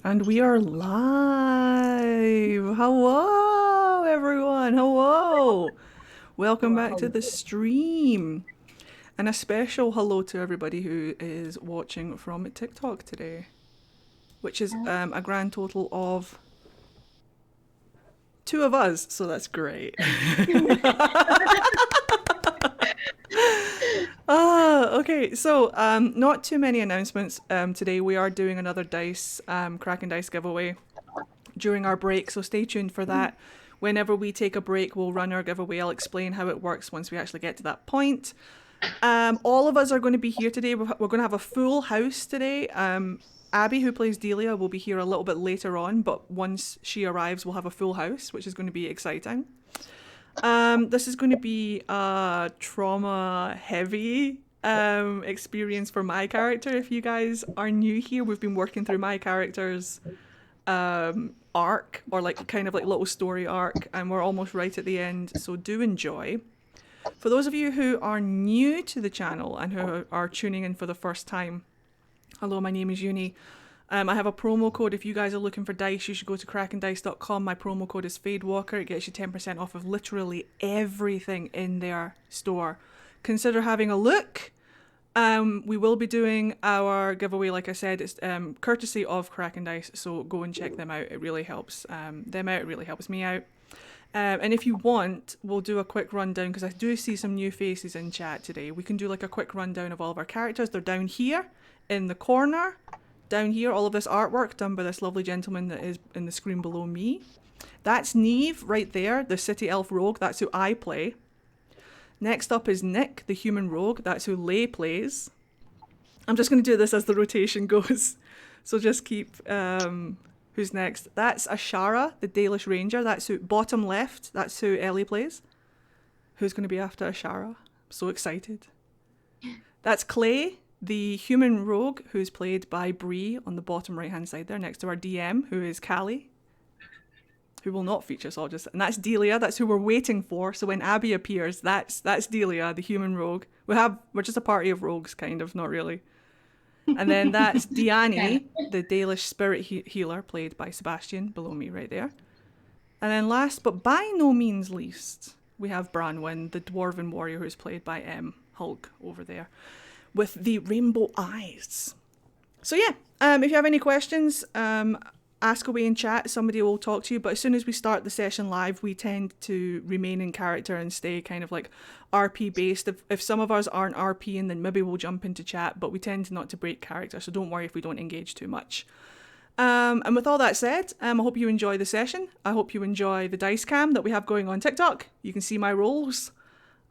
And we are live. Hello, everyone. Hello. Welcome back to the stream. And a special hello to everybody who is watching from TikTok today, which is a grand total of 2 of us, so that's great. Okay, so not too many announcements today. We are doing another dice, Kraken Dice giveaway during our break, so stay tuned for that. Whenever we take a break, we'll run our giveaway. I'll explain how it works once we actually get to that point. All of us are going to be here today. We're going to have a full house today. Abby, who plays Delia, will be here a little bit later on, but once she arrives, we'll have a full house, which is going to be exciting. This is going to be a trauma-heavy experience for my character. If you guys are new here, we've been working through my character's arc, or like kind of like little story arc, and we're almost right at the end, so do enjoy. For those of you who are new to the channel and who are tuning in for the first time, hello, my name is Uni. I have a promo code. If you guys are looking for dice, you should go to krakendice.com. My promo code is FadeWalker. It gets you 10% off of literally everything in their store. Consider having a look. We will be doing our giveaway, like I said, it's courtesy of Kraken Dice, so go and check them out. It really helps them out. It really helps me out. And if you want, we'll do a quick rundown, because I do see some new faces in chat today. We can do like a quick rundown of all of our characters. They're down here in the corner. Down here, all of this artwork done by this lovely gentleman that is in the screen below me. That's Neve right there, the city elf rogue. That's who I play. Next up is Nick, the human rogue. That's who Lay plays. I'm just going to do this as the rotation goes. So just keep... who's next? That's Ashara, the Dalish ranger. That's who... Bottom left, that's who Ellie plays. Who's going to be after Ashara? I'm so excited. That's Clay, the human rogue, who's played by Bree on the bottom right-hand side there, next to our DM, who is Callie, who will not feature, so I'll just... And that's Delia, that's who we're waiting for, so when Abby appears, that's Delia, the human rogue. We're just a party of rogues, kind of, not really. And then that's Diani, the Dalish spirit healer, played by Sebastian, below me right there. And then last, but by no means least, we have Branwen, the dwarven warrior, who's played by Hulk over there, with the rainbow eyes. So yeah, if you have any questions, ask away in chat. Somebody will talk to you. But as soon as we start the session live, we tend to remain in character and stay kind of like RP based. If some of us aren't RPing, then maybe we'll jump into chat. But we tend not to break character, so don't worry if we don't engage too much. And with all that said, I hope you enjoy the session. I hope you enjoy the dice cam that we have going on TikTok. You can see my rolls,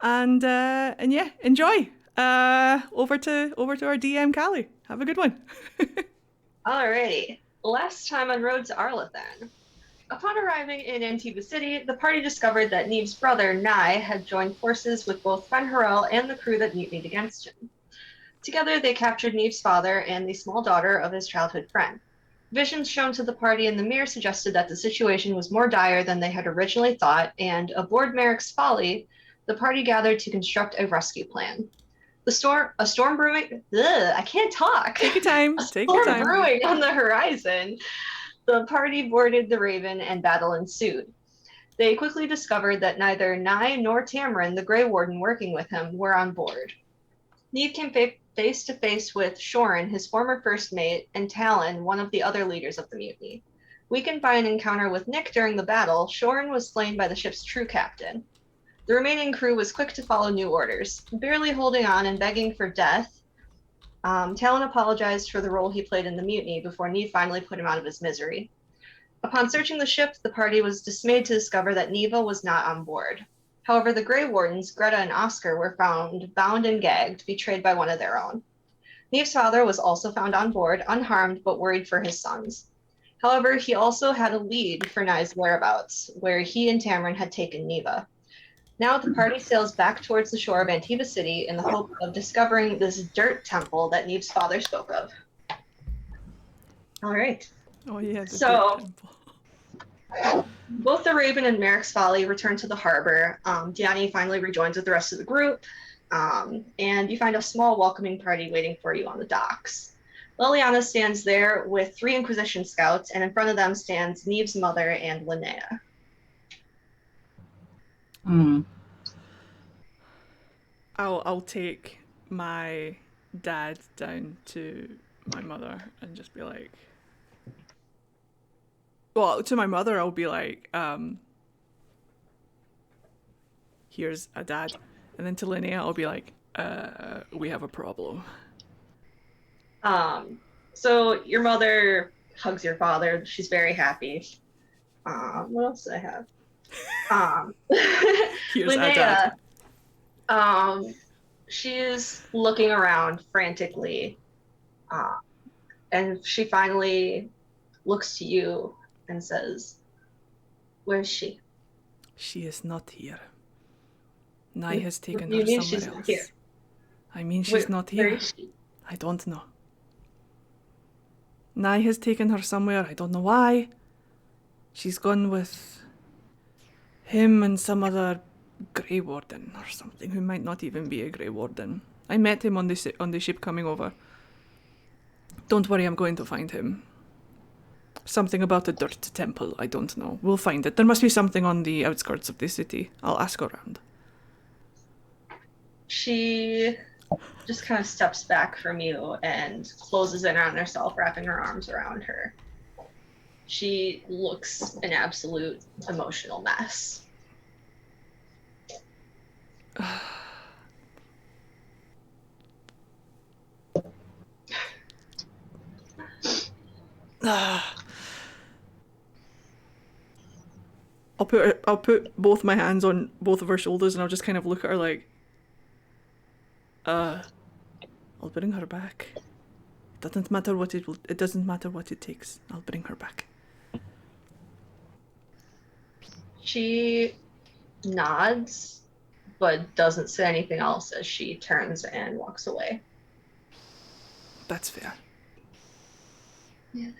and yeah, enjoy. Over to our DM, Callie. Have a good one. Alrighty. Last time on Road to Arlathan. Upon arriving in Antiva City, the party discovered that Neve's brother, Nye, had joined forces with both Fen'Harel and the crew that mutinied against him. Together, they captured Neve's father and the small daughter of his childhood friend. Visions shown to the party in the mirror suggested that the situation was more dire than they had originally thought, and aboard Merrick's Folly, the party gathered to construct a rescue plan. A storm brewing. I can't talk. Take your time. Take your time. Brewing on the horizon. The party boarded the Raven and battle ensued. They quickly discovered that neither Nye nor Tamarin, the Grey Warden working with him, were on board. Neve came face to face with Shorin, his former first mate, and Talon, one of the other leaders of the mutiny. Weakened by an encounter with Nick during the battle, Shorin was slain by the ship's true captain. The remaining crew was quick to follow new orders. Barely holding on and begging for death, Talon apologized for the role he played in the mutiny before Neve finally put him out of his misery. Upon searching the ship, the party was dismayed to discover that Neva was not on board. However, the Grey Wardens, Greta and Oscar, were found bound and gagged, betrayed by one of their own. Neve's father was also found on board, unharmed but worried for his sons. However, he also had a lead for Nye's whereabouts, where he and Tamarin had taken Neva. Now the party sails back towards the shore of Antiva City in the hope of discovering this dirt temple that Neve's father spoke of. All right. Oh yeah. So both the Raven and Merrick's Folly return to the harbor. Diani finally rejoins with the rest of the group, and you find a small welcoming party waiting for you on the docks. Liliana stands there with 3 Inquisition scouts, and in front of them stands Neve's mother and Linnea. Hmm. I'll take my dad down to my mother and just be like, well, to my mother I'll be like, here's a dad, and then to Linnea I'll be like, we have a problem. So your mother hugs your father. She's very happy. What else do I have? Here's Linnea, a dad. she's looking around frantically, and she finally looks to you and says, "Where's she?" She is not here. Nye has taken You her mean somewhere she's not else. here? I mean, she's not here. Where is she? I don't know. Nye has taken her somewhere. I don't know why. She's gone with him and some other Grey Warden or something, who might not even be a Grey Warden. I met him on the ship coming over. Don't worry, I'm going to find him. Something about a dirt temple, I don't know. We'll find it. There must be something on the outskirts of the city. I'll ask around. She just kind of steps back from you and closes in on herself, wrapping her arms around her. She looks an absolute emotional mess. I'll put both my hands on both of her shoulders and I'll just kind of look at her like, I'll bring her back. It doesn't matter what it doesn't matter what it takes. I'll bring her back. She nods, but doesn't say anything else as she turns and walks away. That's fair. Yeah.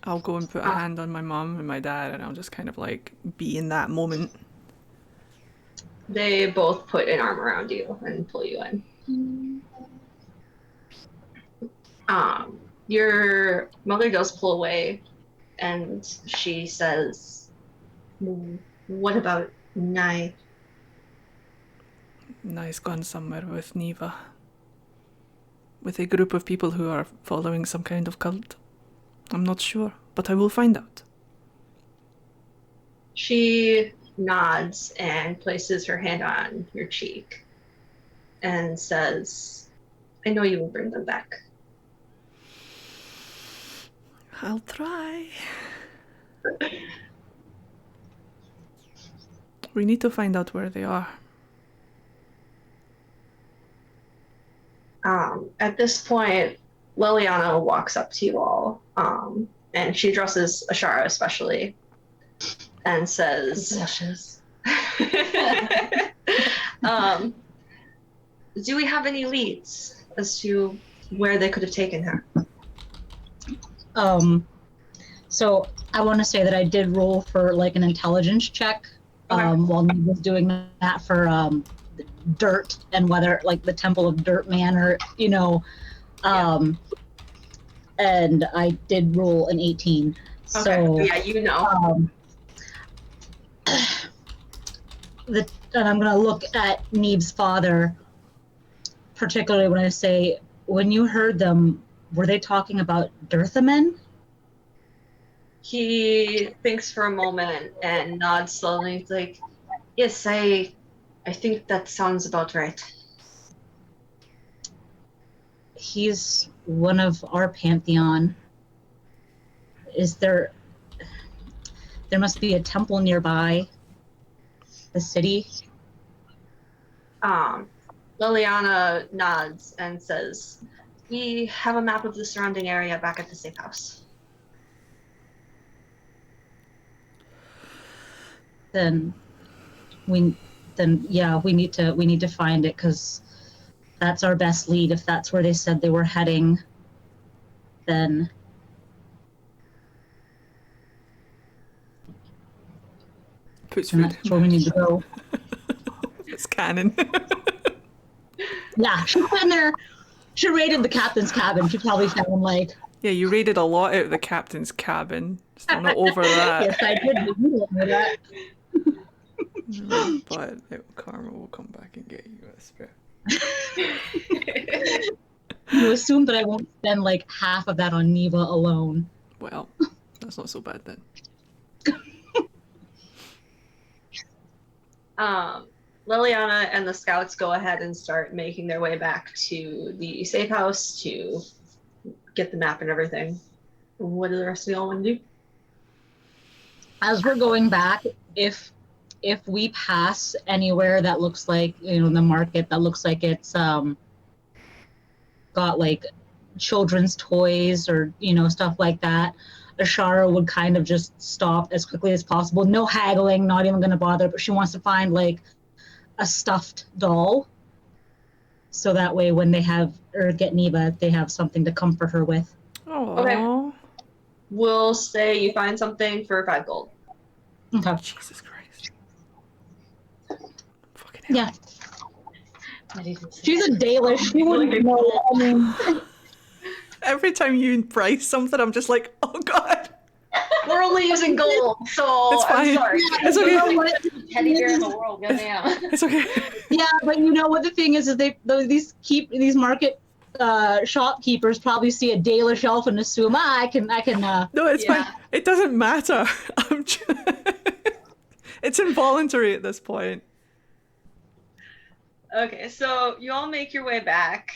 I'll go and put a hand on my mom and my dad and I'll just kind of like be in that moment. They both put an arm around you and pull you in. Your mother does pull away and she says, "What about Nye?" Nye's gone somewhere with Neva. With a group of people who are following some kind of cult. I'm not sure, but I will find out. She nods and places her hand on your cheek and says, "I know you will bring them back." I'll try. We need to find out where they are. At this point, Liliana walks up to you all, and she addresses Ashara especially, and says, "Do we have any leads as to where they could have taken her?" So I want to say that I did roll for like an intelligence check while Neve was doing that for dirt and whether like the Temple of Dirt Manor, you know, and I did roll an 18. Okay. So yeah, you know. And I'm gonna look at Neve's father, particularly when I say, when you heard them, were they talking about Dirthamen? He thinks for a moment and nods slowly. He's like, "Yes, I think that sounds about right." He's one of our pantheon. There must be a temple nearby the city. Liliana nods and says, "We have a map of the surrounding area back at the safe house." Then we need to find it, because that's our best lead. If that's where they said they were heading, then Puts food. that's where we need to go. It's canon. Yeah, she's been there. She raided the captain's cabin. She probably found like. Yeah, you raided a lot out of the captain's cabin. Still not over that. Yes, I did. But you don't know that. But karma will come back and get you, I swear. You assume that I won't spend like half of that on Neva alone. Well, that's not so bad then. Liliana and the scouts go ahead and start making their way back to the safe house to get the map and everything. What do the rest of y'all want to do? As we're going back, if we pass anywhere that looks like, the market that looks like it's got like children's toys or stuff like that, Ashara would kind of just stop as quickly as possible. No haggling, not even going to bother, but she wants to find like a stuffed doll, so that way when they get Neva, they have something to comfort her with. Oh, okay. We'll say you find something for 5 gold. Okay. Jesus Christ. Fucking hell. Yeah. She's a Dalish. She wouldn't know. I mean, every time you price something, I'm just like, oh god. We're only using gold, so it's fine. I'm sorry. It's okay. Teddy bear in the world, goddamn. It's okay. Yeah, but you know what the thing is these market shopkeepers probably see a Dalish elf and assume I can. No, it's fine. It doesn't matter. It's involuntary at this point. Okay, so you all make your way back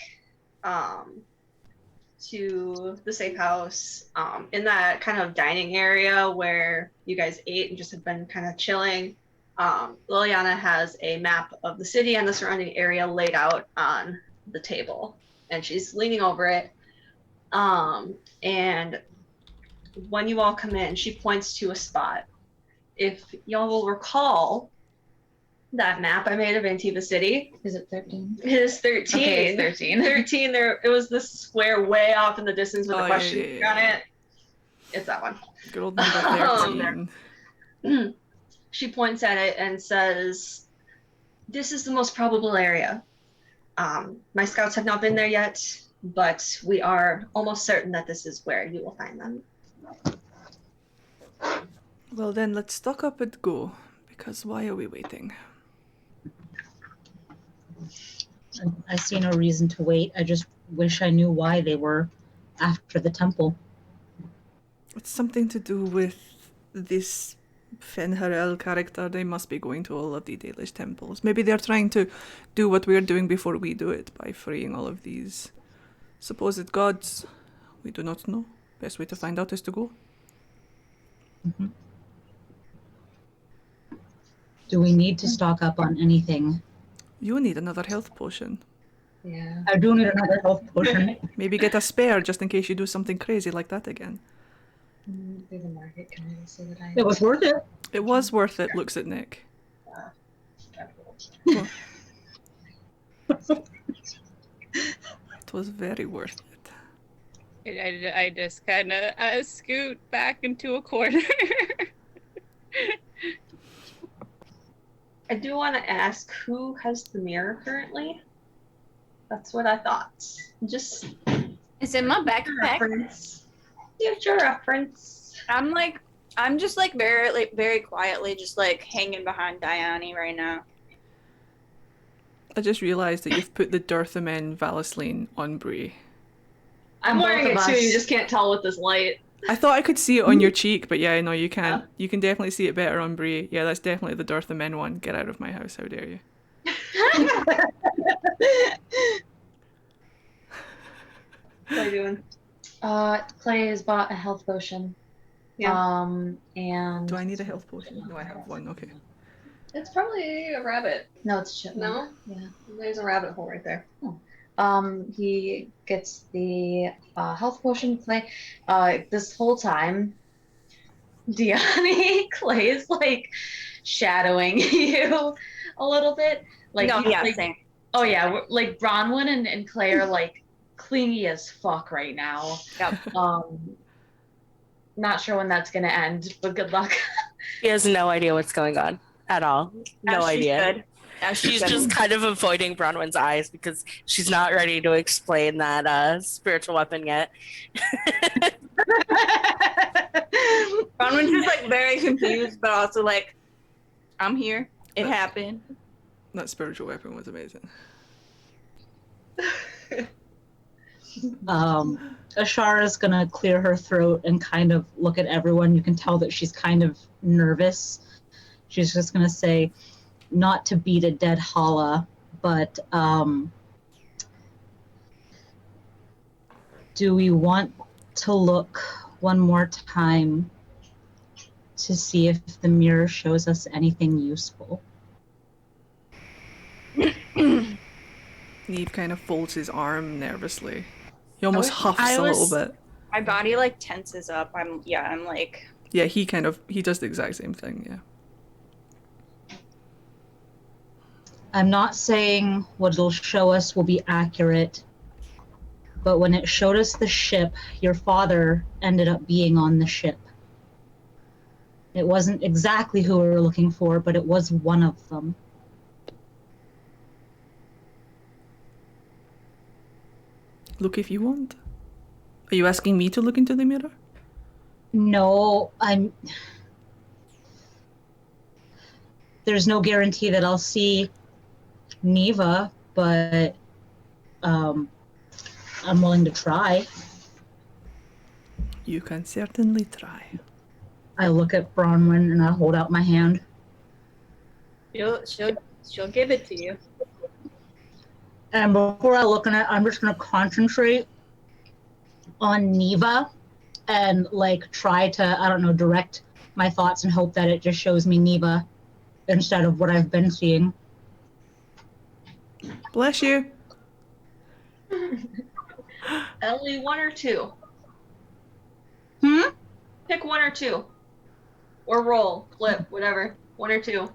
to the safe house, in that kind of dining area where you guys ate and just have been kind of chilling. Liliana has a map of the city and the surrounding area laid out on the table, and she's leaning over it. And when you all come in, she points to a spot. If y'all will recall, that map I made of Antiva City. Is it 13? It is 13. Okay, it's 13. 13, it was this square way off in the distance with a question on it. It's that one. Good old number 13. She points at it and says, "This is the most probable area. My scouts have not been there yet, but we are almost certain that this is where you will find them." Well then, let's stock up and go, because why are we waiting? I see no reason to wait. I just wish I knew why they were after the temple. It's something to do with this Fen'Harel character. They must be going to all of the Dalish temples. Maybe they're trying to do what we're doing before we do it, by freeing all of these supposed gods. We do not know. Best way to find out is to go. Mm-hmm. Do we need to stock up on anything? You need another health potion. Yeah. I do need another health potion. Maybe get a spare just in case you do something crazy like that again. The market committee so that I... It was worth it. It was worth it, looks at Nick. Oh. It was very worth it. I just kind of scoot back into a corner. I do want to ask, who has the mirror currently? That's what I thought. Just It's in my backpack. reference. Future reference. I'm just like very quietly just like hanging behind Diane right now. I just realised that you've put the Dirthamen Valisline on Bree. I'm wearing it both of too, us. you just can't tell with this light. I thought I could see it on your cheek, but yeah, no, you can't. You can definitely see it better on Bree. Yeah, that's definitely the Dirthamen one. Get out of my house, how dare you. What are you doing? Clay has bought a health potion. Yeah. And Do I need a health potion? No, I have one, okay. It's probably a rabbit. no, it's a chipmunk. No? Yeah. There's a rabbit hole right there. He gets the health potion. Clay. This whole time, Diani, Clay is like shadowing you a little bit. Like, No, he's, yeah, like, same. oh yeah, like Bronwyn and Clay are like clingy as fuck right now. Yep. Not sure when that's gonna end, but good luck. He has no idea what's going on at all. No As she idea. should. Now She's just kind of avoiding Bronwyn's eyes because she's not ready to explain that spiritual weapon yet. Bronwyn's just like very confused, but also like, I'm here. It happened. That spiritual weapon was amazing. Ashara's gonna clear her throat and kind of look at everyone. You can tell that she's kind of nervous. She's just gonna say, not to beat a dead holla, but do we want to look one more time to see if the mirror shows us anything useful? Neve kind of folds his arm nervously. He almost wish huffs I a little was- bit. My body like tenses up. I'm like, Yeah, he does the exact same thing, yeah. I'm not saying what it'll show us will be accurate, but when it showed us the ship, your father ended up being on the ship. It wasn't exactly who we were looking for, but it was one of them. Look if you want. Are you asking me to look into the mirror? No, there's no guarantee that I'll see Neva, but I'm willing to try. You can certainly try. I look at Bronwyn and I hold out my hand. she'll give it to you. And before I look at it, I'm just going to concentrate on Neva and like try to, I don't know, direct my thoughts and hope that it just shows me Neva instead of what I've been seeing. Bless you. Ellie, one or two? Pick one or two. Or roll, flip, whatever. One or two.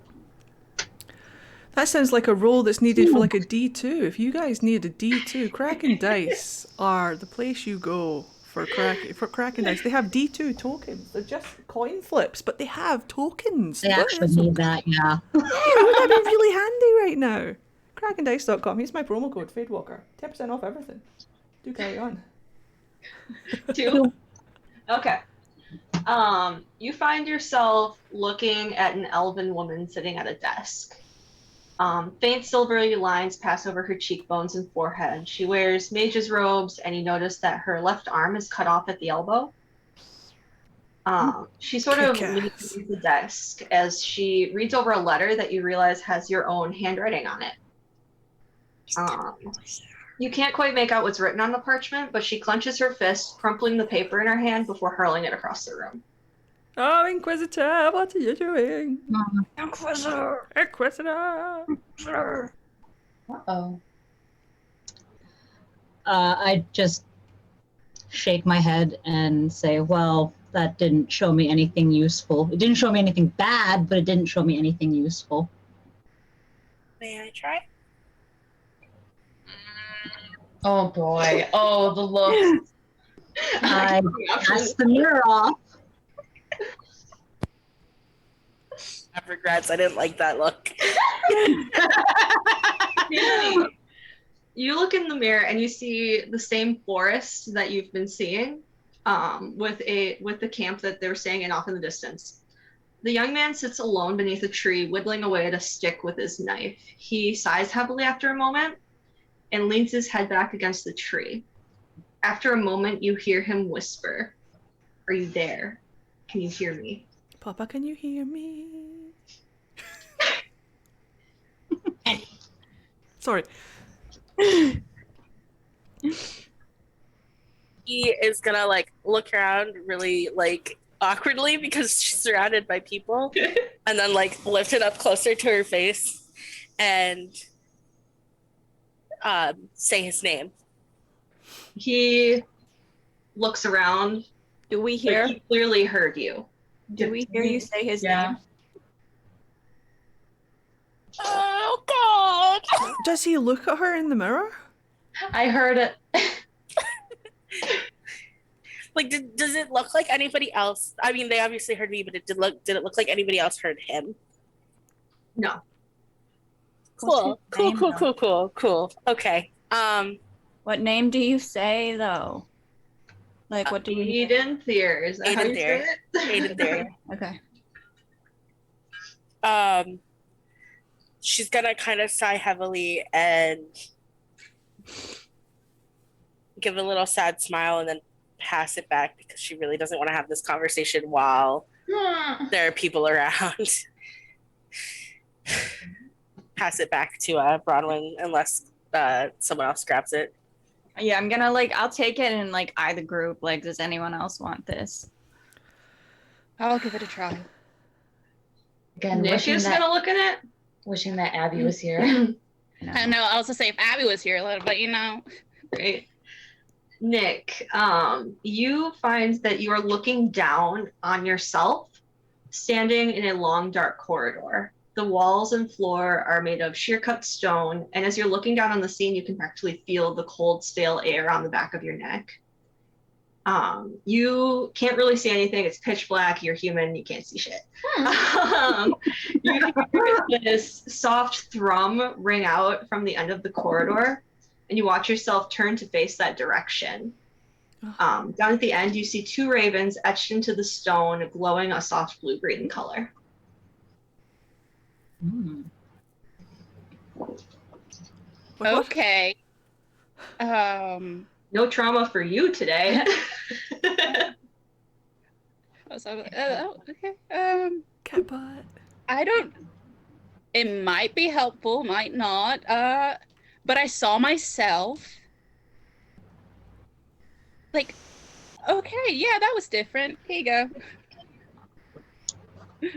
That sounds like a roll that's needed for like a D2. If you guys need a D2, Kraken Dice are the place you go for Kraken Dice. They have D2 tokens. They're just coin flips, but they have tokens. I actually need that, yeah. Yeah, would that be really handy right now? KrakenDice.com. Use my promo code FadeWalker. 10% off everything. Do carry on. Two. Okay. You find yourself looking at an elven woman sitting at a desk. Faint silvery lines pass over her cheekbones and forehead. She wears mage's robes, and you notice that her left arm is cut off at the elbow. She sort of leaves the desk as she reads over a letter that you realize has your own handwriting on it. You can't quite make out what's written on the parchment, but she clenches her fist, crumpling the paper in her hand before hurling it across the room. Oh, Inquisitor, what are you doing? Inquisitor! Inquisitor! Uh-oh. I just shake my head and say, well, that didn't show me anything useful. It didn't show me anything bad, but it didn't show me anything useful. May I try? Oh boy. Oh, the look. I cast the mirror off. I have regrets. I didn't like that look. You look in the mirror and you see the same forest that you've been seeing, with the camp that they were staying in off in the distance. The young man sits alone beneath a tree, whittling away at a stick with his knife. He sighs heavily after a moment and leans his head back against the tree. After a moment, you hear him whisper, "Are you there? Can you hear me?" Papa, can you hear me? Sorry. He is gonna like look around really like awkwardly because she's surrounded by people, and then like lift it up closer to her face and say his name. He looks around. Do we Like, hear? he clearly heard you. Do we hear you say his name? Oh God! Does he look at her in the mirror? I heard it. Like, does it look like anybody else? I mean, they obviously heard me, but did it look like anybody else heard him? No. Cool. What's his name, though? Cool. Okay. What name do you say though? Like, what do you? Aiden Thayer, is that how Aiden you Thayer. say it? Aiden there. Okay. She's gonna kind of sigh heavily and give a little sad smile and then pass it back because she really doesn't want to have this conversation while there are people around. Pass it back to Bronwyn unless someone else grabs it. Yeah, I'm gonna I'll take it and eye the group. Does anyone else want this? I'll give it a try. Again, Nick is gonna look at it. wishing that Abby was here. I know. I was to say if Abby was here, but Great. Nick, you find that you are looking down on yourself, standing in a long, dark corridor. The walls and floor are made of sheer-cut stone, and as you're looking down on the scene, you can actually feel the cold, stale air on the back of your neck. You can't really see anything. It's pitch black. You're human. You can't see shit. You hear this soft thrum ring out from the end of the corridor, and you watch yourself turn to face that direction. Down at the end, you see two ravens etched into the stone, glowing a soft blue-green color. okay. No trauma for you today. Okay. Cat butt. I don't. It might be helpful, might not. But I saw myself. Okay, yeah, that was different. Here you go.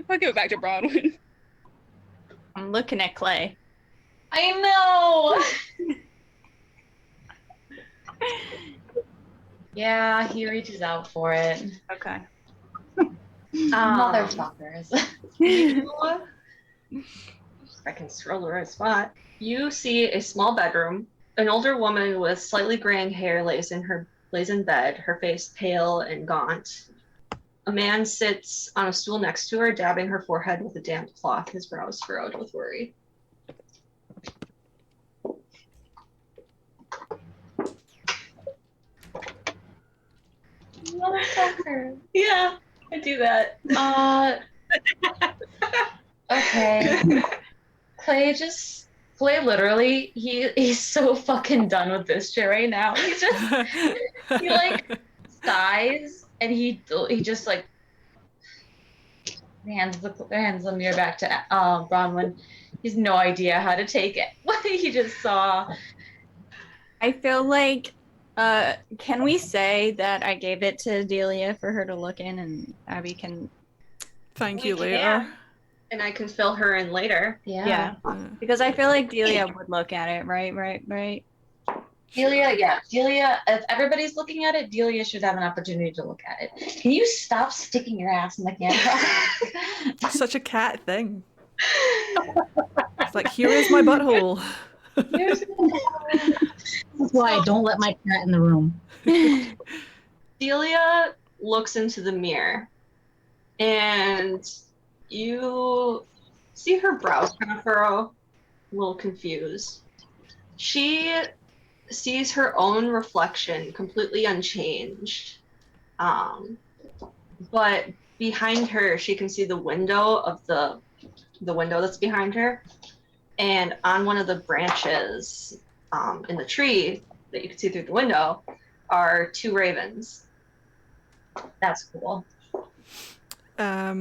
I'll give it back to Bronwyn. I'm looking at Clay. I know. Yeah, he reaches out for it. Okay. Motherfuckers. I can scroll the right spot. You see a small bedroom. An older woman with slightly graying hair lays in bed, her face pale and gaunt. A man sits on a stool next to her, dabbing her forehead with a damp cloth, his brows furrowed with worry. Motherfucker. Yeah, I do that. Okay. Clay literally, he's so fucking done with this shit right now. He sighs and he just hands the mirror back to Bronwyn. He has no idea how to take it. What he just saw. I feel can we say that I gave it to Delia for her to look in and Abby can... Thank you We later. can. And I can fill her in later. Yeah. Because I feel like Delia would look at it, right? Delia, if everybody's looking at it, Delia should have an opportunity to look at it. Can you stop sticking your ass in the camera? It's such a cat thing. It's here is my butthole. This is why I don't let my cat in the room. Delia looks into the mirror and you see her brows kind of furrow, a little confused. She sees her own reflection completely unchanged. But behind her, she can see the window of the window that's behind her. And on one of the branches in the tree that you can see through the window are two ravens. That's cool. That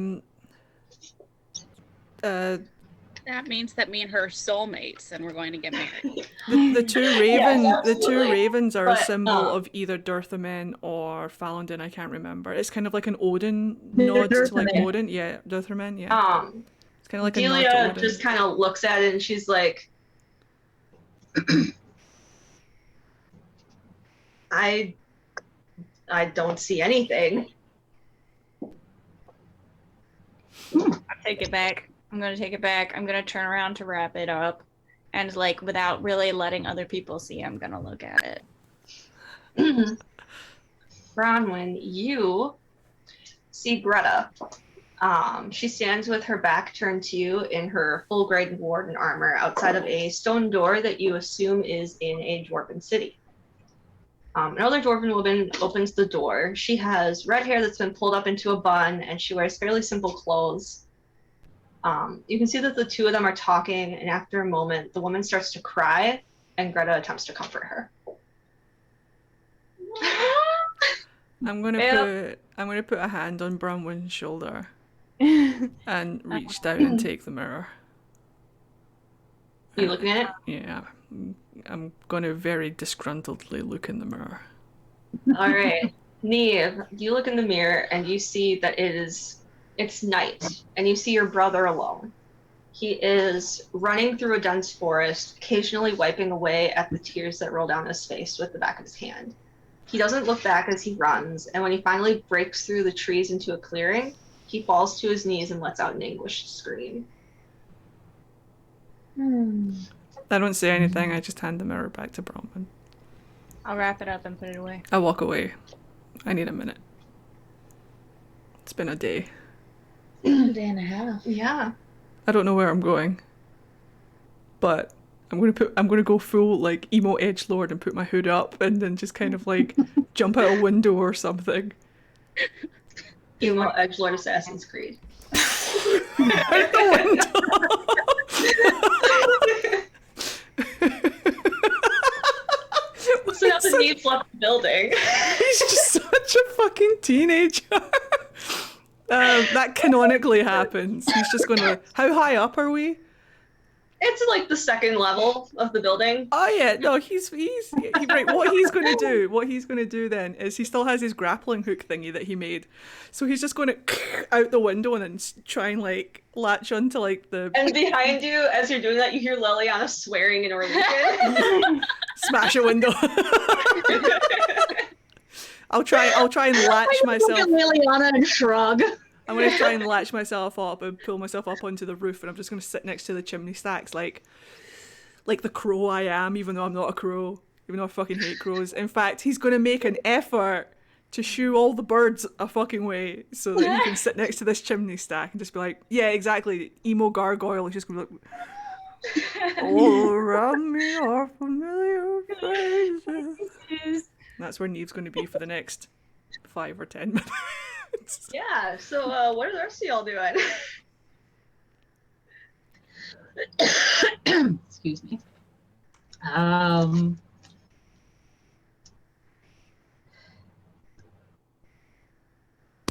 means that me and her are soulmates and we're going to get married. The two ravens. Yes, The two absolutely. ravens are But, a symbol of either Durthamen or Falandin. I can't remember. It's kind of like an Odin nod to Odin. Yeah, Durthamen. Yeah. It's kind of like a nod to Delia Odin. just kind of looks at it and she's like, I don't see anything. I'll take it back. I'm going to take it back. I'm going to turn around to wrap it up. And without really letting other people see, I'm going to look at it. Bronwyn, you see Greta She stands with her back turned to you in her full Grey Warden armor outside of a stone door that you assume is in a dwarven city. Another dwarven woman opens the door. She has red hair that's been pulled up into a bun, and she wears fairly simple clothes. You can see that the two of them are talking, and after a moment, the woman starts to cry, and Greta attempts to comfort her. I'm gonna put a hand on Bronwyn's shoulder and reach down and take the mirror. You looking at it? Yeah. I'm gonna very disgruntledly look in the mirror. All right. Neve, you look in the mirror and you see that it's night, and you see your brother alone. He is running through a dense forest, occasionally wiping away at the tears that roll down his face with the back of his hand. He doesn't look back as he runs, and when he finally breaks through the trees into a clearing, he falls to his knees and lets out an anguished scream. I don't say anything, I just hand the mirror back to Bronwyn. I'll wrap it up and put it away. I walk away. I need a minute. It's been a day. A day and a half. Yeah. I don't know where I'm going. But I'm gonna go full like emo edgelord and put my hood up and then just kind of like jump out a window or something. Emo Edgelord Assassin's Creed. Out the window. So now the Neve's left the building. He's just such a fucking teenager. That canonically happens. He's just gonna. How high up are we? It's like the second level of the building. Oh yeah, no, he's right. What he's gonna do then is he still has his grappling hook thingy that he made, so he's just gonna out the window and then try and like latch onto like the. And behind you, as you're doing that, you hear Liliana swearing in Orlucan. Smash a window. I'll try and latch myself. Liliana and shrug. I'm gonna try and latch myself up and pull myself up onto the roof, and I'm just gonna sit next to the chimney stacks, like the crow I am, even though I'm not a crow, even though I fucking hate crows. In fact, he's gonna make an effort to shoo all the birds a fucking way so that he can sit next to this chimney stack and just be like, yeah, exactly, emo gargoyle. He's just gonna be like, all around me are familiar faces. That's where Neve's gonna be for the next 5 or 10 minutes. Yeah, so what are the rest of y'all doing? Excuse me.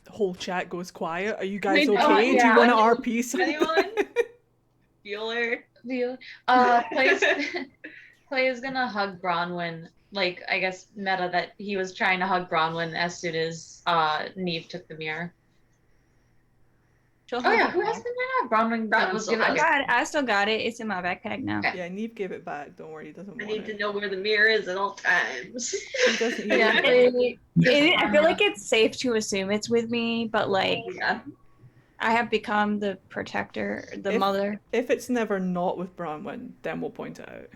The whole chat goes quiet. Are you guys We don't, okay? Do yeah. you want to RP something? Anyone? Bueller? Clay is gonna hug Bronwyn. Like, I guess meta that he was trying to hug Bronwyn as soon as Neve took the mirror. She'll Oh yeah, hug who it has back. the mirror? Bronwyn Bronwyn was still given. has I got it. I still got it. It's in my backpack now. Okay. Yeah, Neve gave it back. Don't worry, he doesn't I want need to it. know where the mirror is at all times. He doesn't. He Yeah, doesn't- I feel like it's safe to assume it's with me, but like Yeah. I have become the protector, the If- mother. If it's never not with Bronwyn, then we'll point it out.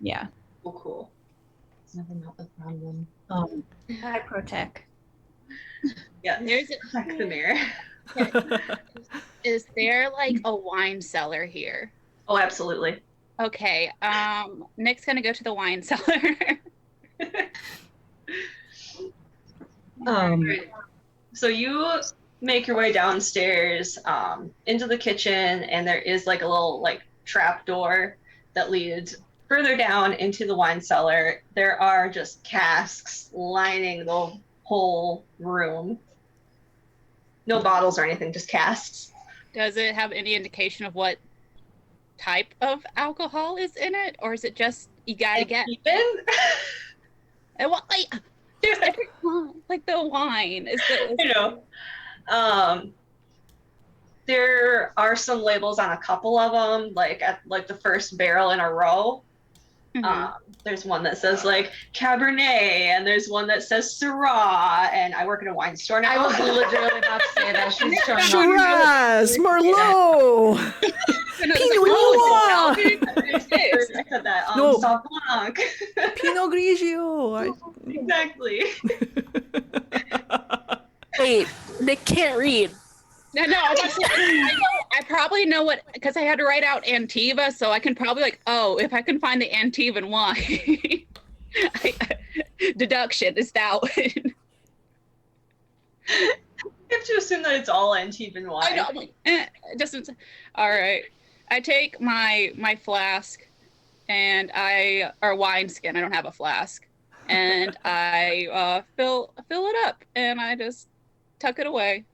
Yeah, Oh, cool. It's never not with Bronwyn. I protect. Yeah, There's check the mirror. is there like a wine cellar here? Oh, absolutely. Okay. Nick's gonna go to the wine cellar. So you make your way downstairs into the kitchen, and there is like a little like trap door that leads further down into the wine cellar. There are just casks lining the whole room. No bottles or anything, just casks. Does it have any indication of what type of alcohol is in it, or is it just you gotta get? Even? And what, there's every like the wine is the. You know, there are some labels on a couple of them, like at like the first barrel in a row. Mhm. There's one that says like Cabernet, and there's one that says Syrah, and I work in a wine store now. I was literally about to say that. She's showing off. Shiraz, Merlot, Pinot Noir, I said that. No. Sauv Blanc. Pinot Grigio. Exactly. Wait, Nick can't read. No, I was about to say, I probably know what, because I had to write out Antiva, so I can probably if I can find the Antivan wine. Deduction is that one. You have to assume that it's all Antivan wine. I know. I'm like, all right. I take my flask and or wineskin. I don't have a flask, and I fill it up, and I just tuck it away.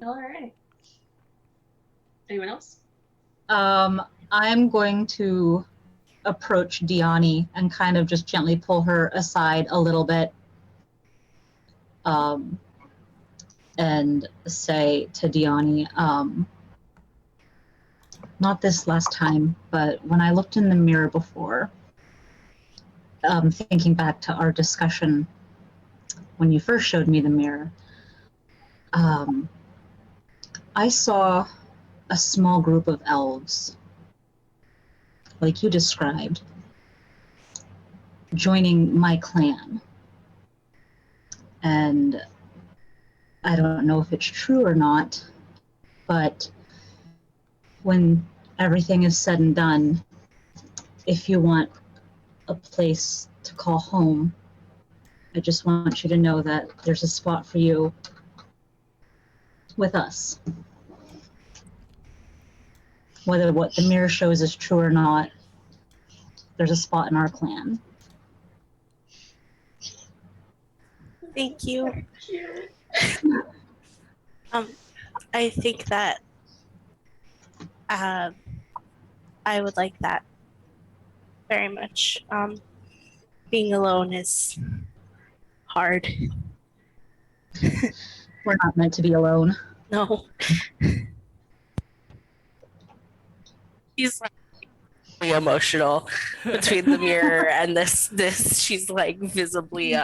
All right. Anyone else? I'm going to approach Diani and kind of just gently pull her aside a little bit, and say to Diani, not this last time, but when I looked in the mirror before, thinking back to our discussion when you first showed me the mirror, I saw a small group of elves, like you described, joining my clan. And I don't know if it's true or not, but when everything is said and done, if you want a place to call home, I just want you to know that there's a spot for you with us. Whether what the mirror shows is true or not, there's a spot in our clan. Thank you. I think that I would like that very much. Being alone is hard. We're not meant to be alone. No. She's like really emotional between the mirror and this. She's like visibly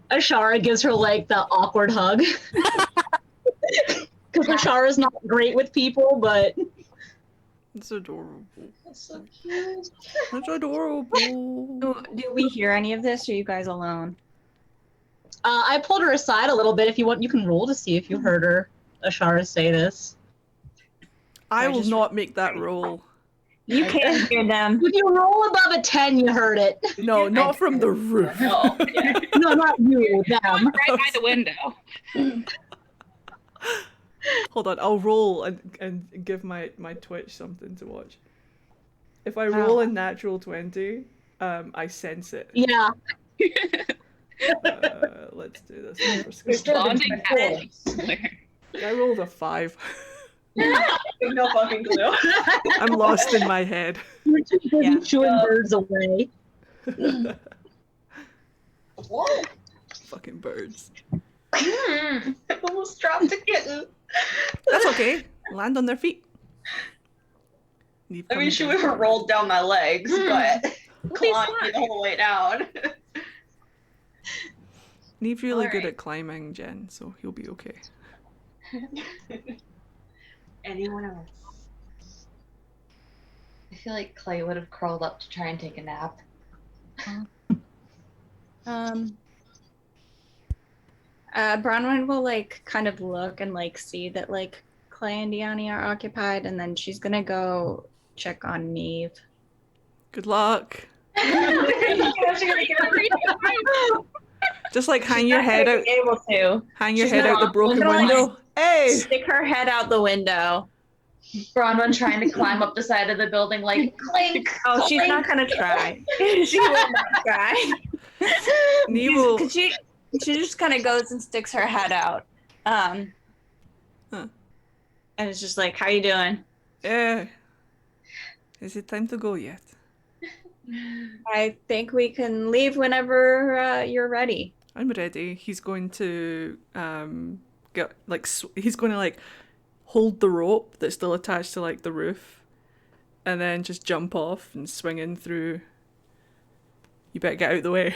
Ashara gives her like the awkward hug. Because Ashara's not great with people, but It's adorable. That's so cute. It's adorable. Do we hear any of this, or are you guys alone? I pulled her aside a little bit. If you want, you can roll to see if you heard her, Ashara, say this. I will not make that roll. You can't hear them. If you roll above a 10, you heard it. No, not from the roof. No. Yeah. No, not you, them. Right by the window. Hold on, I'll roll and give my Twitch something to watch. If I roll a natural 20, I sense it. Yeah. Let's do this first. Responding at I rolled a 5. I have no fucking clue. I'm lost in my head. You're too busy shooing birds away. Whoa. Fucking birds. I almost dropped a kitten. That's okay. Land on their feet. I mean, she would have rolled down my legs, but climbed me the whole way down. Neve's really good Alright. at climbing, Jen, so he'll be okay. Anyone else? I feel like Clay would have curled up to try and take a nap. Bronwyn will like kind of look and like see that like Clay and Diani are occupied, and then she's gonna go check on Neve. Good luck. Just like hang your head out. Able to Hang your She's head out the not. broken She's gonna, like, window. Hey! stick her head out the window. Bronwyn trying to climb up the side of the building like clink. Oh, she's clink. not gonna try. She will not try. Neve will. Cause she just kind of goes and sticks her head out. And it's just like, how you doing? Is it time to go yet? I think we can leave whenever you're ready. I'm ready. He's going to get like he's going to like hold the rope that's still attached to like the roof, and then just jump off and swing in through. You better get out of the way.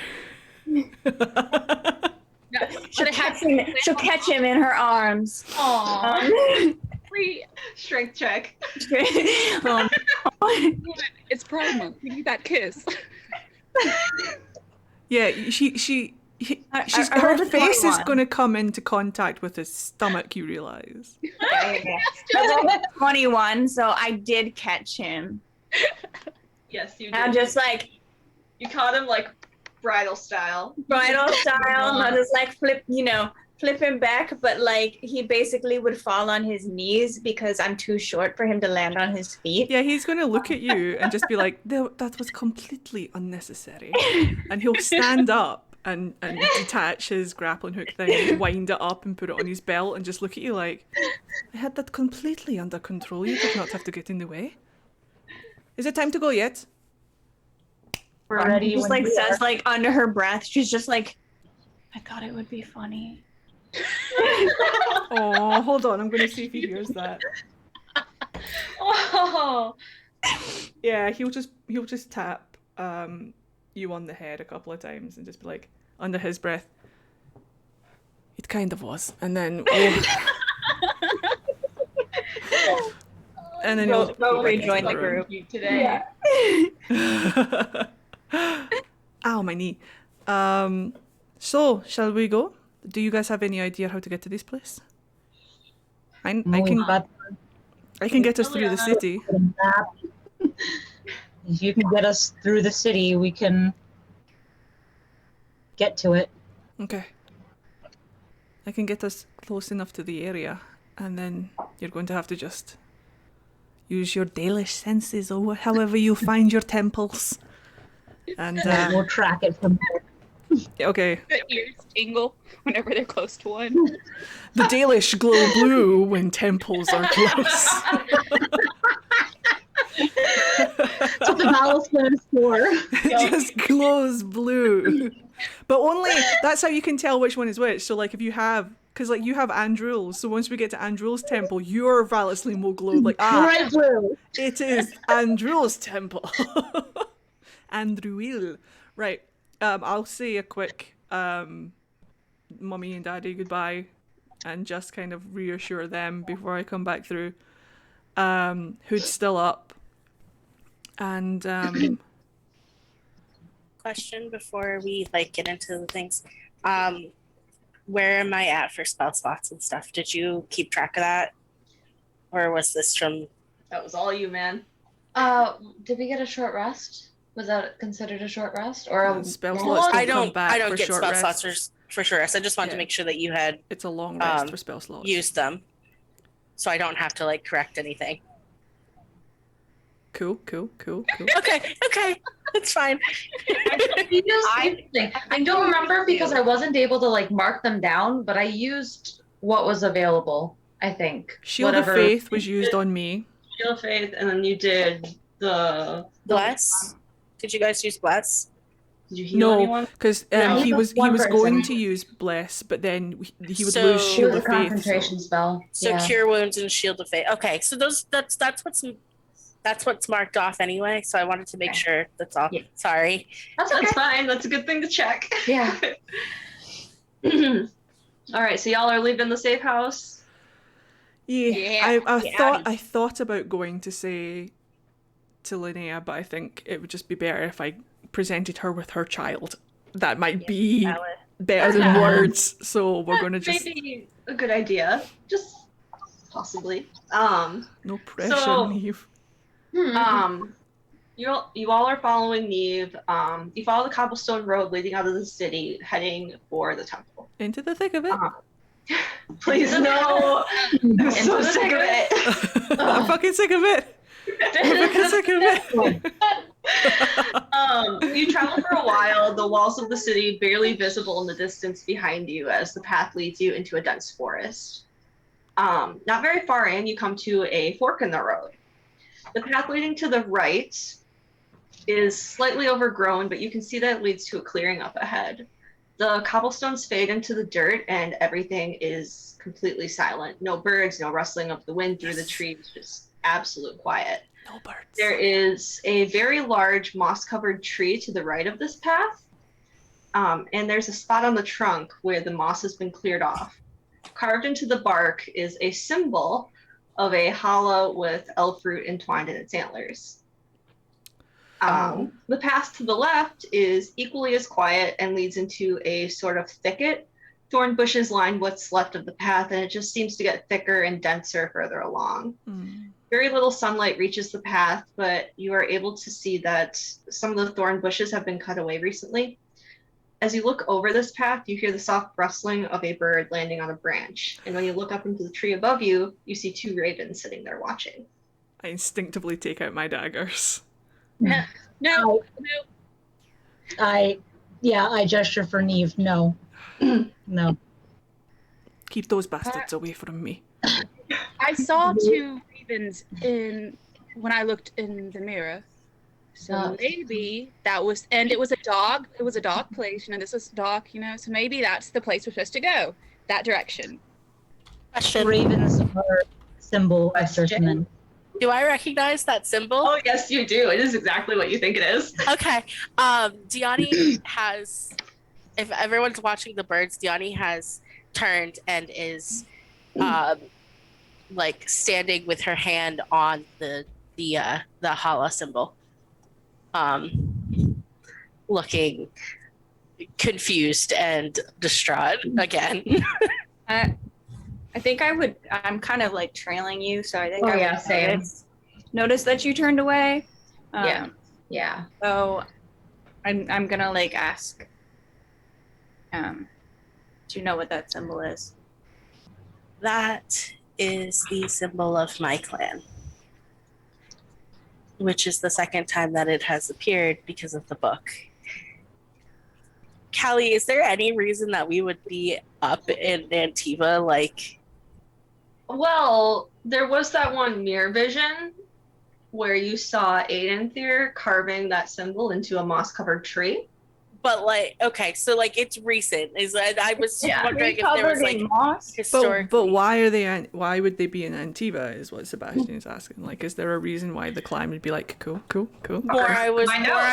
She'll catch him in her arms. Aww. Strength check. It's Pride Month. We need that kiss. Yeah, she Her was a face is 21. going to come into contact with his stomach, you realize. I rolled a 21, so I did catch him. Yes, you And I'm did. just like, You caught him like bridal style. bridal style, and I just like flip him back, but like he basically would fall on his knees because I'm too short for him to land on his feet. Yeah, he's going to look at you and just be like, that was completely unnecessary. And he'll stand up and detach his grappling hook thing and wind it up and put it on his belt and just look at you like, I had that completely under control. You did not have to get in the way. Is it time to go yet? We're ready. Just like says like under her breath, she's just like, I thought it would be funny. Oh, hold on. I'm going to see if he hears that. Oh. Yeah, he'll just tap you on the head a couple of times and just be like, under his breath, it kind of was. And then and then he'll rejoin the group today. Ow, my knee. So, shall we go? Do you guys have any idea how to get to this place? I can get us through the city. If you can get us through the city, we can get to it. Okay. I can get us close enough to the area, and then you're going to have to just use your Dalish senses or however you find your temples. And we'll track it from there. Okay. The ears tingle whenever they're close to one. The Dalish glow blue when temples are close. That's what the talisman is for. It just glows blue. But only, that's how you can tell which one is which. So like if you have, because like you have Andrul's, so once we get to Andrul's temple, your Valisline will glow like, Bright blue. it is Andrul's temple. Andruil. Right. I'll say a quick mummy and daddy goodbye and just kind of reassure them before I come back through. Hood's still up. And Question before we like get into the things. Where am I at for spell slots and stuff? Did you keep track of that? Or was this from That was all you, man. Did we get a short rest? Was that considered a short rest or a spell long- slots I don't come back I don't for get short spell rests. slots for sure. So I just wanted to Yeah. make sure that you had It's a long rest for spell slots. used them. So I don't have to like correct anything. Cool. Okay, it's fine. I don't remember because I wasn't able to like mark them down, but I used what was available, I think. Shield Whatever. of Faith was used on me. Shield of Faith, and then you did the Bless. Did you guys use bless? Did you heal No, anyone? because No. he was One going person. to use Bless, but then he would So- lose It Shield was of a Faith. concentration spell. So yeah. cure wounds and shield of faith. Okay, so that's what's marked off anyway. So I wanted to make Okay. sure that's all. Yeah. Sorry. That's okay. That's fine. That's a good thing to check. Yeah. All right, so y'all are leaving the safe house. Yeah, I Yeah. thought about going to say to Linnea, but I think it would just be better if I presented her with her child. That might be better than Yeah. words. So we're gonna just Maybe a good idea. Just possibly. no pressure, So- Neve. You all are following Neve. You follow the cobblestone road leading out of the city, heading for the temple. Into the thick of it. Please no. I'm so sick of it. I'm fucking sick of it. I'm fucking sick of it. You travel for a while, the walls of the city barely visible in the distance behind you as the path leads you into a dense forest. Not very far in, you come to a fork in the road. The path leading to the right is slightly overgrown, but you can see that it leads to a clearing up ahead. The cobblestones fade into the dirt and everything is completely silent. No birds, no rustling of the wind through the trees, just absolute quiet. No birds. There is a very large moss-covered tree to the right of this path, and there's a spot on the trunk where the moss has been cleared off. Carved into the bark is a symbol of a hollow with elf fruit entwined in its antlers. The path to the left is equally as quiet and leads into a sort of thicket. Thorn bushes line what's left of the path, and it just seems to get thicker and denser further along. Very little sunlight reaches the path, but you are able to see that some of the thorn bushes have been cut away recently. As you look over this path, you hear the soft rustling of a bird landing on a branch. And when you look up into the tree above you, you see 2 ravens sitting there watching. I instinctively take out my daggers. No. I gesture for Neve. No. No. Keep those bastards away from me. I saw 2 ravens when I looked in the mirror. So maybe that was, and it was a dog place, this was dark, so maybe that's the place we're supposed to go, that direction. Question. Ravens are symbol of Surtman. Do I recognize that symbol? Oh, yes, you do. It is exactly what you think it is. Okay. Diani has, if everyone's watching the birds, Diani has turned and is like standing with her hand on the Hala symbol. Looking confused and distraught again. I think I'm kind of like trailing you, so I think I would same. notice that you turned away. Yeah. So I'm gonna like ask, do you know what that symbol is? That is the symbol of my clan, which is the second time that it has appeared because of the book. Callie, is there any reason that we would be up in Antiva, like? Well, there was that one mirror vision where you saw Aidenthyr carving that symbol into a moss-covered tree. But like, okay, so like it's recent. I was wondering if there was like moss. historic. But why would they be in Antiva? Is what Sebastian is asking. Like, is there a reason why the clan would be like, cool? I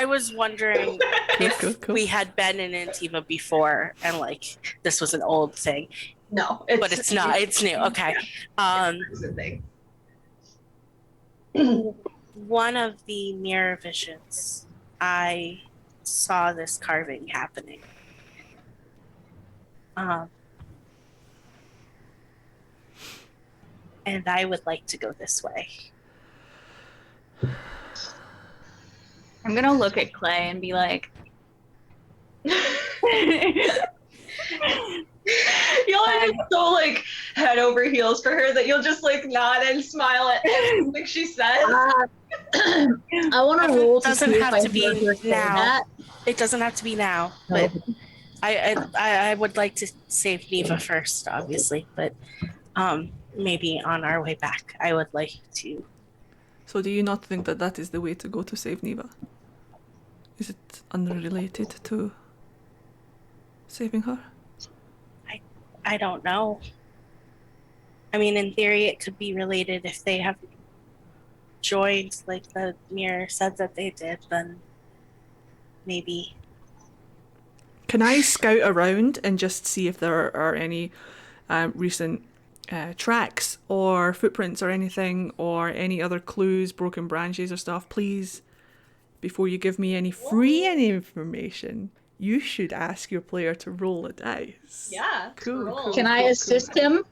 was wondering if we had been in Antiva before and like this was an old thing. No, but it's not. It's new. Okay. One of the mirror visions, I saw this carving happening. And I would like to go this way. I'm gonna look at Clay and be like, You'll just so like head over heels for her that you'll just like nod and smile at everything she says. I want to roll to doesn't see have if to I be heard her say now. that. It doesn't have to be now, but I would like to save Neva first, obviously, but maybe on our way back, I would like to. So do you not think that that is the way to go to save Neva? Is it unrelated to saving her? I don't know. I mean, in theory, it could be related if they have joined, like the mirror said that they did, then maybe. Can I scout around and just see if there are any recent tracks or footprints or anything, or any other clues, broken branches or stuff, please? Before you give me any information, you should ask your player to roll a dice. Yeah. Cool. Can I assist him?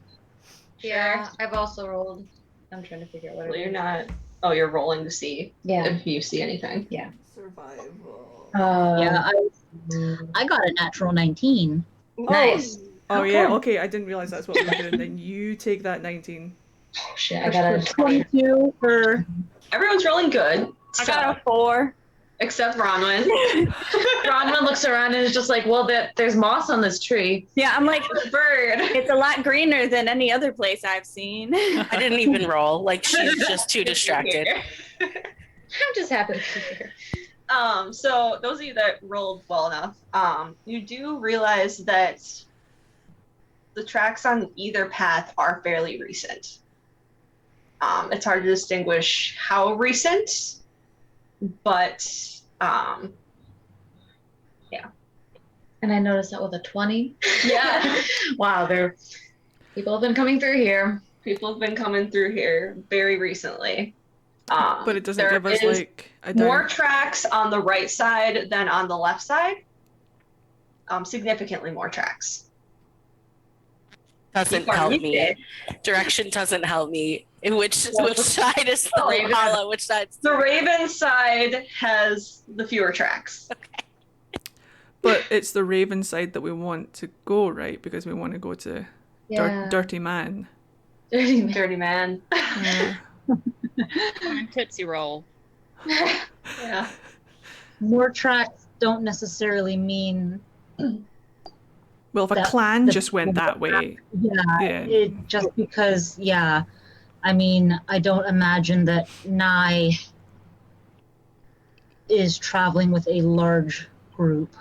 Yeah, I've also rolled. I'm trying to figure out what Well, it you're is. not. Oh, you're rolling to see if you see anything. Yeah. Survival. I got a natural 19. Nice. Oh yeah, okay, I didn't realize that's what we were doing. Then you take that 19. Oh shit, I got a 22 for... Everyone's rolling good. I got a 4. Except Bronwyn. Bronwyn looks around and is just like, well, there's moss on this tree. Yeah, I'm like, Bird. it's a lot greener than any other place I've seen. I didn't even roll. Like, she's just too distracted. I'm just happy to be here. So those of you that rolled well enough, you do realize that the tracks on either path are fairly recent. It's hard to distinguish how recent, but yeah. And I noticed that with a 20. Yeah. Wow, people have been coming through here. People have been coming through here very recently. But it doesn't there give us is like a more down. tracks on the right side than on the left side. Significantly more tracks. Doesn't help me. Direction doesn't help me. Which side is the Raven. hollow? Which side's The Raven side has the fewer tracks. But it's the Raven side that we want to go, right? Because we want to go to Dirty Man. Dirty man. Yeah. And Tootsie Roll. Yeah. More tracks don't necessarily mean. Well, if a That- clan the- just went that way, Yeah, yeah. it just because, yeah. I mean, I don't imagine that Nye is traveling with a large group.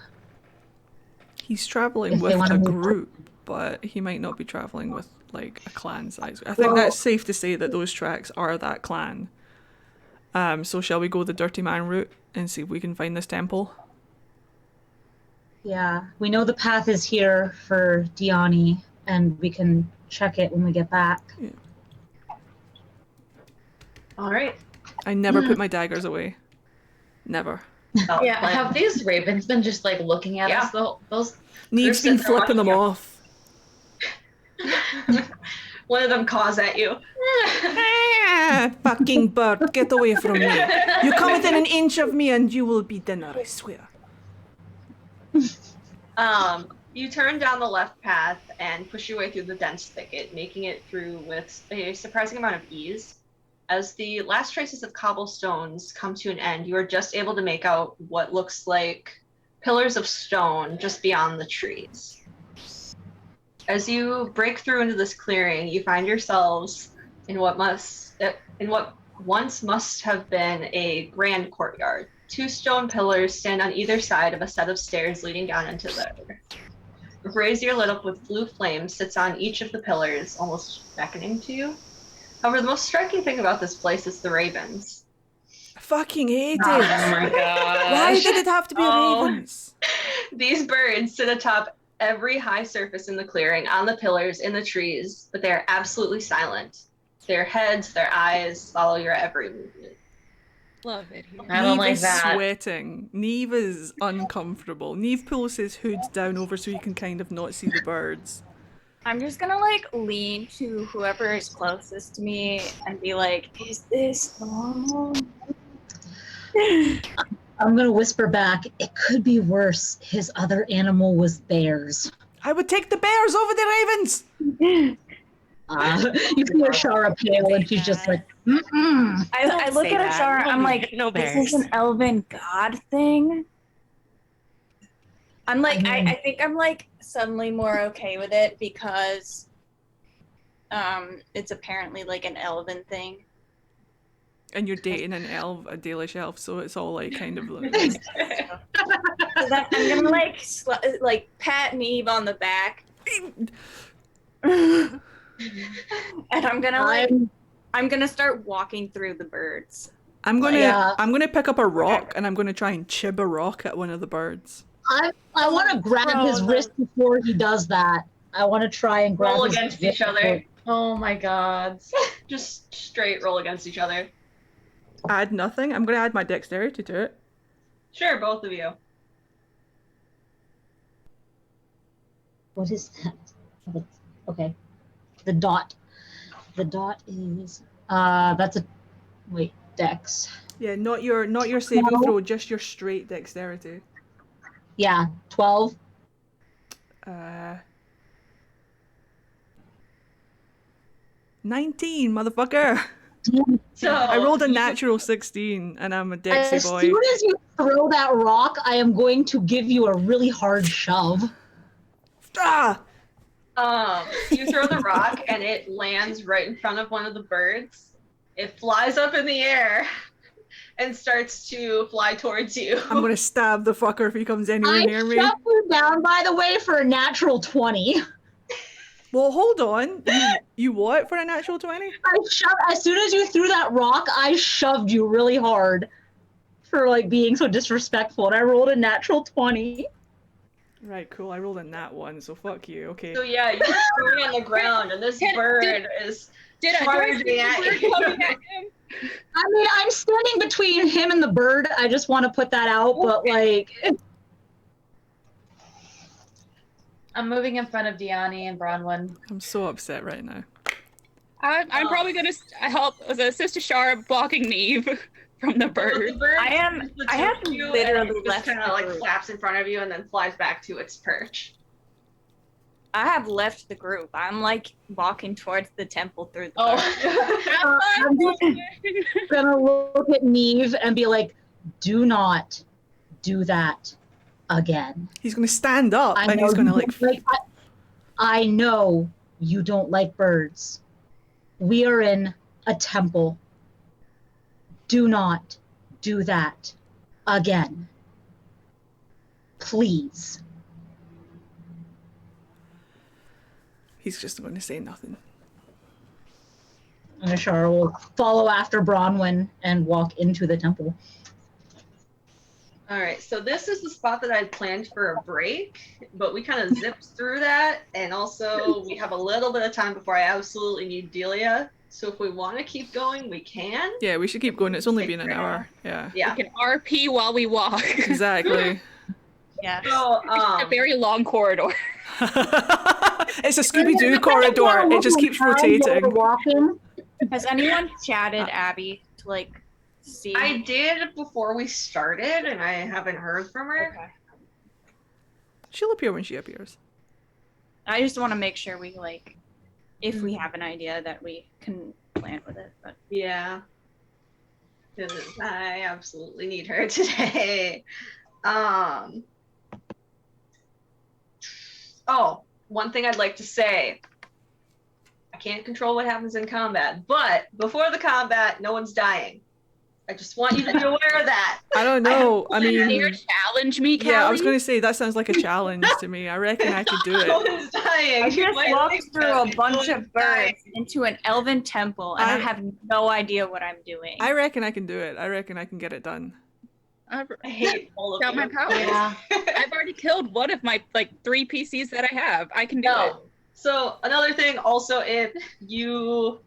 He's traveling If they with wanna a move- group, but he might not be traveling with like a clan size. I think Well- that's safe to say that those tracks are that clan. So shall we go the Dirty Man route and see if we can find this temple? Yeah, we know the path is here for Diani, and we can check it when we get back. All right. I never put my daggers away. Never. Oh, Yeah, have these ravens been just like looking at us? Those Neve's They're been sitting there flipping them watching off. One of them caws at you. Ah, fucking bird, get away from me. You come within an inch of me and you will be dinner, I swear. You turn down the left path and push your way through the dense thicket, making it through with a surprising amount of ease. As the last traces of cobblestones come to an end, you are just able to make out what looks like pillars of stone just beyond the trees. As you break through into this clearing, you find yourselves in what once must have been a grand courtyard. 2 stone pillars stand on either side of a set of stairs leading down into the earth. A brazier lit up with blue flame sits on each of the pillars, almost beckoning to you. However, the most striking thing about this place is the ravens. I fucking hate Oh it. my gosh. Why did it have to be Oh. ravens? These birds sit atop every high surface in the clearing, on the pillars, in the trees, but they are absolutely silent. Their heads, their eyes follow your every movement. Love it here. I don't Neve like is that. sweating. Neve is uncomfortable. Neve pulls his hood down over so he can kind of not see the birds. I'm just gonna like lean to whoever is closest to me and be like, "Is this normal?" I'm gonna whisper back, it could be worse. His other animal was bears. I would take the bears over the ravens. You can hear Shara pale, and she's just like, mm-mm. I look say at that. Ashara. No I'm bear- like, no "This bears." is an Elven god thing." I'm like, I think I'm like suddenly more okay with it because, it's apparently like an Elven thing. And you're dating an elf, a Dalish elf, so it's all like kind of like, So that I'm gonna like pat Neve on the back, and I'm gonna start walking through the birds. I'm gonna Yeah. I'm gonna pick up a rock and I'm gonna try and chib a rock at one of the birds. I want to grab his wrist before he does that. I want to try and grab Roll his against wrist each other. before- Oh my god. Just straight roll against each other. Add nothing. I'm gonna add my dexterity to it. Sure, both of you. What is that? Okay. The dot. The dot is that's a wait, dex. Yeah, not your saving No. throw, just your straight dexterity. Yeah, 12. 19, motherfucker. So I rolled a natural 16 and I'm a As dexy boy. soon as you throw that rock, I am going to give you a really hard shove. Ah! You throw the rock and it lands right in front of one of the birds. It flies up in the air and starts to fly towards you. I'm gonna stab the fucker if he comes anywhere I near me. shoved you down, by the way, for a natural 20. Well, hold on. You what for a natural 20? As soon as you threw that rock, I shoved you really hard for like being so disrespectful, and I rolled a natural 20. Right, cool. I rolled a nat 1, so fuck you. Okay. So yeah, you're throwing on the ground and this bird is Do I charging see at the bird you. coming at him? I mean, I'm standing between him and the bird. I just want to put that out, but like, I'm moving in front of Diani and Bronwyn. I'm so upset right now. I'm probably gonna help assist Ashara blocking Neve from the bird. The bird I have literally left kind of the like group. flaps in front of you and then flies back to its perch. I have left the group. I'm like walking towards the temple through the Oh, I'm just gonna look at Neve and be like, "Do not do that again." He's going to stand up I and know he's going to you like. don't I know you don't like birds. We are in a temple. Do not do that again. Please. He's just going to say nothing. And Ashara will follow after Bronwyn and walk into the temple. all right. So this is the spot that I had planned for a break, but we kind of zipped through that, and also we have a little bit of time before I absolutely need Delia. So if we want to keep going, we can. Yeah, we should keep going. It's only been an hour. Yeah. Yeah. We can RP while we walk. Exactly. Yeah. So A very long corridor. It's a Scooby-Doo corridor. It just keeps rotating. Walking. Has anyone chatted Abby to like see? I did before we started, and I haven't heard from her. Okay. She'll appear when she appears. I just want to make sure we like, if we have an idea that we can plan with it. But Yeah. 'Cause I absolutely need her today. Oh, one thing I'd like to say. I can't control what happens in combat, but before the combat, no one's dying. I just want you to be aware of that. I don't know. I Dare mean, challenge me, Callie? yeah, I was going to say that sounds like a challenge to me. I reckon I could do No it. one's dying. I You just might walked think through that, a but bunch no of one's dying. birds into an elven temple, and I have no idea what I'm doing. I reckon I can do it. I reckon I can get it done. I've I hate all of got you. my powers. Yeah. I've already killed one of my like 3 PCs that I have. I can do it. No. So another thing, also, if you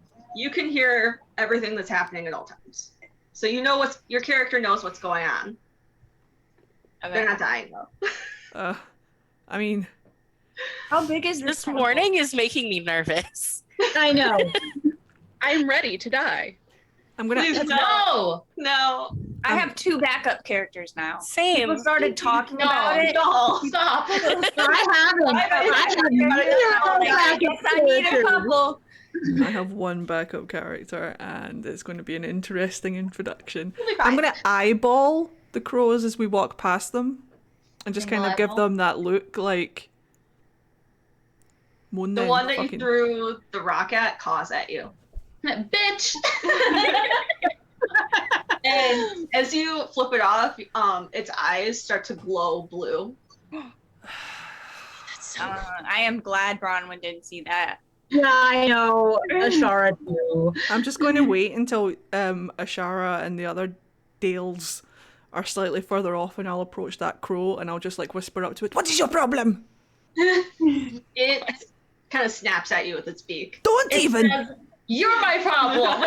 can hear everything that's happening at all times. So you know your character knows what's going on. Okay. They're not dying though. I mean, How big is This temple? morning is making me nervous. I know. I'm ready to die. I'm gonna. Please no. No. I have 2 backup characters now. Same. People started talking about it. No, stop. I haven't. I guess I need a couple. I have one backup character, and it's going to be an interesting introduction. You'll be I'm fine. going to eyeball the crows as we walk past them, and just kind of give Eyeball? them that look like. The one that you threw the rock at caws at you. Bitch! And as you flip it off, its eyes start to glow blue. I am glad Bronwyn didn't see that. Yeah, I know. Ashara too. I'm just going to wait until Ashara and the other Dales are slightly further off, and I'll approach that crow, and I'll just like whisper up to it, "What is your problem?" It kind of snaps at you with its beak. Don't even. You're my problem.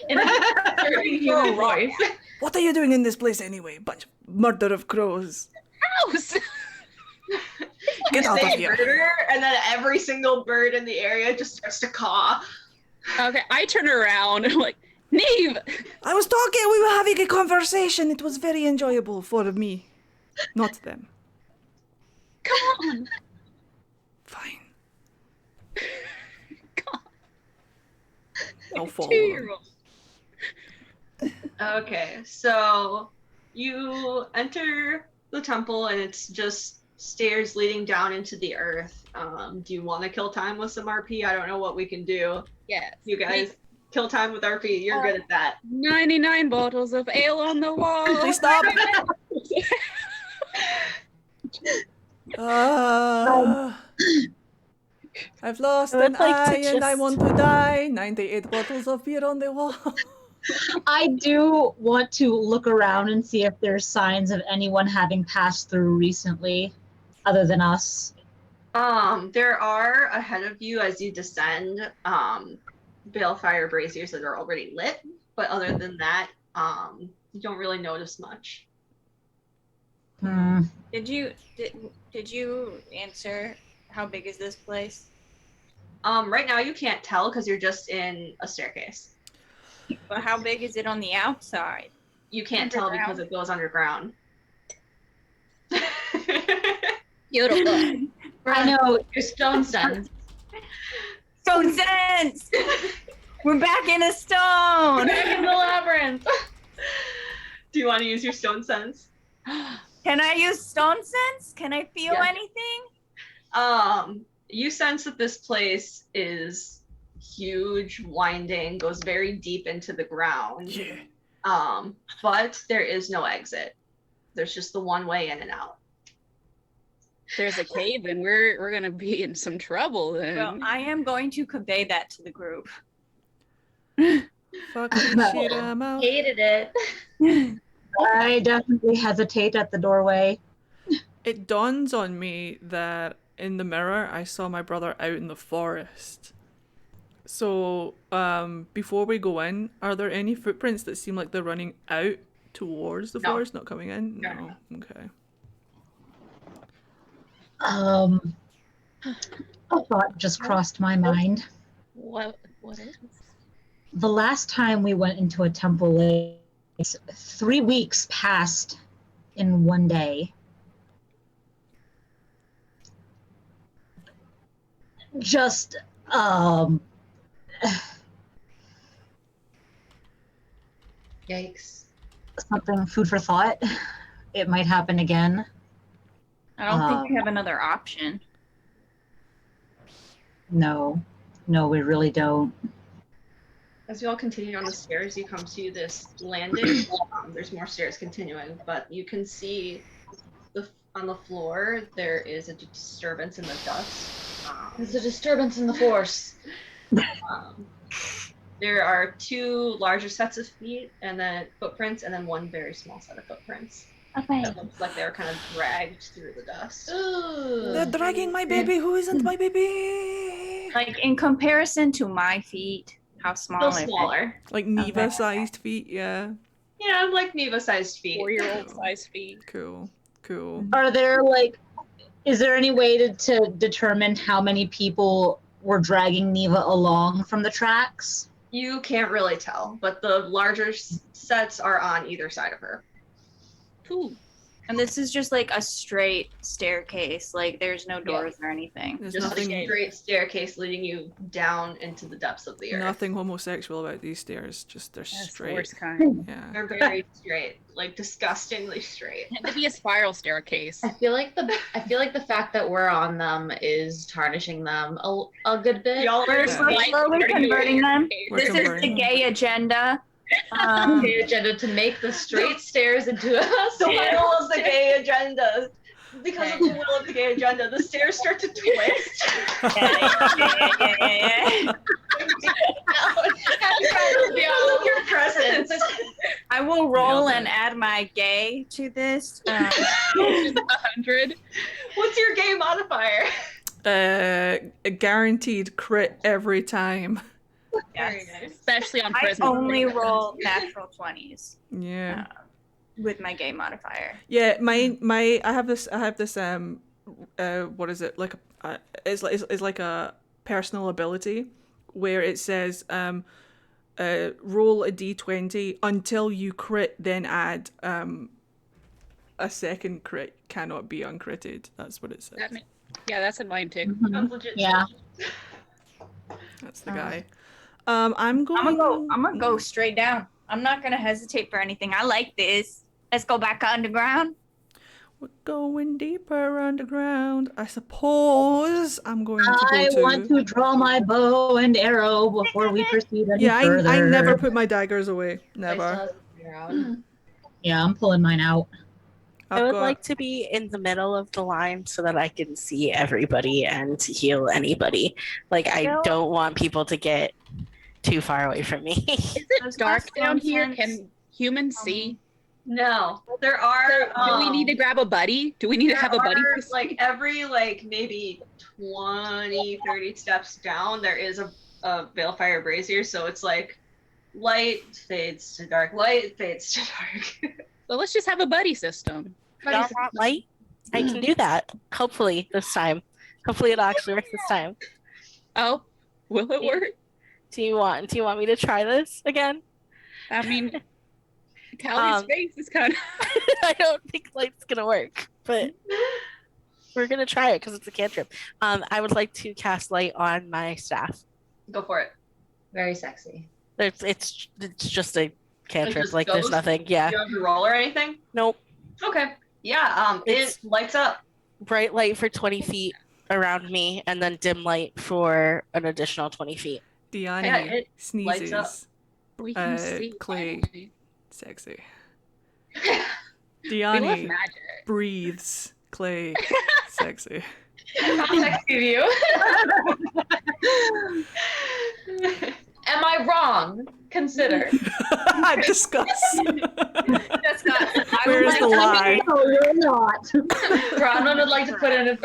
In a dirty human voice. What are you doing in this place anyway? Bunch of murder of crows. House. Get You out of say here. murder, and then every single bird in the area just starts to caw. Okay, I turn around and I'm like, Neve! I was talking. We were having a conversation. It was very enjoyable for me, not them. Come on! Fine. God. I'll follow them. 2-year-old. Okay, so you enter the temple, and it's just stairs leading down into the earth. Do you want to kill time with some RP? I don't know what we can do. Yes. You guys kill time with RP. You're good at that. 99 bottles of ale on the wall. Please stop. I've lost I would an like to eye and I just- want to die. 98 bottles of beer on the wall. I do want to look around and see if there's signs of anyone having passed through recently, other than us. There are ahead of you as you descend, balefire braziers that are already lit, but other than that, you don't really notice much. Did you answer how big is this place? Right now you can't tell because you're just in a staircase. But how big is it on the outside? You can't tell because it goes underground. Beautiful. I know. Your stone sense. Stone sense! We're back in a stone! Back in the labyrinth. Do you want to use your stone sense? Can I use stone sense? Can I feel anything? You sense that this place is huge, winding, goes very deep into the ground. Yeah. But there is no exit. There's just the one way in and out. There's a cave, and we're gonna be in some trouble then. Well, I am going to convey that to the group. Fucking shit, I'm out. Hated it. I definitely hesitate at the doorway. It dawns on me that in the mirror I saw my brother out in the forest. So, before we go in, are there any footprints that seem like they're running out towards the forest, not coming in? No. Okay. A thought just crossed my mind. What is? The last time we went into a temple lake, 3 weeks passed in one day. Just, Yikes. something food for thought. It might happen again. I don't think we have another option. No, we really don't. As you all continue on the stairs, you come to this landing. There's more stairs continuing, but you can see on the floor there is a disturbance in the dust. There's a disturbance in the force. There are 2 larger sets of feet, and then footprints, and then 1 very small set of footprints. Okay. It looks like they were kind of dragged through the dust. They're dragging my baby. Who isn't my baby? Like, in comparison to my feet, how small Still is smaller. Like Neva-sized feet, yeah. Yeah, like Neva-sized feet. 4-year-old size feet. Cool. Are there is there any way to determine how many people were dragging Neva along from the tracks? You can't really tell, but the larger sets are on either side of her. Cool. And this is just like a straight staircase. Like, there's no doors or anything. There's Just nothing, a straight staircase leading you down into the depths of the earth. nothing homosexual about these stairs. Just they're That's the straight. worst kind. Yeah. They're very straight, like disgustingly straight. It had to be a spiral staircase. I feel like the fact that we're on them is tarnishing them a good bit. Y'all are We're slowly converting them. We're This is the converting them. gay agenda. The agenda to make the straight stairs into a the will of the gay agenda. Because of the will of the gay agenda, the stairs start to twist. Because of your presence. I will roll and add my gay to this. 100. What's your gay modifier? A guaranteed crit every time. Very nice. Especially on I prison. only roll natural 20s Yeah. with my gay modifier. Yeah, I have this what is it? Like it's like a personal ability where it says roll a d20 until you crit, then add a second crit cannot be uncritted. That's what it says. Yeah, that's in mine too. Sounds legit. Yeah. That's the guy. I'm gonna go straight down. I'm not gonna hesitate for anything. I like this. Let's go back underground. We're going deeper underground. I suppose I'm going to go I to. want to draw my bow and arrow before we proceed any Yeah, further. I never put my daggers away. Never. Yeah, I'm pulling mine out. I would like to be in the middle of the line so that I can see everybody and heal anybody. Like, I don't want people to get too far away from me. Is it dark down here? Can humans see? No, there are. Do we need to grab a buddy? Do we need to have a buddy? Like every maybe 20, 30 steps down, there is a a balefire brazier, so it's like light fades to dark, light fades to dark. So let's just have a buddy system. Y'all want light? I can do that. Hopefully this time. Hopefully it'll actually work this time. Oh, will it work? Do you want me to try this again? I mean, Callie's face is kind of. I don't think light's gonna work, but we're gonna try it because it's a cantrip. I would like to cast light on my staff. Go for it. Very sexy. It's just a cantrip. just Like there's goes? nothing. Yeah. You don't have to roll or anything? Nope. Okay. Yeah, It's- it lights up. Bright light for 20 feet around me, and then dim light for an additional 20 feet. Diani Yeah, it lights sneezes. up. We can Uh, see. Clay. finally. Sexy. We love Diani magic. breathes. Clay. Sexy. How sexy of you. Am I wrong? Consider. Discuss. That's not. Where's the lie? No, you're not. Bronwyn would like to put in a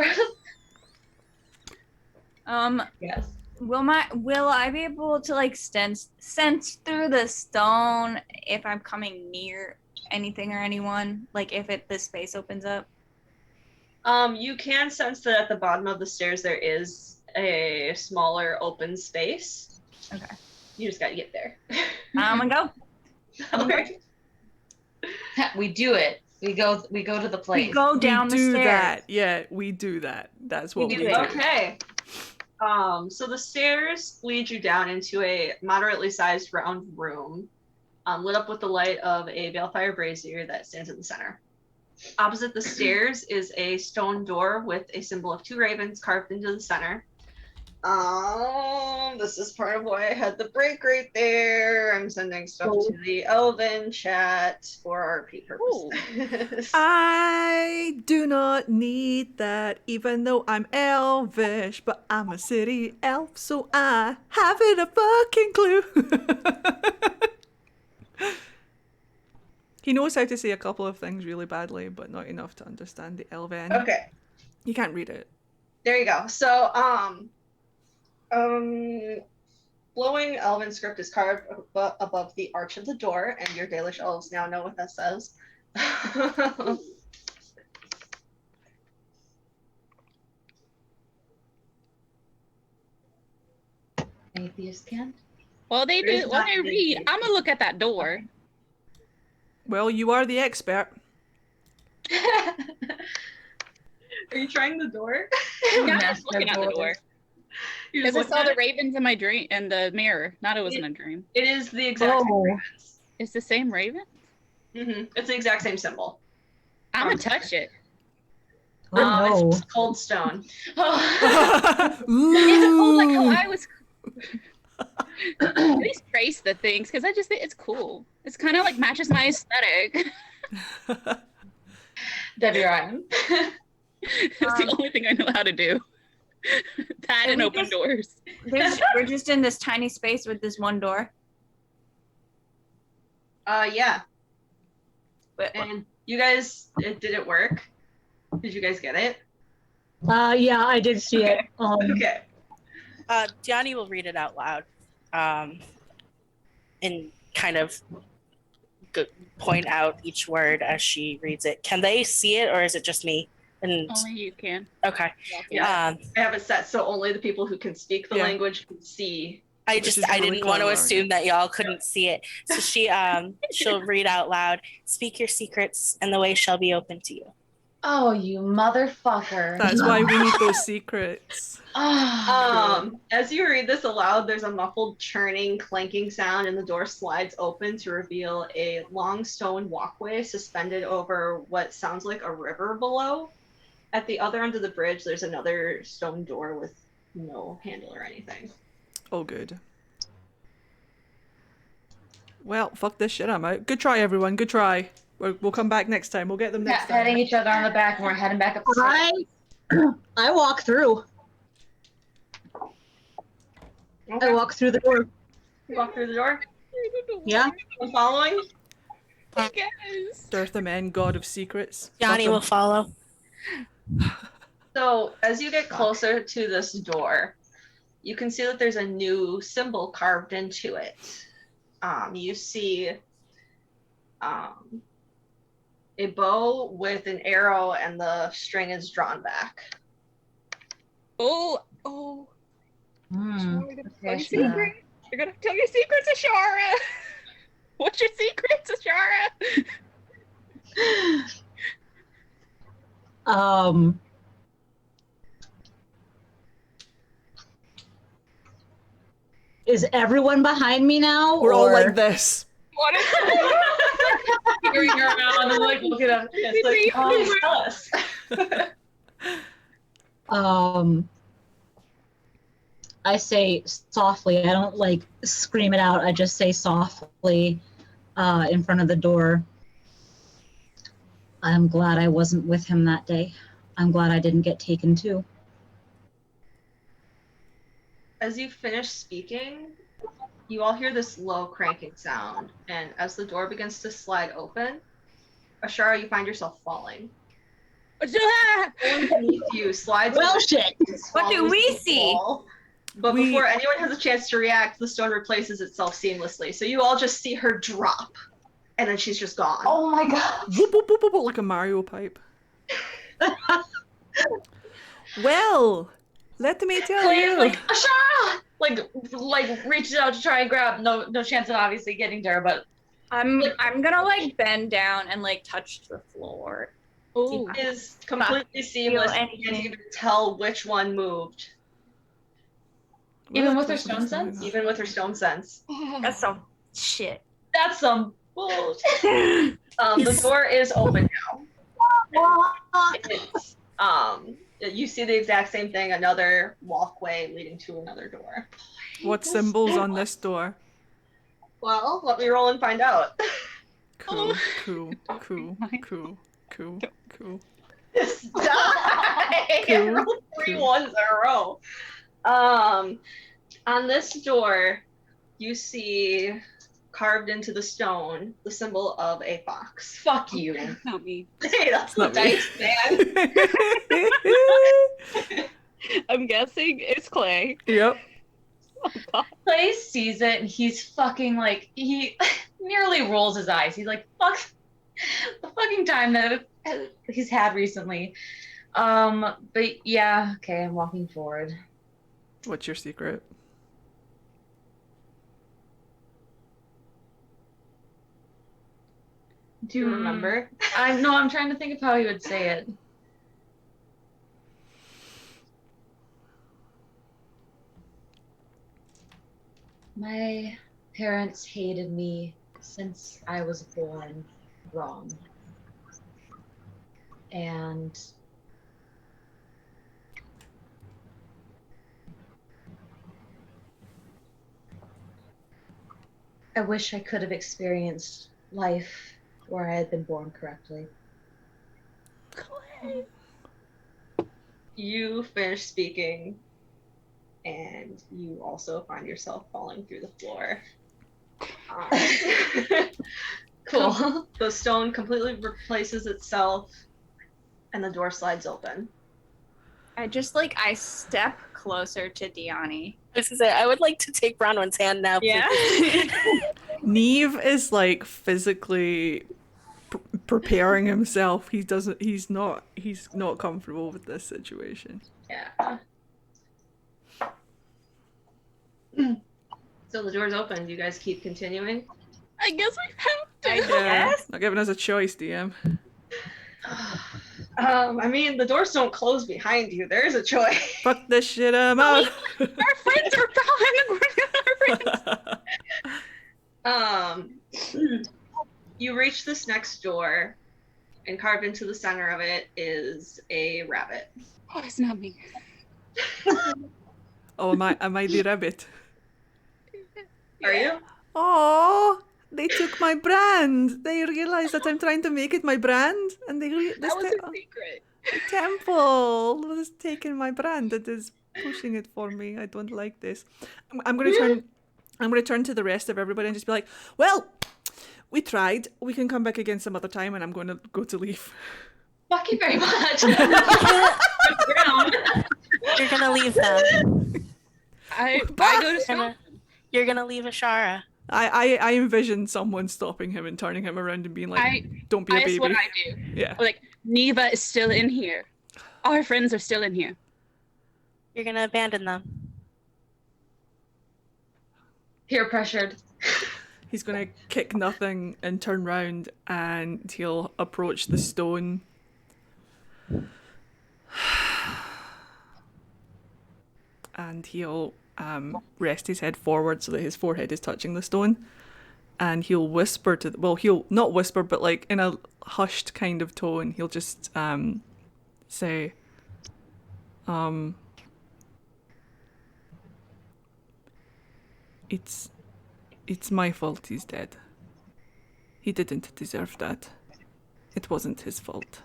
Yes. Will I be able to like sense through the stone if I'm coming near anything or anyone? Like if the space opens up? You can sense that at the bottom of the stairs there is a smaller open space. Okay. You just gotta get there. I'm gonna go. Okay. We do it. We go to the place. We go down we the do stairs. that. Yeah, we do that. That's what we do. Okay. So the stairs lead you down into a moderately sized round room, lit up with the light of a balefire brazier that stands in the center. Opposite the stairs is a stone door with a symbol of two ravens carved into the center. This is part of why I had the break right there. I'm sending stuff to the Elvhen chat for RP purposes. I do not need that, even though I'm elvish, but I'm a city elf, so I haven't a fucking clue. He knows how to say a couple of things really badly, but not enough to understand the Elven. Okay. You can't read it. There you go. So, flowing Elven script is carved above the arch of the door, and your Dalish elves now know what that says. Atheist can't. Well, they There's do. When not they an read, atheist. I'm gonna look at that door. Well, you are the expert. Are you trying the door? Yeah, I'm just looking at the door. You're Because I just saw looking the at ravens in my dream in the mirror. Not it wasn't a dream. it is the exact same ravens. It's the same raven. It's the exact same symbol. I'm gonna touch it. Oh, It's cold stone. It's cool, like how I was. At least trace the things because I just think it's cool. It's kind of like matches my aesthetic. Debbie Ryan. It's the only thing I know how to do. That and open doors. We're just in this tiny space with this one door. Yeah. But And you guys, did it work? Did you guys get it? yeah, I did see it. Okay. Diani will read it out loud, and kind of point out each word as she reads it. Can they see it, or is it just me? And Only you can. okay, Yeah. I have it set so only the people who can speak the Yeah. language can see. I Which just is I really didn't want to clever, assume that y'all couldn't see it. So she'll read out loud. Speak your secrets, and the way shall be open to you. Oh, you motherfucker. That's why we need those secrets. As you read this aloud, there's a muffled churning, clanking sound, and the door slides open to reveal a long stone walkway suspended over what sounds like a river below. At the other end of the bridge, there's another stone door with no handle or anything. Oh, good. Well, fuck this shit, I'm out. Good try, everyone. Good try. We'll come back next time. We'll get them next Patting time. each other on the back, and we're heading back up the stairs. I walk through. I walk through the door. You walk through the door. Yeah. I'm following. Yes. Darth the Man, God of Secrets. Diani will follow. So as you get closer to this door, you can see that there's a new symbol carved into it. You see a bow with an arrow and the string is drawn back. Oh. Ashara, you're gonna tell your secret. You're gonna tell your secrets, Ashara. What's your secrets, Ashara? Is everyone behind me now? We're all like this. What is Figuring around and like looking up. It's I say softly. I don't like scream it out. I just say softly in front of the door. I'm glad I wasn't with him that day. I'm glad I didn't get taken too. As you finish speaking, you all hear this low cranking sound, and as the door begins to slide open, Ashara, you find yourself falling. Beneath you slides. Well, shit. What do we see? But before anyone has a chance to react, the stone replaces itself seamlessly. So you all just see her drop, and then she's just gone. Oh my god. Whoop, whoop, whoop, whoop, whoop, like a Mario pipe. Well, let me tell Claire's you. like, Ashara! Like reaches out to try and grab. No chance of obviously getting to her, but I'm gonna like bend down and like touch the floor. Oh. It is completely seamless. You can't even tell which one moved. even with her stone sense? Even with her stone sense. That's some shit. That's some bullshit. The door is open now. It's, you see the exact same thing, another walkway leading to another door. What symbols on this door? Well, let me roll and find out. Cool. Die! I Cool. rolled 3 ones in a row. On this door, you see carved into the stone the symbol of a fox. Fuck you. Not me. Hey, that's the Not me. dice, man. I'm guessing it's Clay. Yep. Clay sees it and he's fucking like, he nearly rolls his eyes. He's like, fuck the fucking time that he's had recently. But yeah, okay, I'm walking forward. What's your secret? Do you remember? I'm trying to think of how he would say it. My parents hated me since I was born wrong. And I wish I could have experienced life where I had been born correctly. Clay. You finish speaking, and you also find yourself falling through the floor. Cool. The stone completely replaces itself, and the door slides open. I step closer to Diani. I was gonna say, I would like to take Bronwyn's hand now. Yeah. Neve is like physically preparing himself. He's not comfortable with this situation. Yeah. So the door's open. Do you guys keep continuing? I guess we have to. Yeah. Not giving us a choice, DM. I mean, the doors don't close behind you. There is a choice. Fuck this shit, I'm out. Our friends are gone. You reach this next door, and carved into the center of it is a rabbit. Oh, it's not me. Oh, am I the rabbit? Are you? Oh, they took my brand. They realized that I'm trying to make it my brand, and That was a secret. the temple was taking my brand. It is pushing it for me. I don't like this. I'm going to turn to the rest of everybody and just be like, well, we tried. We can come back again some other time, and I'm going to go to leave. Fuck you very much. You're gonna leave them. I go to stop. You're gonna leave Ashara. I envision someone stopping him and turning him around and being like, "Don't be a baby." That's what I do. Yeah. Like, Neva is still in here. Our friends are still in here. You're gonna abandon them. Peer pressured. He's gonna kick nothing and turn round, and he'll approach the stone. And he'll rest his head forward so that his forehead is touching the stone. And he'll whisper to he'll not whisper, but like in a hushed kind of tone, he'll just say, It's my fault he's dead. He didn't deserve that. It wasn't his fault.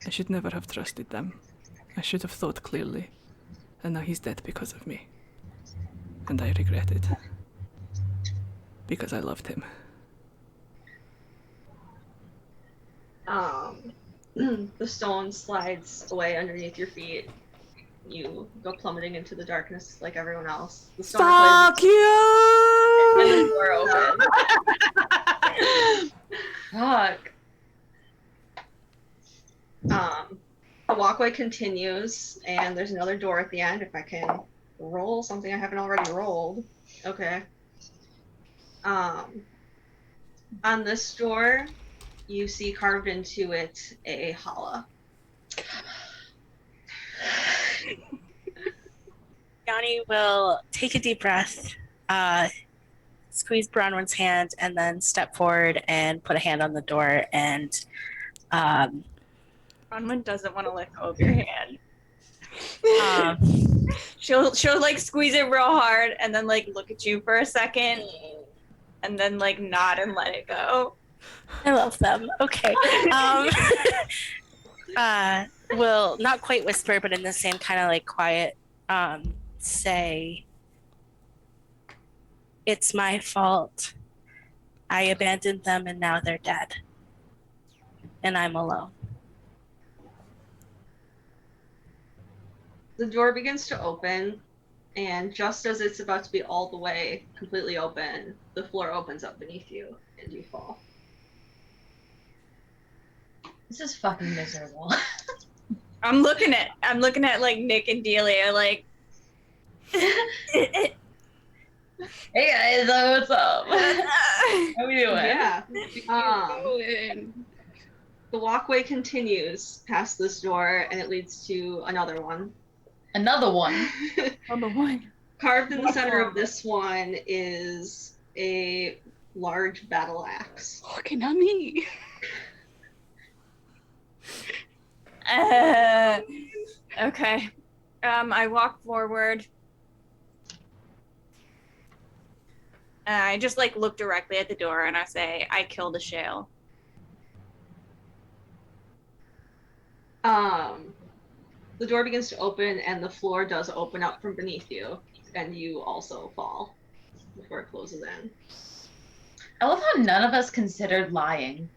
I should never have trusted them. I should have thought clearly. And now he's dead because of me. And I regret it. Because I loved him. The stone slides away underneath your feet. You go plummeting into the darkness like everyone else. The stone Fuck you! and the door opens. Fuck. The walkway continues, and there's another door at the end. If I can roll something I haven't already rolled. Okay. On this door, you see carved into it a hala. Yanni will take a deep breath, squeeze Bronwyn's hand, and then step forward and put a hand on the door. And Bronwyn doesn't want to let go of your hand. um, She'll like squeeze it real hard and then like look at you for a second and then like nod and let it go. I love them. Okay. Will not quite whisper, but in the same kind of like quiet, say, "It's my fault. I abandoned them and now they're dead. And I'm alone." The door begins to open, and just as it's about to be all the way completely open, the floor opens up beneath you, and you fall. This is fucking miserable. I'm looking at like Nick and Delia like Hey guys, what's up? How we doing? Yeah. Going. The walkway continues past this door, and it leads to another one. Another one. number one. Carved in the center of this one is a large battle axe. Looking at me. Okay. I walk forward. I just like look directly at the door and I say, "I killed a shale." The door begins to open, and the floor does open up from beneath you, and you also fall before it closes in. I love how none of us considered lying.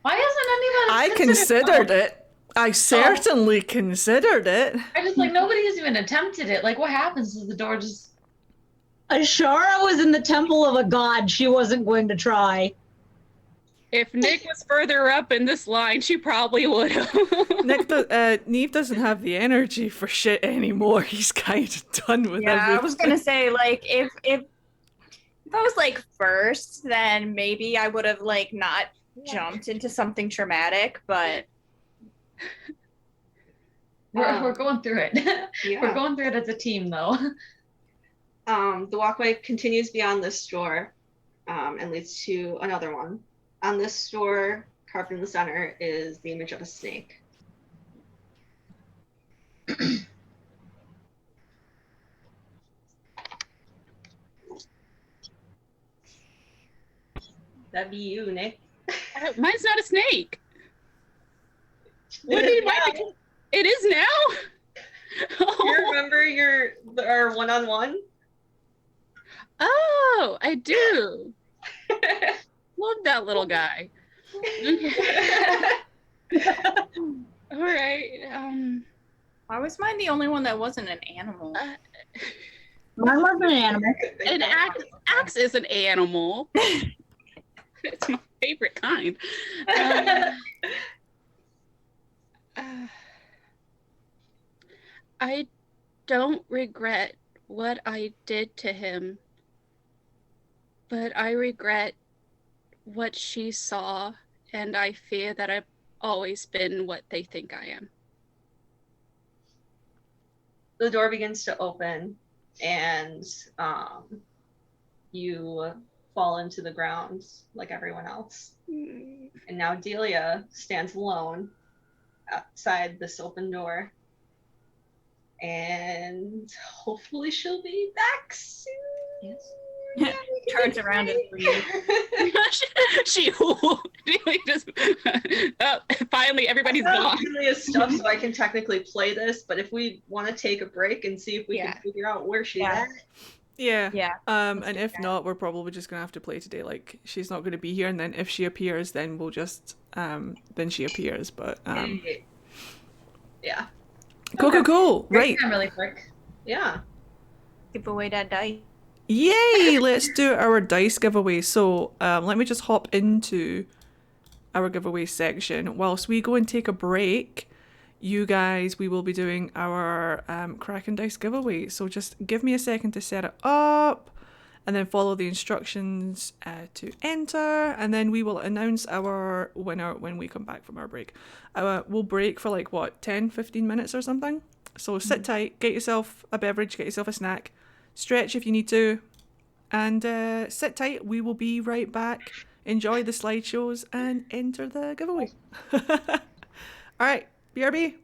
Why hasn't anyone? I considered it. I certainly considered it. I just like nobody has even attempted it. Like, what happens if the door just? Ashara was in the temple of a god. She wasn't going to try. If Nick was further up in this line, she probably would have. Neve doesn't have the energy for shit anymore. He's kind of done with everything. I was gonna say like if I was like first, then maybe I would have like not jumped into something traumatic, but We're going through it. Yeah. We're going through it as a team, though. The walkway continues beyond this door, and leads to another one. On this door, carved in the center, is the image of a snake. That'd be you, Nick. Mine's not a snake. What do you mean? It is now? You remember our one-on-one? Oh, I do. Love that little guy. All right. why was mine the only one that wasn't an animal? Mine wasn't an animal. An axe is an animal. It's my favorite kind. I don't regret what I did to him, but I regret what she saw, and I fear that I've always been what they think I am. The door begins to open, and you fall into the ground like everyone else. And now Delia stands alone outside this open door. And hopefully she'll be back soon. Yes. Turns around and leaves. She just finally everybody's gone. Delia's stuff, so I can technically play this, but if we want to take a break and see if we can figure out where she's at. Yeah. Yeah. And if not, we're probably just gonna have to play today. Like, she's not gonna be here, and then if she appears, then we'll just then she appears. But yeah. Cool. Right. Really quick. Yeah. Give away that dice. Yay! Let's do our dice giveaway. So let me just hop into our giveaway section. Whilst we go and take a break, you guys, we will be doing our Kraken dice giveaway. So just give me a second to set it up, and then follow the instructions to enter, and then we will announce our winner when we come back from our break. We'll break for like, what, 10-15 minutes or something? So sit tight, get yourself a beverage, get yourself a snack, stretch if you need to, and sit tight. We will be right back. Enjoy the slideshows and enter the giveaway. All right, BRB.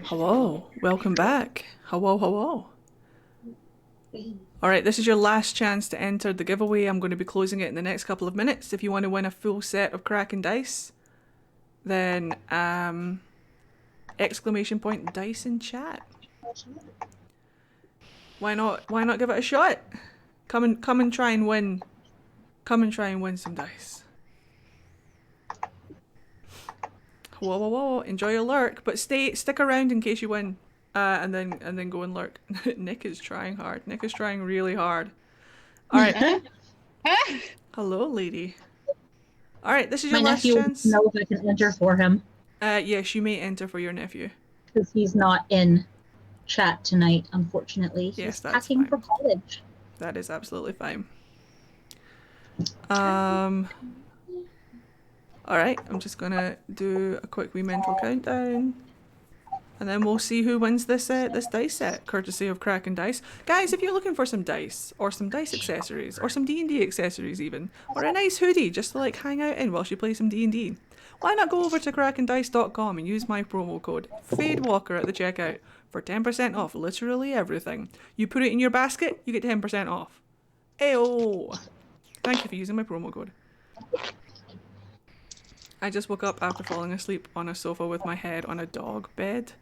Hello, welcome back. Hello, hello. Alright, this is your last chance to enter the giveaway. I'm going to be closing it in the next couple of minutes. If you want to win a full set of Kraken dice, then exclamation point dice in chat. Why not give it a shot? Come and try and win. Come and try and win some dice. Whoa, whoa, whoa! Enjoy your lurk, but stick around in case you win, and then go and lurk. Nick is trying hard. Nick is trying really hard. All right. Hello, lady. All right, this is your last chance. My nephew knows I can enter for him. Yes, you may enter for your nephew. Because he's not in chat tonight, unfortunately. Yes, He's that's packing fine. for college. That is absolutely fine. Alright, I'm just gonna do a quick wee mental countdown. And then we'll see who wins this dice set, courtesy of Kraken Dice. Guys, if you're looking for some dice, or some dice accessories, or some D&D accessories even, or a nice hoodie just to like hang out in whilst you play some D&D, why not go over to krakendice.com and use my promo code FADEWALKER at the checkout for 10% off literally everything. You put it in your basket, you get 10% off. Ayo! Thank you for using my promo code. I just woke up after falling asleep on a sofa with my head on a dog bed,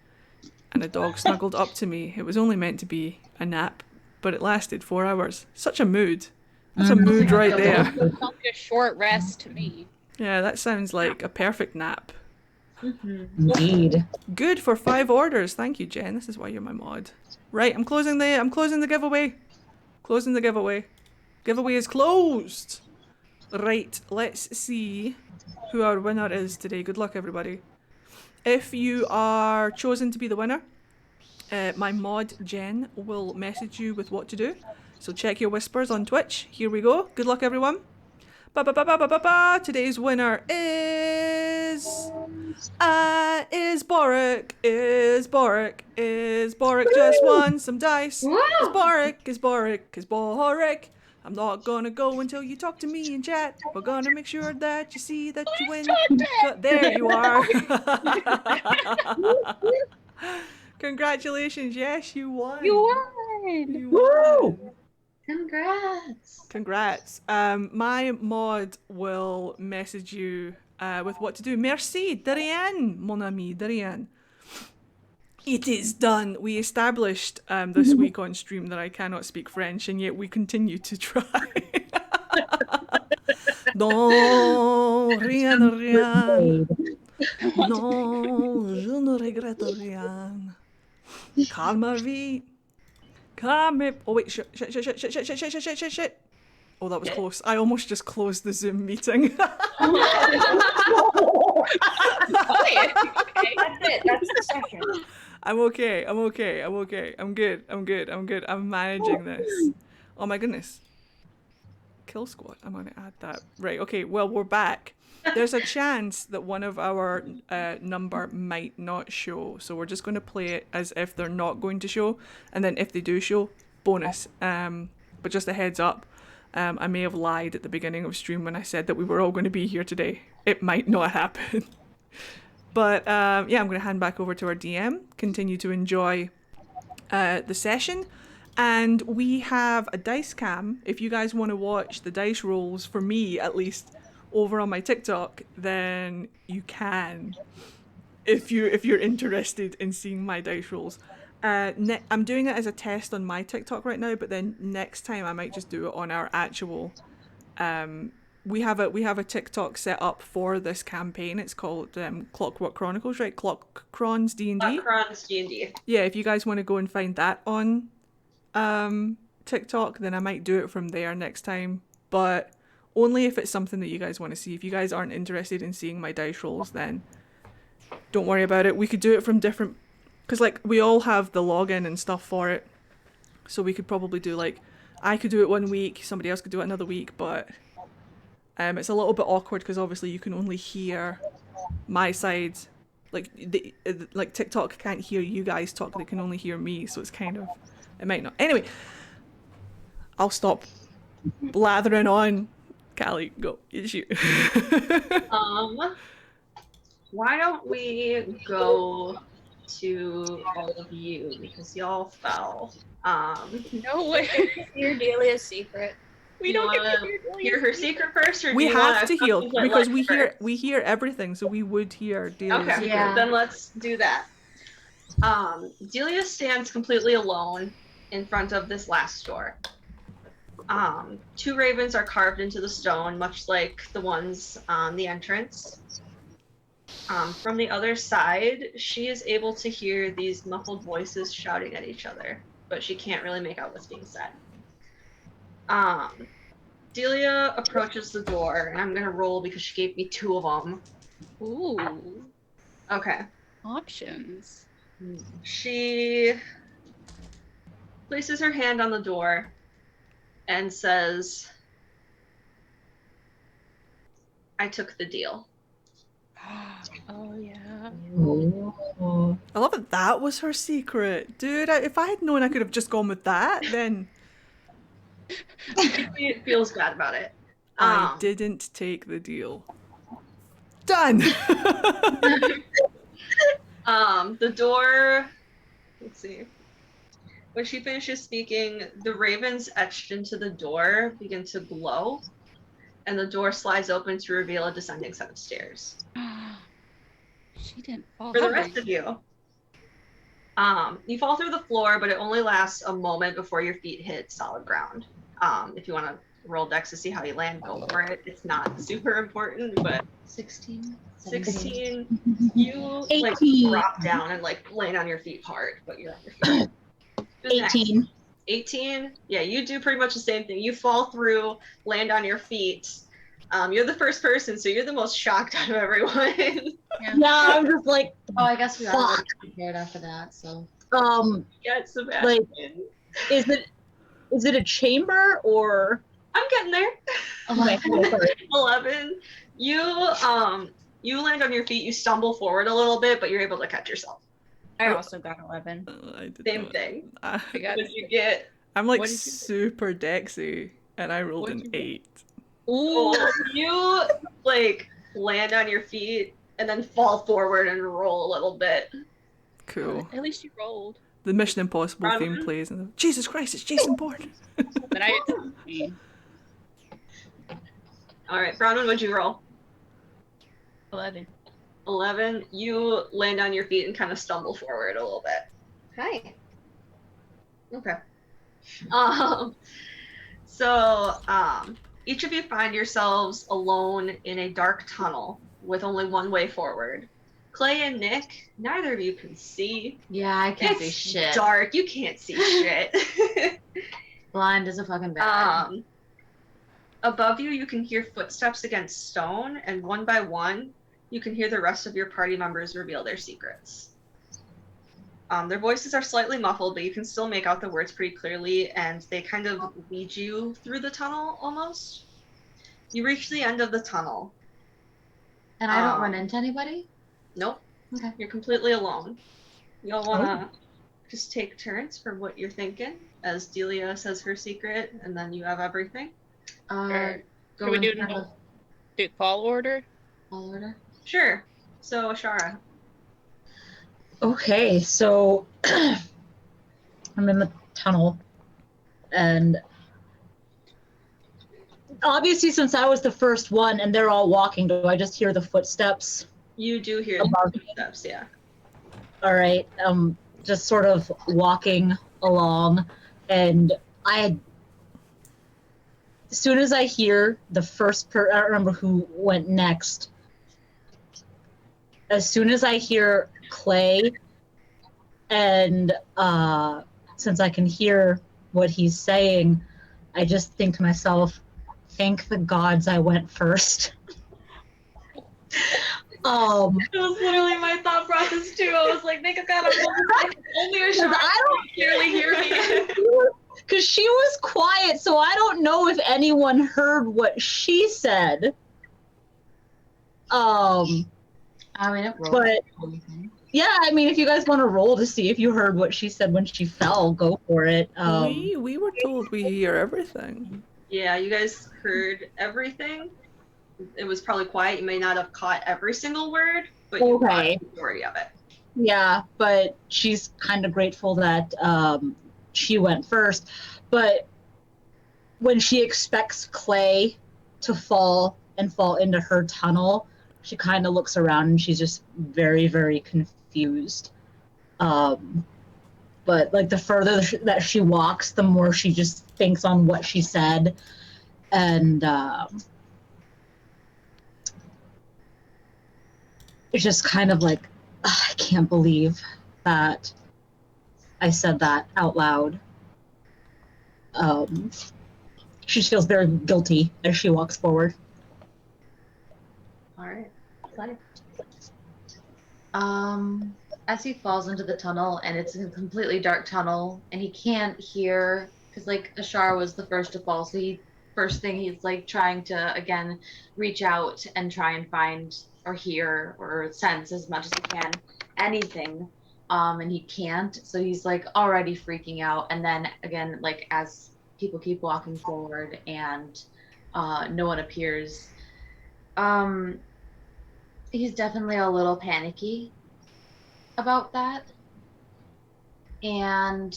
and a dog snuggled up to me. It was only meant to be a nap, but it lasted 4 hours. Such a mood. That's a mood right there. Sounds like a short rest to me. Yeah, that sounds like a perfect nap. Indeed. Good for 5 orders. Thank you, Jen. This is why you're my mod. Right, I'm closing the giveaway. Closing the giveaway. Giveaway is closed. Right, let's see who our winner is today. Good luck, everybody. If you are chosen to be the winner, my mod Jen will message you with what to do. So check your whispers on Twitch. Here we go. Good luck, everyone. Today's winner is Boric. Is Boric just won some dice? Is Boric. I'm not gonna go until you talk to me in chat. We're gonna make sure that you see that you win. There you are. Congratulations. Yes, you won. You won. You won. Congrats. My mod will message you with what to do. Merci, Darian, mon ami, Darian. It is done. We established this week on stream that I cannot speak French, and yet we continue to try. Non, rien, rien. Non, je ne regrette rien. Calme vie. Calme. Oh wait, shit. Oh, that was close. I almost just closed the Zoom meeting. That's it. That's the session. I'm okay. I'm good. I'm managing this. Oh my goodness. Kill squad. I'm gonna add that. Right, okay, well, we're back. There's a chance that one of our number might not show, so we're just going to play it as if they're not going to show, and then if they do show, bonus. But just a heads up, I may have lied at the beginning of stream when I said that we were all going to be here today. It might not happen. But yeah, I'm going to hand back over to our DM, continue to enjoy the session. And we have a dice cam. If you guys want to watch the dice rolls, for me at least, over on my TikTok, then you can. If you're interested in seeing my dice rolls. I'm doing it as a test on my TikTok right now, but then next time I might just do it on our actual. We have a TikTok set up for this campaign. It's called Clockwork Chronicles, right? Clockcrons D&D. Clockcrons D&D. Yeah, if you guys want to go and find that on TikTok, then I might do it from there next time. But only if it's something that you guys want to see. If you guys aren't interested in seeing my dice rolls, then don't worry about it. We could do it from different, because like we all have the login and stuff for it, so we could probably do like, I could do it one week, somebody else could do it another week, but it's a little bit awkward because obviously you can only hear my side, like like TikTok can't hear you guys talk, they can only hear me, so it's kind of, it might not. Anyway, I'll stop blathering on. Callie, go. It's you. Why don't we go to all of you because y'all fell. No way. Hear Delia's secret. We You don't get wanna to hear hear her secret first, or do We you have wanna to heal contemplate because life we first? hear everything, so we would hear Delia's Okay, secret. Yeah. then let's do that. Delia stands completely alone in front of this last door. Two ravens are carved into the stone, much like the ones on the entrance. From the other side, she is able to hear these muffled voices shouting at each other, but she can't really make out what's being said. Delia approaches the door, and I'm gonna roll because she gave me 2 of them. Ooh, Okay. options. She places her hand on the door and says, I took the deal. Oh yeah. Oh. I love it. That was her secret, dude. If I had known, I could have just gone with that. Then It feels bad about it. I didn't take the deal. Done. The door. Let's see. When she finishes speaking, the ravens etched into the door begin to glow, and the door slides open to reveal a descending set of stairs. She didn't fall. For the rest of you, you fall through the floor, but it only lasts a moment before your feet hit solid ground. If you want to roll dex to see how you land, go for it. It's not super important, but 16. 16, you like 18. drop down and like land on your feet hard, but you're on your feet. Who's next? 18. 18? Yeah, you do pretty much the same thing. You fall through, land on your feet. You're the first person, so you're the most shocked out of everyone. Yeah, I'm just like, Oh, I guess we are fuck. prepared after that. So Yeah, Sebastian. Is it a chamber or? I'm getting there. Okay, sorry. 11. You land on your feet, you stumble forward a little bit, but you're able to catch yourself. I also got 11. I did Same not. thing. I got What did you get? I'm like What did you get? super dexy, and I rolled What an did you get? 8. Ooh. You like land on your feet and then fall forward and roll a little bit. Cool. At least you rolled. The Mission Impossible Bronwyn? theme plays, and Jesus Christ, it's Jason Bourne. Then I. All right, Bronwyn, what'd you roll? 11. 11. You land on your feet and kind of stumble forward a little bit. Hi. Okay. Each of you find yourselves alone in a dark tunnel with only one way forward. Clay and Nick, neither of you can see. yeah, I can't see It's shit. dark. You can't see shit. Blind as a fucking bat. Above you, you can hear footsteps against stone, and one by one, you can hear the rest of your party members reveal their secrets. Their voices are slightly muffled, but you can still make out the words pretty clearly, and they kind of lead you through the tunnel, almost. You reach the end of the tunnel. And I don't run into anybody? Nope. Okay. You're completely alone. Y'all wanna just take turns for what you're thinking, as Delia says her secret, and then you have everything? Sure. Go Can we do in kind of fall order? all order? Sure. So, Ashara. Okay, so I'm in the tunnel, and obviously, since I was the first one and they're all walking, do I just hear the footsteps? You do hear Above. the footsteps, yeah. All right, just sort of walking along, and as soon as I hear the first I don't remember who went next. As soon as I hear Clay, and since I can hear what he's saying, I just think to myself, thank the gods I went first. It was literally my thought process too. I was like, thank God I'm only a shot. I don't Clearly hear me. because she was quiet, so I don't know if anyone heard what she said. I mean, it rolled. But yeah, I mean, if you guys want to roll to see if you heard what she said when she fell, go for it. We were told we hear everything. Yeah, you guys heard everything. It was probably quiet. You may not have caught every single word, but you caught Okay. the majority of it. Yeah, but she's kind of grateful that she went first. But when she expects Clay to fall into her tunnel, she kind of looks around and she's just very, very confused. But like the further that she walks, the more she just thinks on what she said, and it's just kind of like, I can't believe that I said that out loud. She feels very guilty as she walks forward. All right. Play. As he falls into the tunnel, and it's a completely dark tunnel, and he can't hear, because like Ashar was the first to fall, so first thing he's like trying to again reach out and try and find or hear or sense as much as he can anything, and he can't, so he's like already freaking out. And then again, like as people keep walking forward and no one appears, he's definitely a little panicky about that. And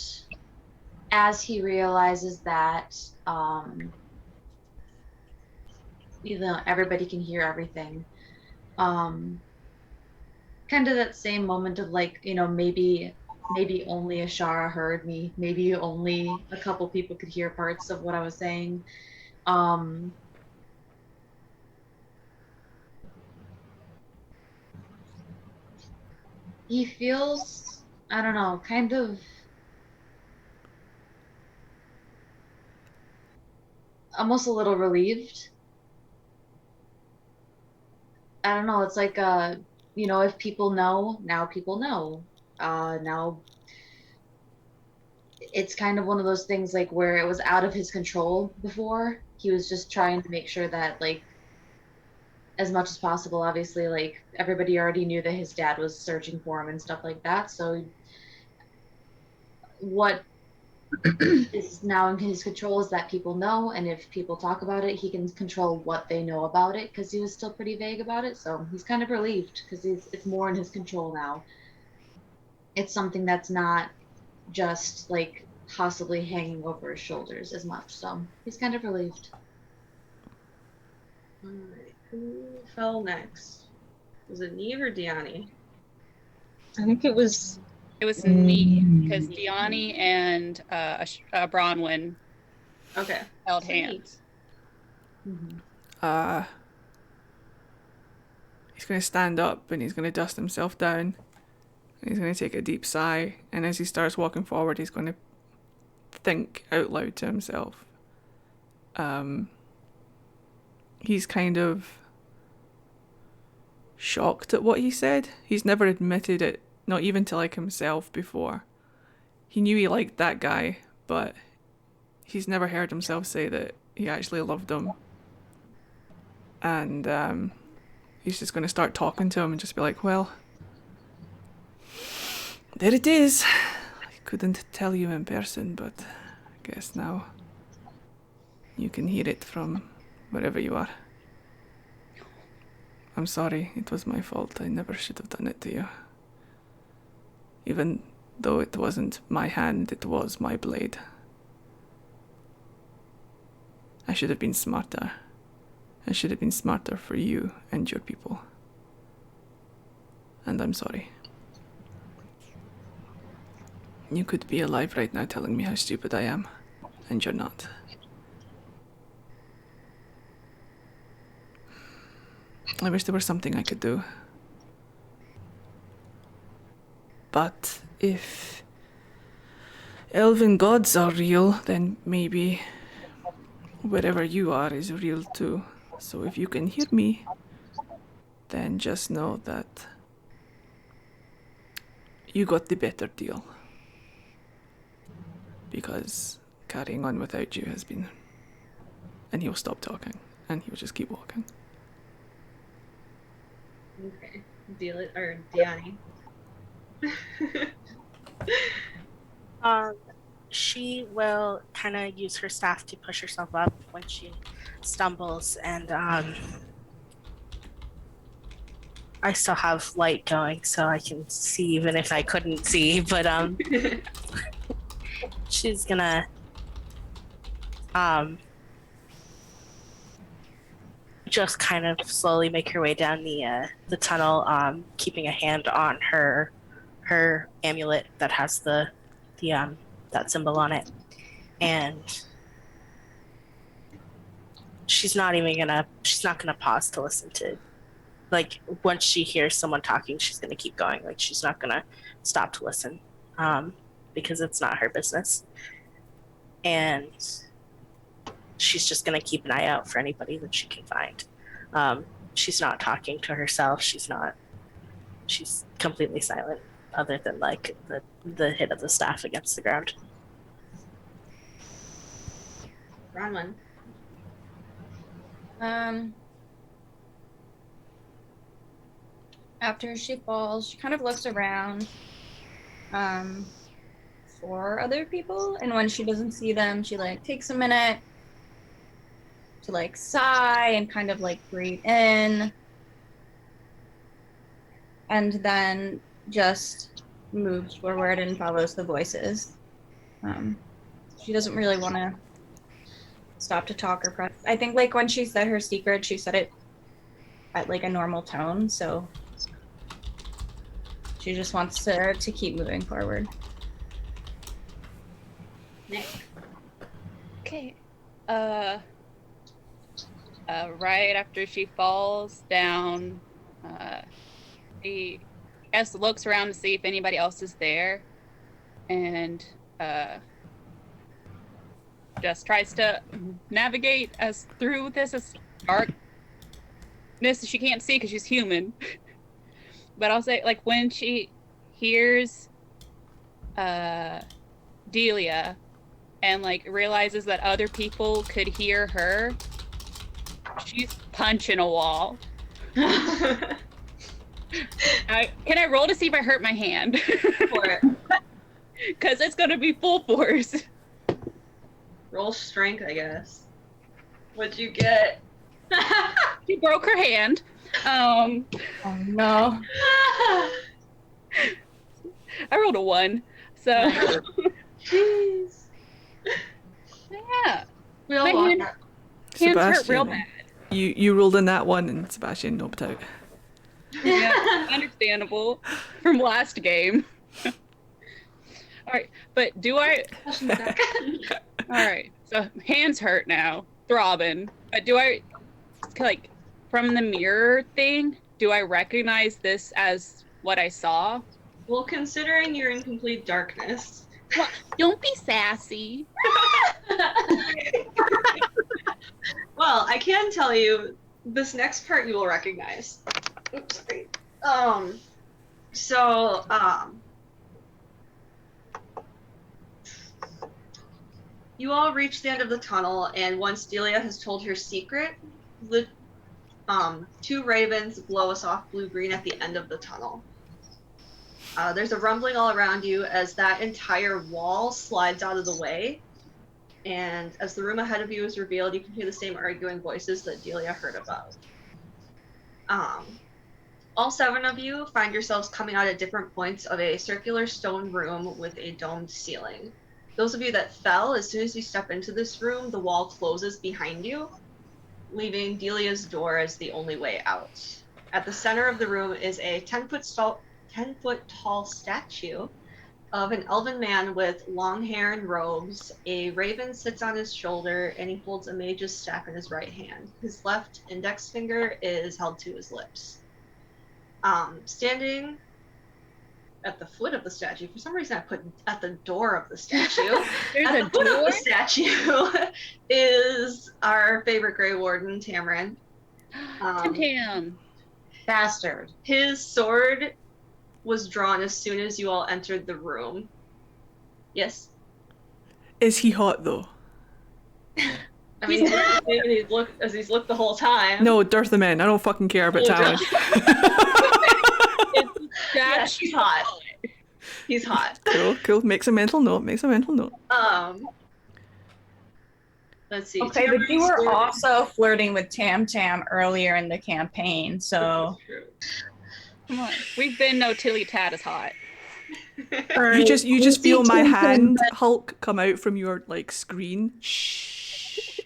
as he realizes that, everybody can hear everything, kind of that same moment of like, maybe only Ashara heard me. Maybe only a couple people could hear parts of what I was saying. He feels, I don't know, kind of almost a little relieved. I don't know, it's like, if people know, now people know. Now it's kind of one of those things like where it was out of his control before. He was just trying to make sure that, like, as much as possible, obviously, like, everybody already knew that his dad was searching for him and stuff like that. So what is now in his control is that people know, and if people talk about it, he can control what they know about it, because he was still pretty vague about it. So he's kind of relieved because it's more in his control now. It's something that's not just like possibly hanging over his shoulders as much. So he's kind of relieved. All right, who fell next? Was it Neve or Diani? I think it was. It was me, because Diani and Bronwyn Okay. held hands. Mm-hmm. He's going to stand up and he's going to dust himself down. He's going to take a deep sigh, and as he starts walking forward, he's going to think out loud to himself. He's kind of shocked at what he said. He's never admitted it, not even to like himself before. He knew he liked that guy, but he's never heard himself say that he actually loved him. And he's just going to start talking to him and just be like, well, there it is. I couldn't tell you in person, but I guess now you can hear it from wherever you are. I'm sorry, it was my fault. I never should have done it to you. Even though it wasn't my hand, it was my blade. I should have been smarter. I should have been smarter for you and your people. And I'm sorry. You could be alive right now telling me how stupid I am, and you're not. I wish there was something I could do. But if elven gods are real, then maybe wherever you are is real too. So if you can hear me, then just know that you got the better deal. Because carrying on without you has been... And he'll stop talking, and he'll just keep walking. Okay. Diani. She will kind of use her staff to push herself up when she stumbles, and I still have light going, so I can see even if I couldn't see. But she's gonna just kind of slowly make her way down the tunnel, keeping a hand on her amulet that has the that symbol on it, and she's not gonna pause to listen to, like, once she hears someone talking, she's gonna keep going. Like, she's not gonna stop to listen, because it's not her business, and she's just gonna keep an eye out for anybody that she can find. She's not talking to herself. She's completely silent, other than like the hit of the staff against the ground. Bronwyn. After she falls, she kind of looks around for other people, and when she doesn't see them, she like takes a minute to like sigh and kind of like breathe in, and then just moves forward and follows the voices. She doesn't really want to stop to talk or press. I think like when she said her secret, she said it at like a normal tone, so she just wants to keep moving forward. Nick. Okay. Right after she falls down, she, I guess, looks around to see if anybody else is there, and just tries to navigate us through this as darkness she can't see because she's human. But I'll say, like, when she hears Delia and like realizes that other people could hear her, she's punching a wall. Can I roll to see if I hurt my hand? For it. Because it's gonna be full force. Roll strength, I guess. What'd you get? She broke her hand. Oh no. I rolled a 1. So Jeez. yeah. We all My want hand, that. hands hurt Sebastian, real bad. you rolled in that one, and Sebastian noped out. Yeah, understandable from last game. All right, but do I? All right, so hands hurt now, throbbing. But do I, like, from the mirror thing, do I recognize this as what I saw? Well, considering you're in complete darkness. Well, don't be sassy. Well, I can tell you this next part you will recognize. Oops, sorry. You all reach the end of the tunnel, and once Delia has told her secret, the 2 ravens glow a soft blue-green at the end of the tunnel. There's a rumbling all around you as that entire wall slides out of the way, and as the room ahead of you is revealed, you can hear the same arguing voices that Delia heard about. All 7 of you find yourselves coming out at different points of a circular stone room with a domed ceiling. Those of you that fell, as soon as you step into this room, the wall closes behind you, leaving Delia's door as the only way out. At the center of the room is a 10-foot tall statue of an elven man with long hair and robes. A raven sits on his shoulder, and he holds a mage's staff in his right hand. His left index finger is held to his lips. Standing at the foot of the statue, for some reason I put at the door of the statue. There's at a the foot door? of the statue is our favorite Grey Warden, Tamarin. Tam. Bastard. His sword was drawn as soon as you all entered the room. Yes? Is he hot though? I mean, he's looked the whole time. No, Dirth the Men. I don't fucking care about Talon. Yes, he's hot. He's hot. Cool. Makes a mental note. Let's see. Okay, but you were Tamarin's sword- also flirting with Tam Tam earlier in the campaign, so True. Come on. We've been no tilly tat as hot. You just feel my hand, Hulk, come out from your like screen. Shh.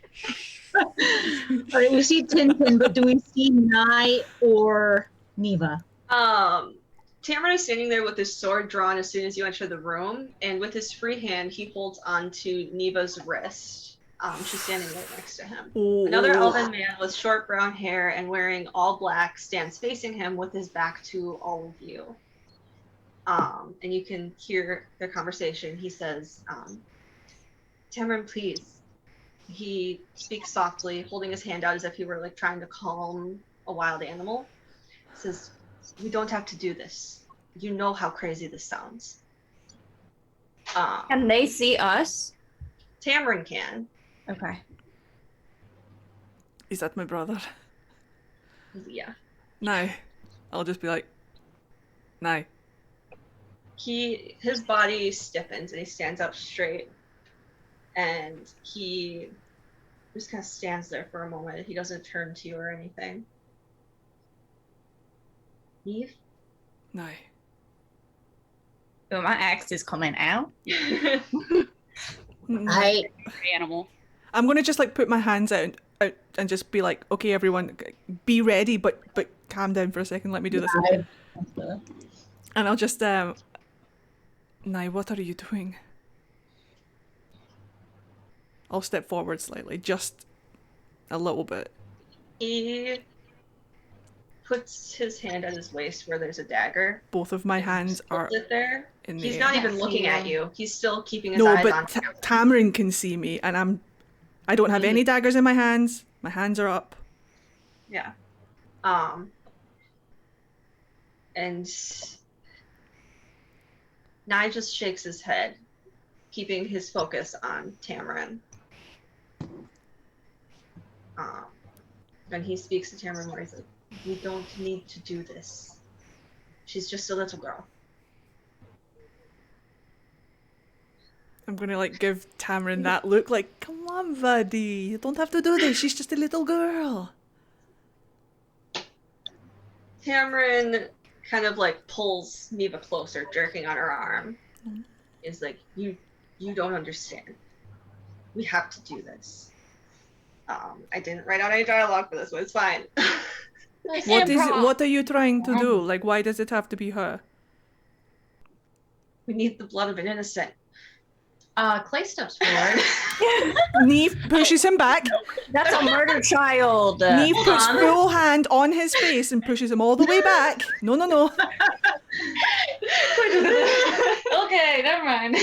Alright, we see Tintin, but do we see Nye or Neva? Tamron is standing there with his sword drawn as soon as you enter the room, and with his free hand, he holds onto Neva's wrist. She's standing right next to him. Another elven man with short brown hair and wearing all black stands facing him with his back to all of you. And you can hear their conversation. He says, Tamron, please. He speaks softly, holding his hand out as if he were like trying to calm a wild animal. He says, we don't have to do this. You know how crazy this sounds. Can they see us? Tamron can. Okay. Is that my brother? Yeah. No. I'll just be like, no. His body stiffens and he stands up straight. And he just kind of stands there for a moment. He doesn't turn to you or anything. Eve? No. Oh, my axe is coming out. Animal. I'm gonna just like put my hands out and just be like, okay, everyone, be ready, but calm down for a second. Let me do this. And I'll just Nye, what are you doing? I'll step forward slightly, just a little bit. He puts his hand at his waist where there's a dagger. Both of my hands are there. in the He's air. not even looking at you. He's still keeping his eyes on No, but Tamron can see me, and I don't have any daggers in my hands. My hands are up. Yeah. And Nye just shakes his head, keeping his focus on Tamron. And he speaks to Tamron where he's like, we don't need to do this. She's just a little girl. I'm gonna like give Tamron that look like, come on, buddy, you don't have to do this. She's just a little girl. Tamron kind of like pulls Neva closer, jerking on her arm. Is like, you don't understand. We have to do this. I didn't write out any dialogue for this one. It's fine. What are you trying to do? Like, why does it have to be her? We need the blood of an innocent. Clay steps forward. Neve pushes him back. That's a murder child. Neve puts full hand on his face and pushes him all the way back. No. Okay, never mind.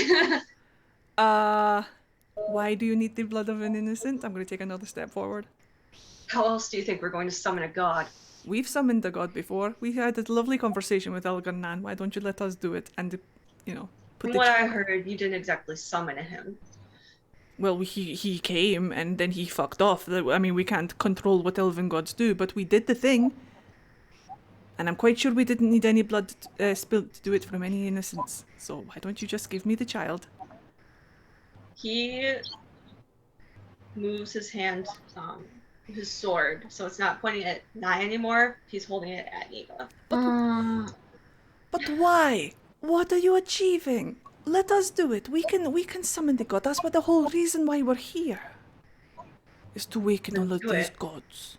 Why do you need the blood of an innocent? I'm going to take another step forward. How else do you think we're going to summon a god? We've summoned a god before. We had a lovely conversation with Elvhen. Why don't you let us do it? And, From what I heard, you didn't exactly summon him. Well, he came and then he fucked off. I mean, we can't control what elven gods do, but we did the thing. And I'm quite sure we didn't need any blood spilled to do it from any innocents. So why don't you just give me the child? He moves his hand, his sword, so it's not pointing at Nye anymore. He's holding it at Neva. But why? What are you achieving? Let us do it. We can summon the god. That's what the whole reason why we're here. Is to waken all of these gods.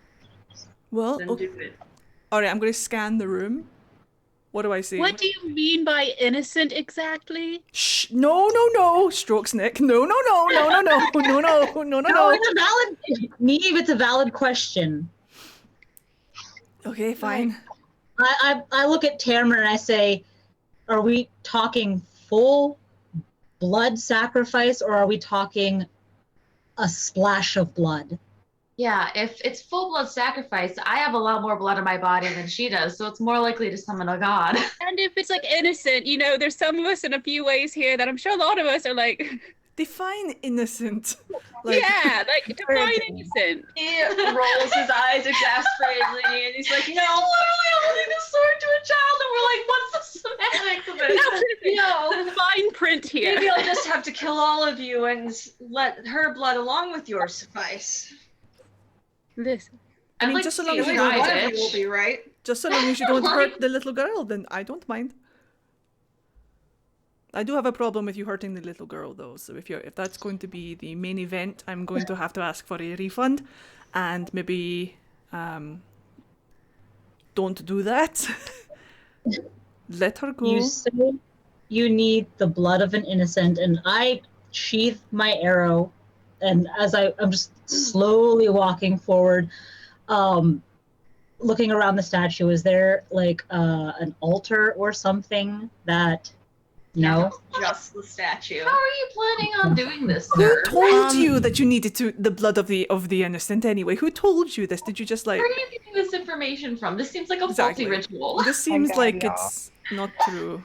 Well, okay. Alright, I'm gonna scan the room. What do I see? What do you mean by innocent exactly? Shh! No! Strokes Nick. No! No, it's a valid, Neve. It's a valid question. Okay, fine. I look at Tamron and I say, are we talking full blood sacrifice or are we talking a splash of blood? Yeah, if it's full blood sacrifice, I have a lot more blood in my body than she does, so it's more likely to summon a god. And if it's like innocent, there's some of us in a few ways here that I'm sure a lot of us are like... Define innocent. Define innocent. He rolls his eyes exasperatedly and he's like, no, literally holding the sword to a child, and we're like, what's the semantics of it? Fine print here. Maybe I'll just have to kill all of you and let her blood along with yours suffice. Listen. I mean, like just so to long as see you a know guy, One of bitch. you will be right. Just so long as you don't hurt the little girl, then I don't mind. I do have a problem with you hurting the little girl, though. So if that's going to be the main event, I'm going to have to ask for a refund, and maybe don't do that. Let her go. You say you need the blood of an innocent, and I sheath my arrow, and as I'm just slowly walking forward, looking around the statue, is there like an altar or something that? No. Just the statue. How are you planning on doing this, Who sir? told you that you needed the blood of the innocent anyway? Who told you this? Did you just like? Where are you getting this information from? This seems like a Exactly. faulty ritual. This seems God, like y'all. it's not true.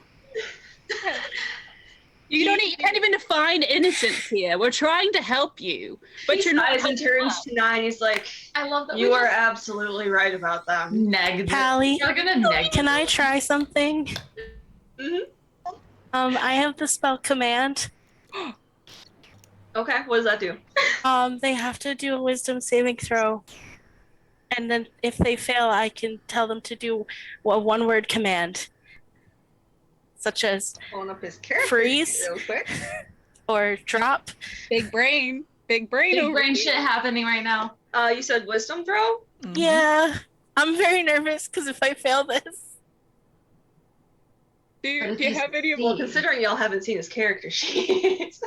You can't even define innocence here. We're trying to help you, but you're not. Eyes and turns to 9. He's like, I love that. "You are absolutely right about them." neg. Callie, You're gonna neg. can I try something? Mhm. I have the spell command. Okay, what does that do? They have to do a wisdom saving throw. And then if they fail, I can tell them to do a one-word command. Such as Pulling up his character freeze real quick. or drop. Big brain Big over brain here. shit happening right now. You said wisdom throw? Mhm. Yeah. I'm very nervous because if I fail this. Do you But if have any of Well, considering y'all haven't seen his character sheet.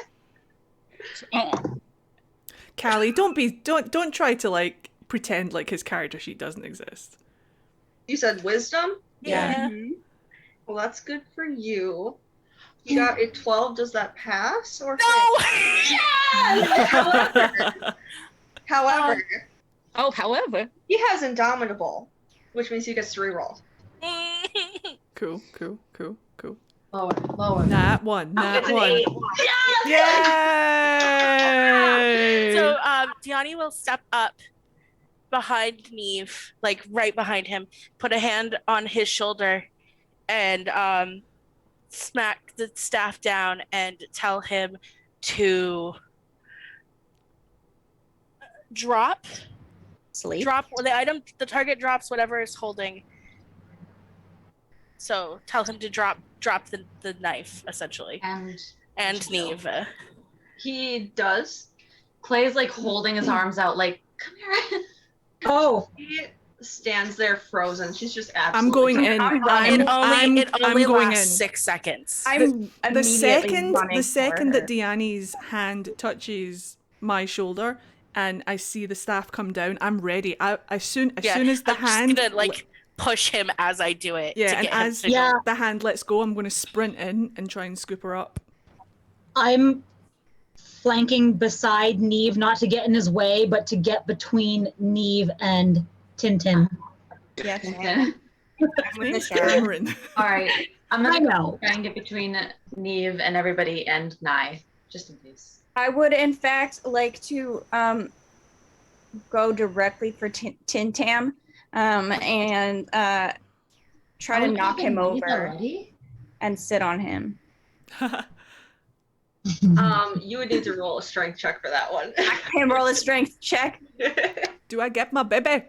Oh. Callie, don't try to like pretend like his character sheet doesn't exist. You said wisdom? Yeah. Well, that's good for you. You got a 12. Does that pass or No! However, However. he has Indomitable, which means he gets to reroll. Cool. Lower. Nat 1. Nat It's an 1. 8. Yay! So Diani will step up behind Neve, like right behind him, put a hand on his shoulder, and smack the staff down and tell him to drop Sleep. the target drops whatever is holding. So tell him to drop the knife, essentially. And Neve. He does. Clay's like holding his arms out, like, come here. Oh, He stands there frozen. She's just I'm absolutely. going in. It only I'm going lasts in. 6 seconds. I'm The immediately running the for second her. that Diani's hand touches my shoulder and I see the staff come down, I'm ready. As soon as the I'm hand just gonna push him as I do it. yeah, to and get him as to go. the hand lets go, I'm going to sprint in and try and scoop her up. I'm flanking beside Neve, not to get in his way, but to get between Neve and Tintin. Yeah, Okay. Name's Sharon. Cameron. All right. I'm I gonna know. try and get between Neve and everybody and Nye, just in case. I would, in fact, like to go directly for Tin Tam and try to knock him over and sit on him. You would need to roll a strength check for that one. Him roll a strength check. Do I get my baby?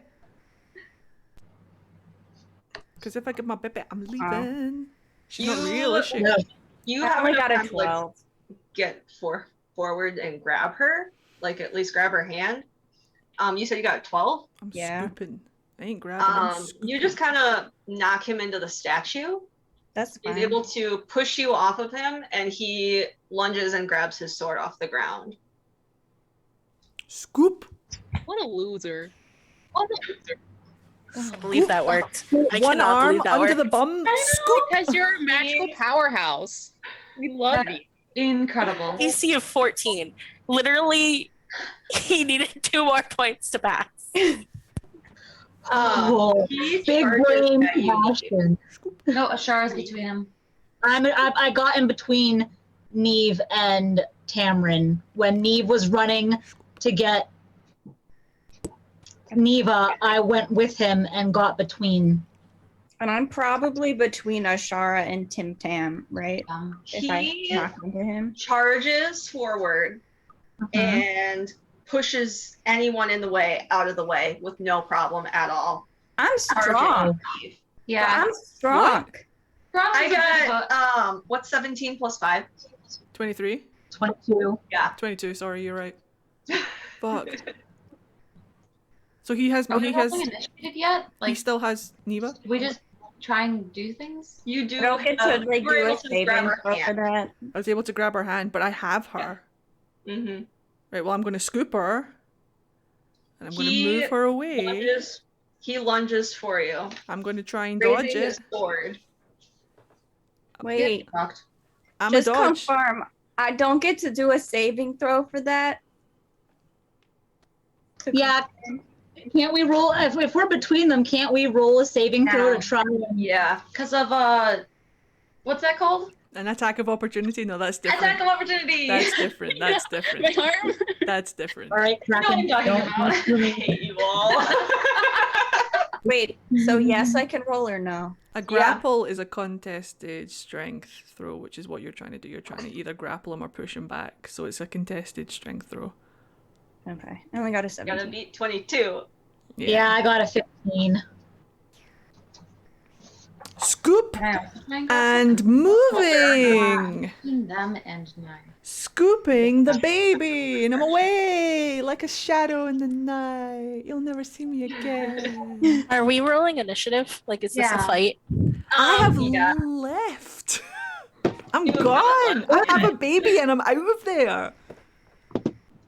Because if I get my baby, I'm leaving. She's not real, is she? No. You I have only enough got a time to, like, 12. get forward and grab her, like at least grab her hand. You said you got a 12. I'm Yeah. scooping. I ain't grabbing. I'm You scooping. just kind of knock him into the statue. That's He's fine. able to push you off of him, and he lunges and grabs his sword off the ground. Scoop. What a loser. I believe that worked. I One cannot arm believe that under worked. the bum. Scoop. Because you're a magical powerhouse. We love you. Incredible. DC of 14. Literally, he needed 2 more points to pass. Oh, He big charges brain at you. passion. No, Ashara's between them. I got in between Neve and Tamrin when Neve was running to get Neva. I went with him and got between. And I'm probably between Ashara and Tim Tam, right? If I He knock into him. charges forward and pushes anyone in the way out of the way with no problem at all. I'm strong. Yeah. I'm strong. I got what's 17 plus 5? 23? 22. Yeah. 22, sorry, you're right. Fuck. So he has Are we he has rolling initiative yet? he Like, still has Neva? we just try and do things? You do. I don't get to like you were do a able to saving grab her throw for hand. that. I was able to grab her hand, but I have her. Mm-hmm. Right, well I'm gonna scoop her. And I'm gonna move her away. He lunges for you. I'm gonna try and dodge Raising it. his sword. Wait, I'm just a dodge. confirm. I don't get to do a saving throw for that. Yeah. Can't we roll if we're between them? Can't we roll a saving throw to try? And... Yeah, because of what's that called? An attack of opportunity? No, that's different. Attack of opportunity. That's different. That's different. My arm. That's different. All right, Kraken. You know what I'm talking about. don't- I hate you all. Wait, so yes, I can roll or no? A grapple is a contested strength throw, which is what you're trying to do. You're trying to either grapple him or push him back. So it's a contested strength throw. Okay, I only got a 17. Gotta beat 22. Yeah, I got a 15. Scoop and moving. Between them and 9. Scooping the baby, and I'm away like a shadow in the night. You'll never see me again. Are we rolling initiative? Like, is this a Yeah. fight? I have yeah. left. I'm gone. I have a baby and I'm out of there.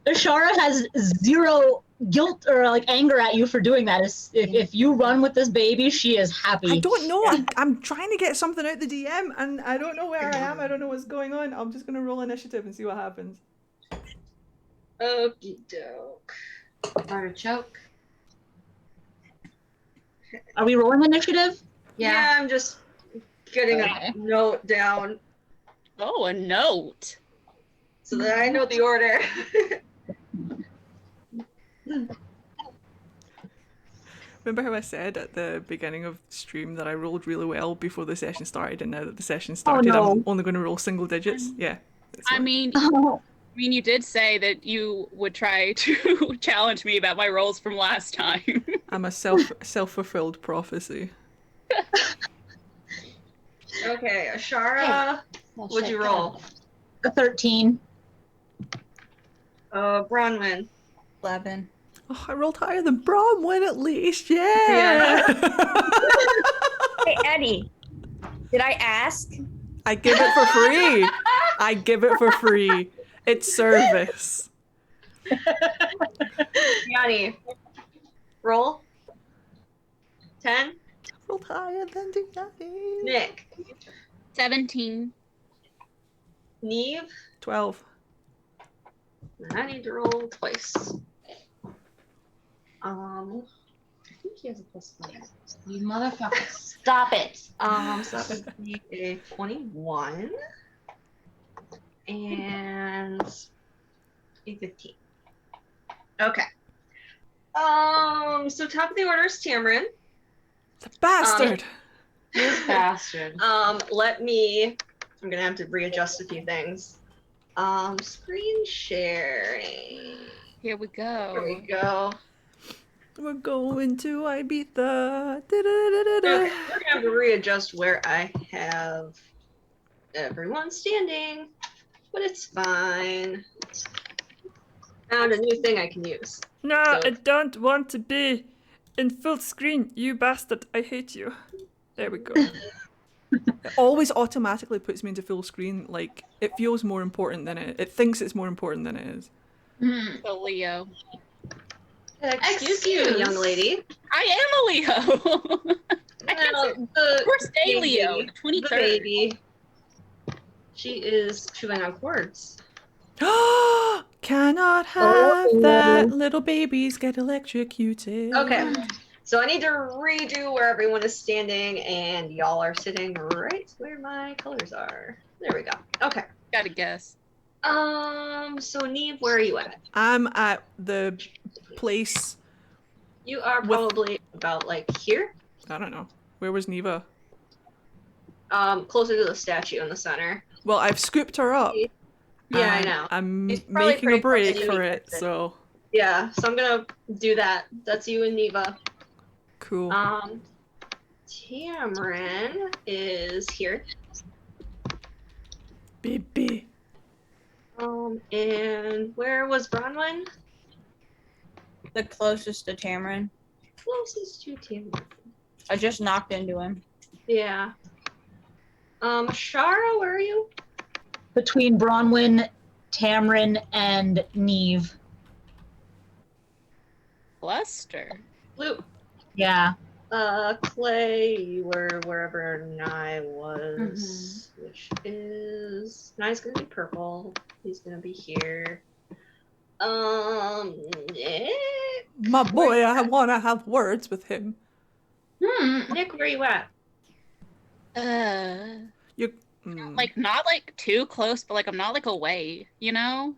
Ashara has zero guilt or like anger at you for doing that. If you run with this baby, she is happy. I don't know. I'm trying to get something out the DM and I don't know where I am. I don't know what's going on. I'm just going to roll initiative and see what happens. Okie doke. Artichoke. Are we rolling initiative? Yeah, I'm just getting Okay. a note down Oh, a note. so that I know the order. Remember how I said at the beginning of stream that I rolled really well before the session started, and now that the session started, no. I'm only going to roll single digits? Yeah. that's I what- mean, Oh, you did say that you would try to challenge me about my rolls from last time. I'm a self-fulfilled prophecy. Okay, Ashara, what'd you roll? a 13. Bronwyn. 11. Oh, I rolled higher than Bronwyn at least, yeah! Hey, Eddie, did I ask? I give it for free! I give it for free. It's service. Yanni, roll. 10. Rolled higher than Diani. Nick. 17. Neve. 12. I need to roll twice. I think he has a +5. You motherfucker. Stop it. So that would be a 21 and a 15. Okay. So top of the order is Tamron. The bastard! This bastard. I'm gonna have to readjust a few things. Screen sharing. Here we There go. we go. We're going to Ibiza. Okay, we're gonna have to readjust where I have everyone standing, but it's fine. Found a new thing I can use. No, So- I don't want to be in full screen, you bastard. I hate you. There we go. It always automatically puts me into full screen. Like, it feels more important than it thinks it's more important than it is. So Leo. Excuse you, young lady. I am a Leo. I can't say. First day baby, Leo, the 23rd. baby. She is chewing on cords. Cannot have that. Little babies get electrocuted. Okay, so I need to redo where everyone is standing, and y'all are sitting right where my colors are. There we go. Okay. Gotta guess. So Neve, where are you at? I'm at the place. You are probably about like here. I don't know. Where was Neva? Closer to the statue in the center. Well, I've scooped her up. Yeah, I and know. I'm She's probably making a pretty close break to for you. it, so. Yeah, so I'm gonna do that. That's you and Neva. Cool. Tamrin is here. Baby. And where was Bronwyn? The closest to Tamarin. Closest to Tamrin. I just knocked into him. Yeah. Shara, where are you? Between Bronwyn, Tamarin, and Neve. Lester. Blue. Yeah. Clay, you were wherever Nye was, which is Nye's gonna be purple. He's gonna be here. My boy, I wanna have words with him. Nick, where you at? You like not like too close, but like I'm not like away, you know?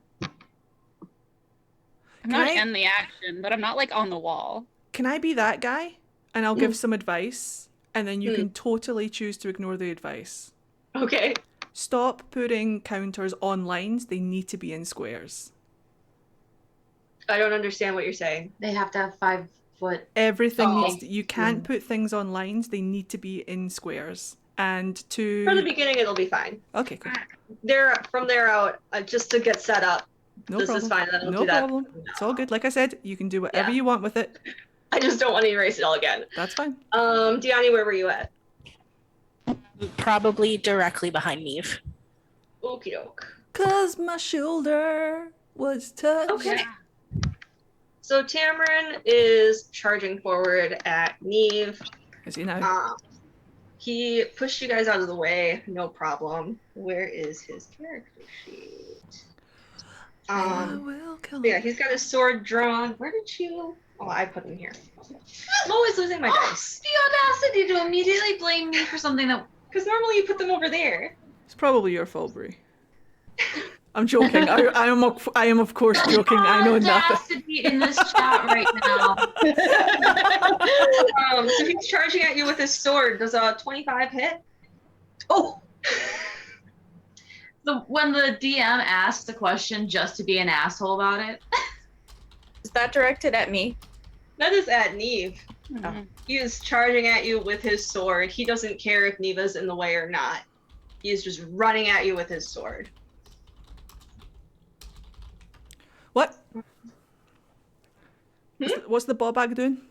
I'm not in the action, but I'm not like on the wall. Can I be that guy? And I'll give some advice, and then you can totally choose to ignore the advice. Okay. Stop putting counters on lines. They need to be in squares. I don't understand what you're saying. They have to have 5 foot. Everything needs to, you can't put things on lines. They need to be in squares. And to For the beginning, it'll be fine. Okay, cool. From there out, just to get set up. No this problem. is fine. No problem. It's all good. Like I said, you can do whatever you want with it. I just don't want to erase it all again. That's fine. Deani, where were you at? Probably directly behind Neve. Okie doke. 'Cause my shoulder was touched. Okay. So Tamarin is charging forward at Neve. Is he now? He pushed you guys out of the way, no problem. Where is his character sheet? I will kill him. Yeah, he's got his sword drawn. Where did you? Oh, I put him here. I'm always losing my dice. The audacity to immediately blame me for something that. Because normally you put them over there. It's probably your fault, Brie. I'm joking. I am of course joking. I know nothing. Audacity in this chat right now. So he's charging at you with his sword. Does a 25 hit? Oh. When the DM asks a question just to be an asshole about it. Is that directed at me? That is at Neve. Oh. He is charging at you with his sword. He doesn't care if Neva's in the way or not. He is just running at you with his sword. What? What's the ball bag doing?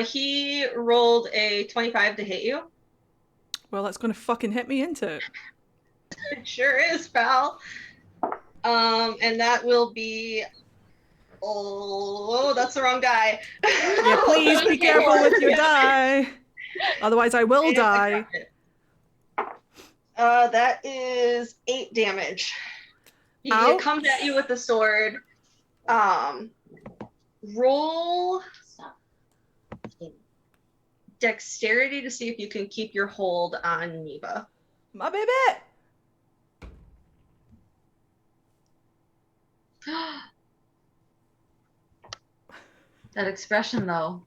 He rolled a 25 to hit you. Well, that's gonna fucking hit me into it. It sure is, pal. And that will be. Oh, that's the wrong die. Yeah, please be careful with your die. Otherwise, I will die. That is 8 damage. He comes at you with the sword. Roll dexterity to see if you can keep your hold on Neva. My baby. That expression, though.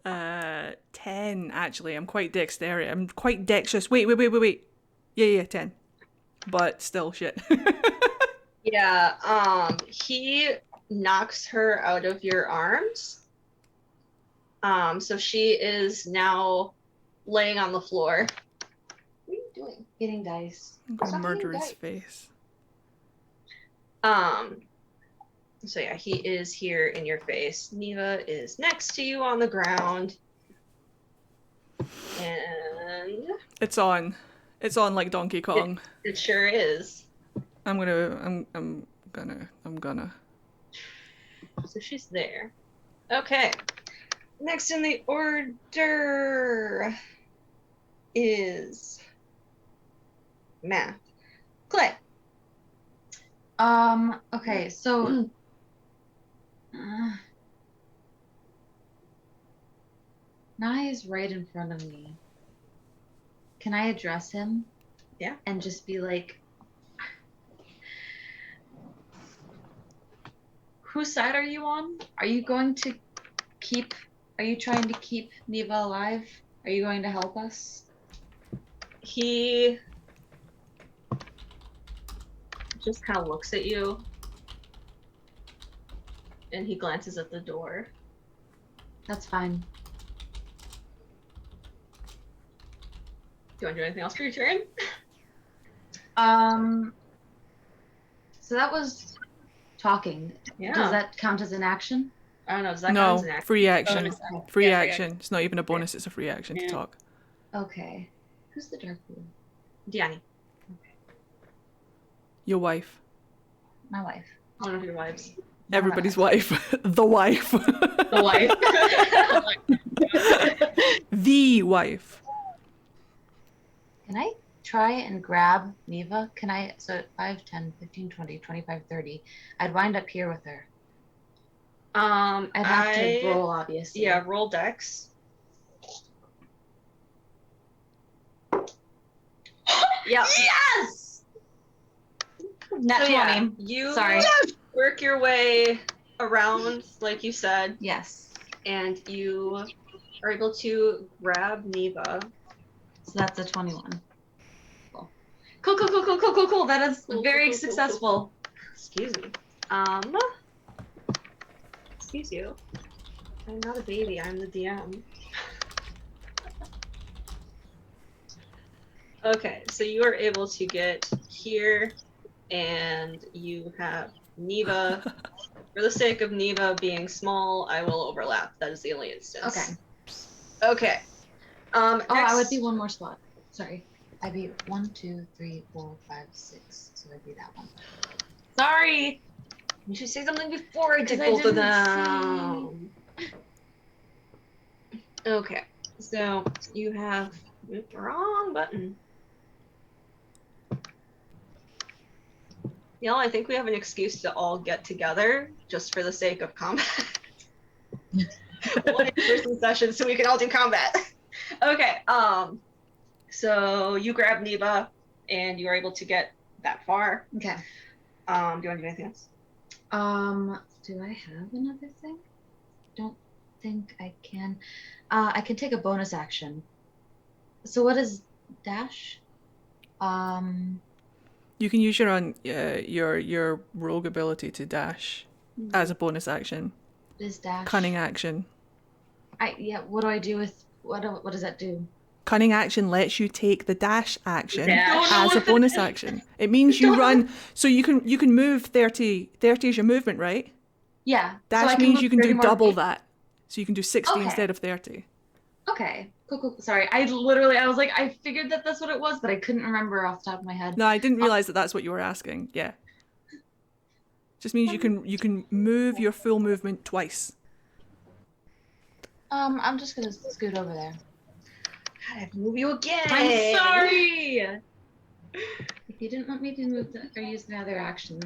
10 actually. I'm quite dexterous. I'm quite dexterous. Wait. Yeah, 10. But still shit. Yeah, he knocks her out of your arms. So she is now laying on the floor. What are you doing? Getting dice. I'm gonna murder his face. So yeah, he is here in your face. Neva is next to you on the ground. And It's on. It's on like Donkey Kong. it sure is. I'm gonna. So she's there. Okay. Next in the order is Math. Clay. Okay, so Nye is right in front of me. Can I address him? Yeah. And just be like, whose side are you on? Are you trying to keep Neva alive? Are you going to help us? He just kind of looks at you and he glances at the door. That's fine. Do you want to do anything else for your turn? So that was talking. Yeah. Does that count as an action? I don't know. Does that count No, as an action? free action. Bonus. Free Yeah, action. It's not even a bonus, it's a free action to Yeah. talk. Okay. Who's the dark blue? Diani. Your wife. My wife. One of your wives. Everybody's wife. The wife. The wife. The wife. Can I try and grab Neva? Can I? So 5, 10, 15, 20, 25, 30. I'd wind up here with her. I'd have to roll, obviously. Yeah, roll dex. Yeah. Yes! Net 20. Yeah, you Sorry. work your way around, like you said. Yes. And you are able to grab Neva. So that's a 21. Cool. That is very successful. Excuse me. Excuse you. I'm not a baby, I'm the DM. Okay, so you are able to get here, and you have Neva. For the sake of Neva being small, I will overlap. That is the only instance. Okay. I would next- be one more spot. Sorry. I'd be 1, 2, 3, 4, 5, 6. So I'd be that one. Sorry. You should say something before I did 'Cause I both of didn't them. Okay, so you have wrong button. You know, I think we have an excuse to all get together just for the sake of combat. One in-person session so we can all do combat. Okay, so you grab Neva and you are able to get that far. Okay. Do you want to do anything else? Do I have another thing? Don't think I can. I can take a bonus action. So what is dash? You can use your rogue ability to dash as a bonus action. What is dash? Cunning action. What do I do with what does that do? Cunning action lets you take the dash action Dash. as a bonus action. It means you run, so you can move 30. 30 is your movement, right? Yeah. Dash means you can do double that. So you can do 60 instead of 30. Okay. Cool. Sorry. I was like, I figured that that's what it was, but I couldn't remember off the top of my head. No, I didn't realize that that's what you were asking. Yeah. Just means you can move your full movement twice. I'm just gonna scoot over there. God, I have to move you again. I'm sorry. If you didn't want me to move or use the other action.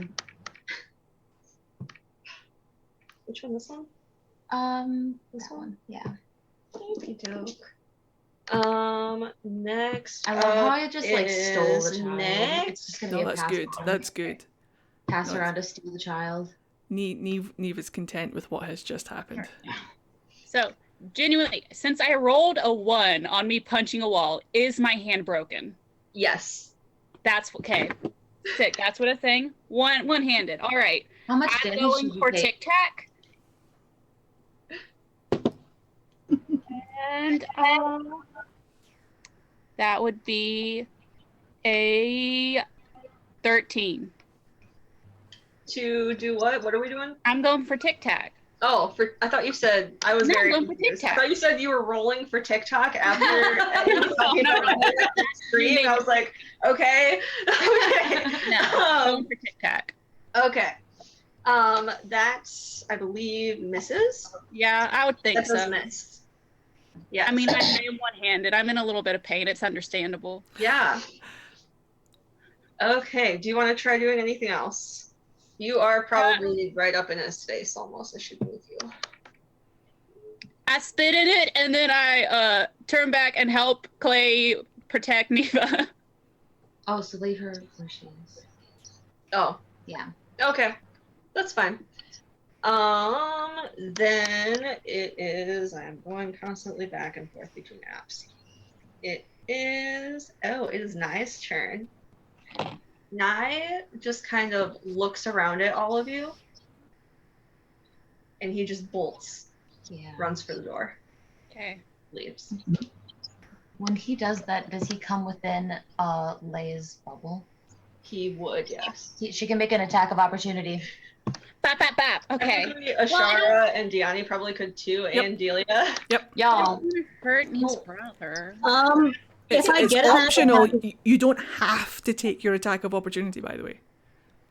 Which one? This one? This one. Yeah. Okey doke. Next. I love how I just stole the child. Next. It's just gonna No, be a that's pass good. around. That's good. Pass No, around to steal the child. Neve is content with what has just happened. So, genuinely, since I rolled a 1 on me punching a wall, is my hand broken? Yes. That's okay. Sick. That's what it's saying. One-handed. All right. How much I'm damage going did you for take? Tic Tac. And that would be a 13. To do what? What are we doing? I'm going for Tic Tac. Oh, I thought you said I was No, very I'm going for confused. I TikTok. thought you said you were rolling for TikTok after you were talking about the screen. I was like, okay. Okay. No, going for Tic Tac. Okay. That I believe misses. Yeah, I would think That does so. miss. Yeah. I mean, I am one-handed. I'm in a little bit of pain. It's understandable. Yeah. Okay. Do you want to try doing anything else? You are probably right up in his face almost. I should move you. I spit in it, and then I turn back and help Clay protect Neva. Oh, so leave her where she is. Oh. Yeah. Okay. That's fine. Then it is, I'm going constantly back and forth between apps. It is Nye's turn. Nye just kind of looks around at all of you, and he just bolts Yeah. runs for the door. Okay. Leaves. When he does that, does he come within Leia's bubble? He would, yes. She can make an attack of opportunity. Bap, bap, bap. Okay. Technically, Ashara and Diani probably could too, Yep. and Delia. Yep. Y'all. Hurt his brother. It's, If I it's get an optional. attack- You don't have to take your attack of opportunity, by the way.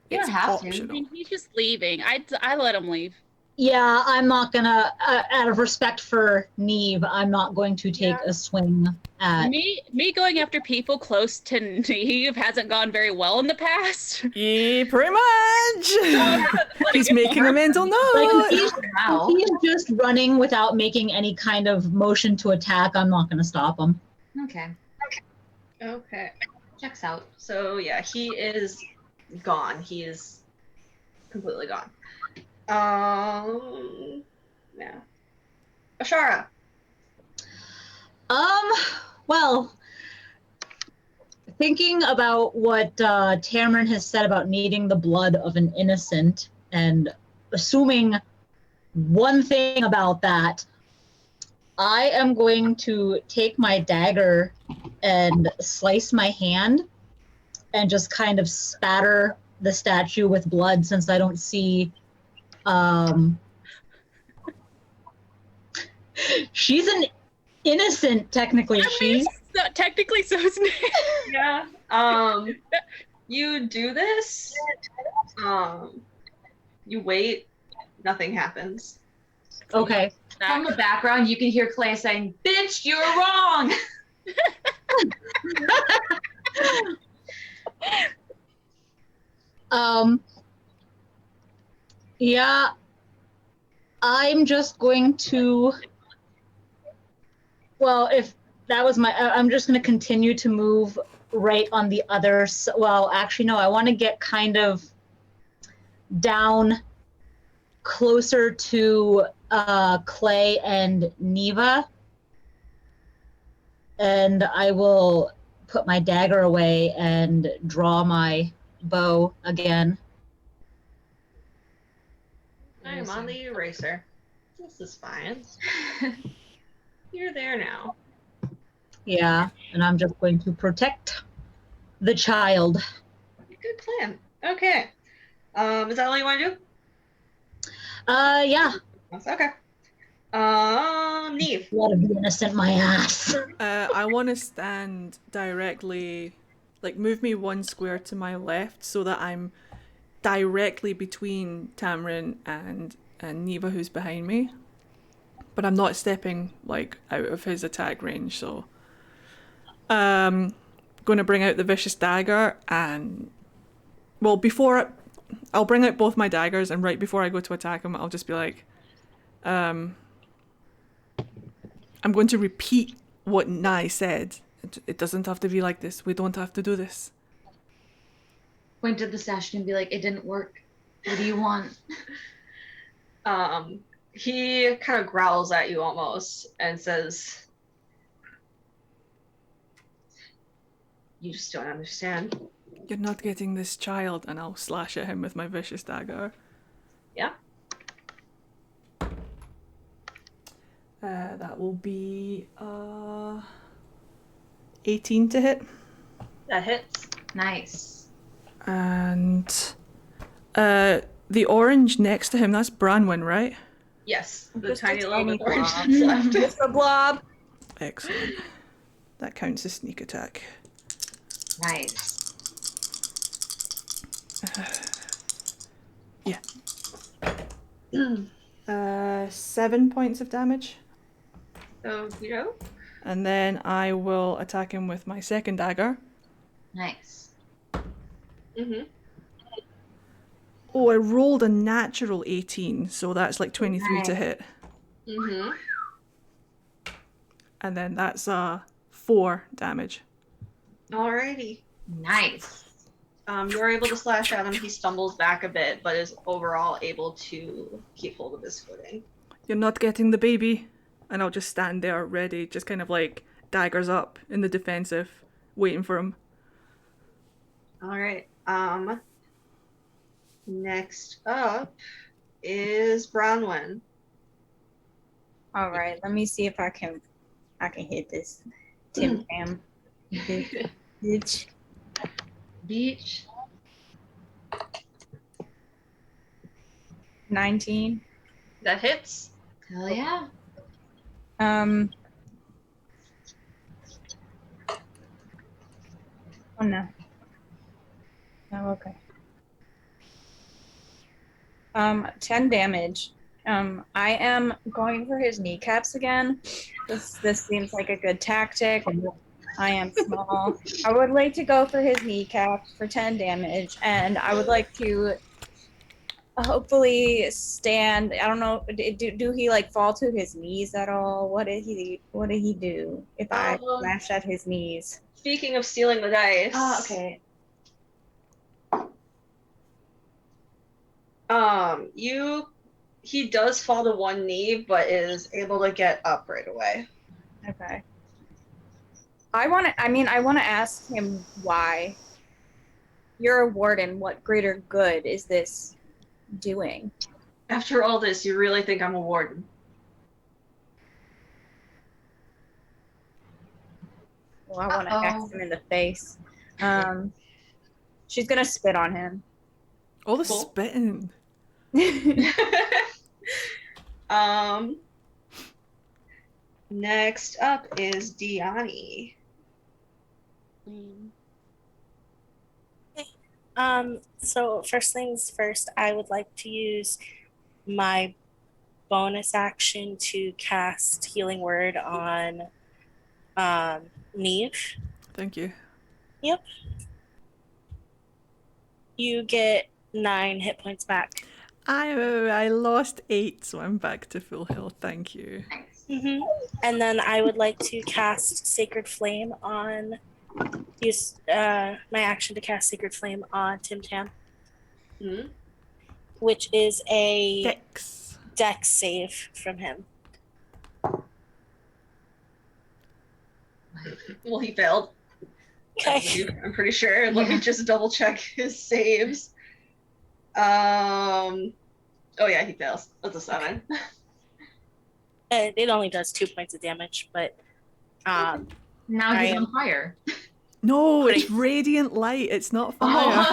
You don't It's have I optional. mean, he's just leaving. I let him leave. Yeah, I'm not gonna. Out of respect for Neve, I'm not going to take a swing at. Me going after people close to Neve hasn't gone very well in the past. Yeah, pretty much. He's making a mental note. Like if Wow. he's just running without making any kind of motion to attack, I'm not gonna stop him. Okay. Okay. Checks out. So yeah, he is gone. He is completely gone. Yeah. Ashara. Well, thinking about what Tamron has said about needing the blood of an innocent, and assuming one thing about that, I am going to take my dagger and slice my hand and just kind of spatter the statue with blood, since I don't see she's an innocent, technically. She's technically so is Neve. Yeah. You do this. You wait. Nothing happens. okay. From the background, you can hear Clay saying, "Bitch, you're wrong." Yeah, I'm just going to, well, if that was I'm just going to continue to move right on the other, well, actually, no, I want to get kind of down closer to Clay and Neva, and I will put my dagger away and draw my bow again. I am on the eraser. This is fine. You're there now. Yeah, and I'm just going to protect the child. Good plan. Okay. Is that all you want to do? Yeah. That's okay. Neve. Blood of the innocent, my ass. I want to stand directly, like move me one square to my left so that I'm directly between Tamron and Neva, who's behind me. But I'm not stepping like out of his attack range, so going to bring out the vicious dagger, and well, I'll bring out both my daggers, and right before I go to attack him, I'll just be like, I'm going to repeat what Nai said. It doesn't have to be like this. We don't have to do this. Point at the statue and be like, "It didn't work. What do you want?" He kind of growls at you almost and says, "You just don't understand." You're not getting this child, and I'll slash at him with my vicious dagger. Yeah. That will be 18 to hit. That hits. Nice. And the orange next to him, that's Branwen, right? Yes, the Just tiny a little tiny bit orange blob. that's left. Just a blob. Excellent. That counts as sneak attack. Nice. Yeah. 7 points of damage. So, you know? And then I will attack him with my second dagger. Nice. Mm-hmm. Oh, I rolled a natural 18, so that's like 23 to Nice. hit. Mm-hmm. And then that's 4 damage. Alrighty. Nice. You're able to slash at him. He stumbles back a bit, but is overall able to keep hold of his footing. You're not getting the baby. And I'll just stand there ready, just kind of like daggers up in the defensive, waiting for him. Alright. Next up is Bronwyn. All right, let me see if I can hit this Tim Tam. Bitch. Beach. 19. That hits. Hell yeah. Oh no. Oh, okay. 10 damage. I am going for his kneecaps again. This seems like a good tactic. I am small. I would like to go for his kneecaps for 10 damage, and I would like to hopefully stand. I don't know. Do he like fall to his knees at all? What did he do if I smash at his knees? Speaking of stealing the dice. Okay. He does fall to one knee, but is able to get up right away. Okay. I want to ask him why. You're a warden. What greater good is this doing? After all this, you really think I'm a warden? Well, I want to ask him in the face. She's gonna spit on him. All the spitting. Next up is Diani. So first things first, I would like to use my bonus action to cast Healing Word on Neve. Thank you. Yep. You get 9 hit points back. I lost 8, so I'm back to full health. Thank you. Mm-hmm. And then I would like to cast Sacred Flame on. Use my action to cast Sacred Flame on Tim Tam. Mm-hmm. Which is a Dex save from him. Well, he failed. Okay. I'm pretty sure. Let me just double check his saves. Oh yeah, he fails. That's a 7. It only does 2 points of damage, but now he's on fire. No, it's radiant light. It's not fire.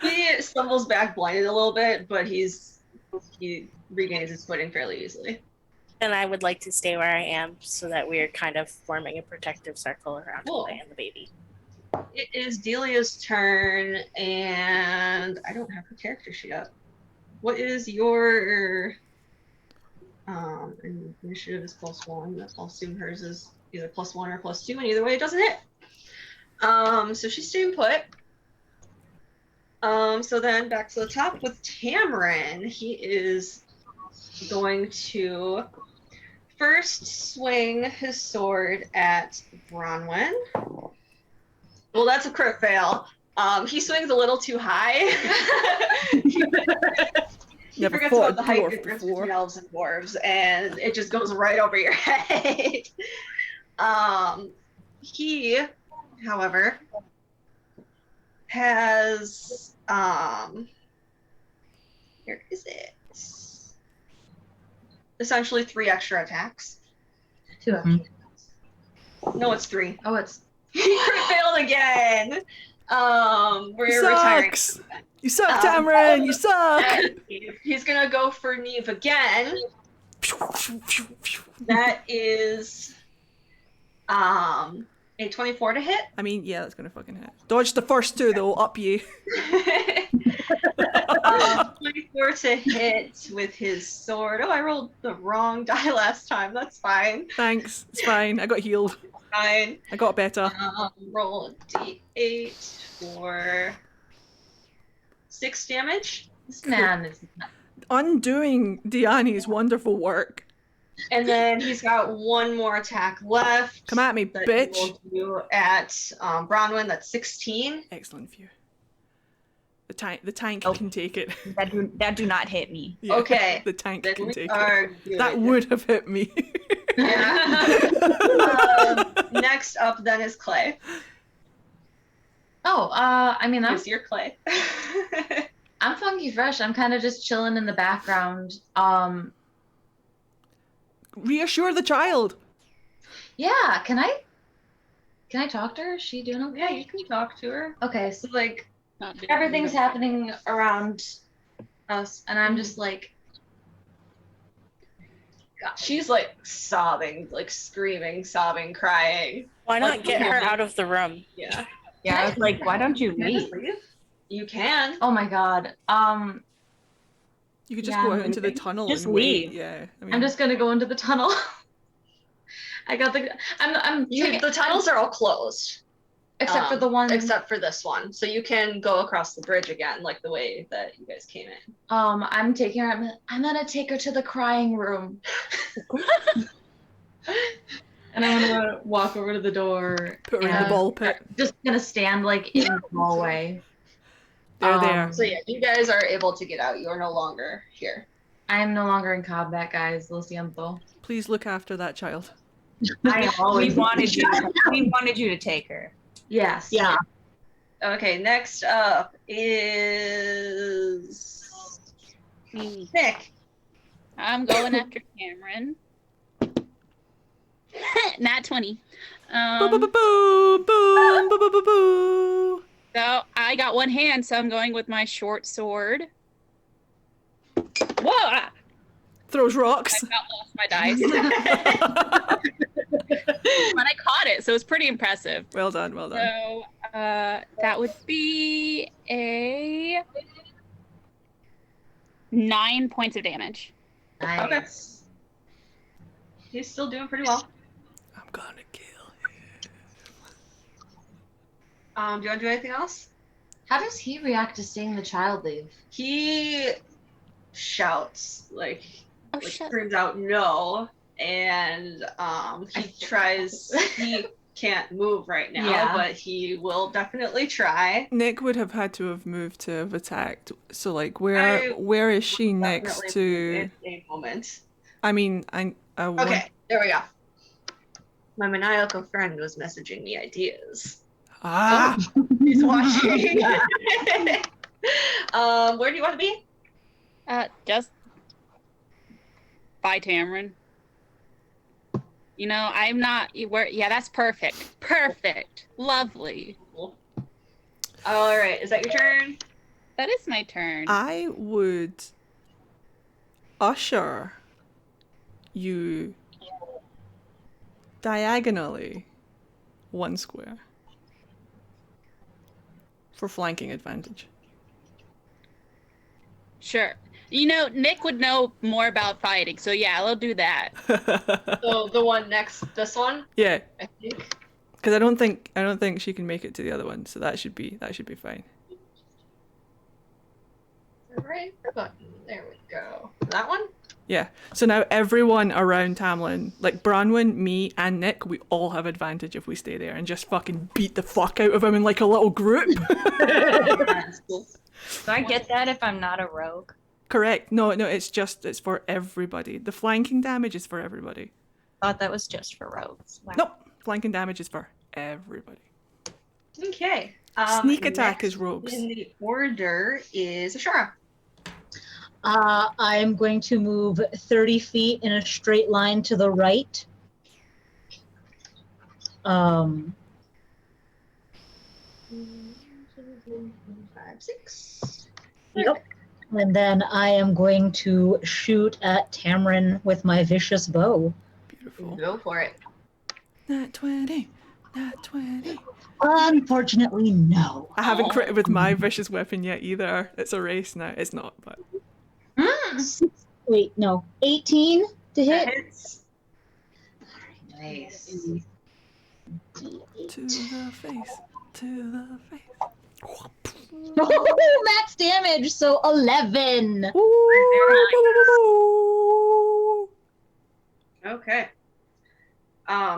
He stumbles back blinded a little bit, but he regains his footing fairly easily. And I would like to stay where I am so that we're kind of forming a protective circle around Clay and the baby. It is Delia's turn, and I don't have her character sheet up. What is your initiative is +1. I'll assume hers is either +1 or +2, and either way it doesn't hit. So she's staying put. So then back to the top with Tamarin. He is going to first swing his sword at Bronwyn. Well, that's a crit fail. He swings a little too high. He forgets about the height difference between elves and dwarves, and it just goes right over your head. He, however, has where is it? Essentially 3 extra attacks. 2 extra attacks. No, it's 3. Oh, it's He failed again. We're retiring. You suck, Tamarin. You suck. He's gonna go for Neve again. That is a 24 to hit. I mean, yeah, that's gonna fucking hit. Dodge the first 2 though. Up you. 24 to hit with his sword. Oh, I rolled the wrong die last time. That's fine. Thanks. It's fine. I got healed. Fine. I got better. Roll a d8 for 6 damage. This man is undoing Diani's wonderful work. And then he's got 1 more attack left. Come at me, bitch. He will do at Bronwyn. That's 16. Excellent view. The tank can take it. That do not hit me. Yeah, okay. The tank then can take it. Good. That would have hit me. Yeah. Next up then is Clay. Oh, I mean, Here's your Clay. I'm funky fresh. I'm kind of just chilling in the background. reassure the child. Yeah, can I talk to her? Is she doing okay? Yeah, you can talk to her. Okay, so like Not doing everything's good. happening around us, and I'm just like, God, she's like sobbing, like screaming, sobbing, crying. Why not Like, get her yeah. out of the room? Yeah. Yeah, I was like, why don't you Can I just leave? leave? You can. Oh my god. You could just Yeah, go I'm out into the leaving. tunnel Just and wait. leave. Yeah. I mean, I'm just gonna go into the tunnel. I got the. The tunnels are all closed. Except for the one. Except for this one. So you can go across the bridge again, like the way that you guys came in. I'm taking her. I'm gonna take her to the crying room. And I'm gonna walk over to the door. put her in the and ball pit. Just gonna stand like in the hallway. They're there. So yeah, you guys are able to get out. You are no longer here. I am no longer in combat, guys. Lo siento. Please look after that child. I am always. We wanted you to take her. Yes. Yeah. Okay, next up is Nick. I'm going after Cameron. Nat 20. Boo boo boo boo boom boo boo boo boo. So I got one hand, so I'm going with my short sword. Whoa! I Throws rocks. about lost my dice. But I caught it, so it's pretty impressive. Well done, well done. So that would be a 9 points of damage. Nice. Okay. He's still doing pretty well. I'm gonna kill Do you want to do anything else? How does he react to seeing the child leave? He shouts, like Oh shit! screams out no, and he can't move right now, Yeah. but he will definitely try. Nick would have had to have moved to have attacked. So like, where is she next Definitely to? in a moment. I mean, I want- Okay, there we go. My maniacal friend was messaging me ideas. Ah, He's watching. Where do you want to be? Just by Tamron. You know, I'm not. Yeah, that's perfect. Perfect. Lovely. All right, is that your turn? That is my turn. I would usher you diagonally 1 square for flanking advantage. Sure. You know, Nick would know more about fighting, so yeah, I'll do that. So the one next, this one, Yeah, I think. because I don't think she can make it to the other one, so that should be fine. Right button. There we go. That one? Yeah. So now everyone around Tamlin, like Bronwyn, me, and Nick, we all have advantage if we stay there and just fucking beat the fuck out of him in like a little group. Do I get that if I'm not a rogue? Correct. No, it's for everybody. The flanking damage is for everybody. Thought that was just for rogues. Wow. Nope. Flanking damage is for everybody. Okay. Sneak attack next is rogues. in the order is Ashara. I'm going to move 30 feet in a straight line to the right. 5, 6. Yep. And then I am going to shoot at Tamron with my vicious bow. Beautiful. Go for it. Nat 20. Nat 20. Unfortunately, no. I haven't critted with my vicious weapon yet either. It's a race now. It's not, but Wait, no. 18 to That hit. hits. Nice. to the face. To the face. Oh, max damage, so 11. Ooh. Okay.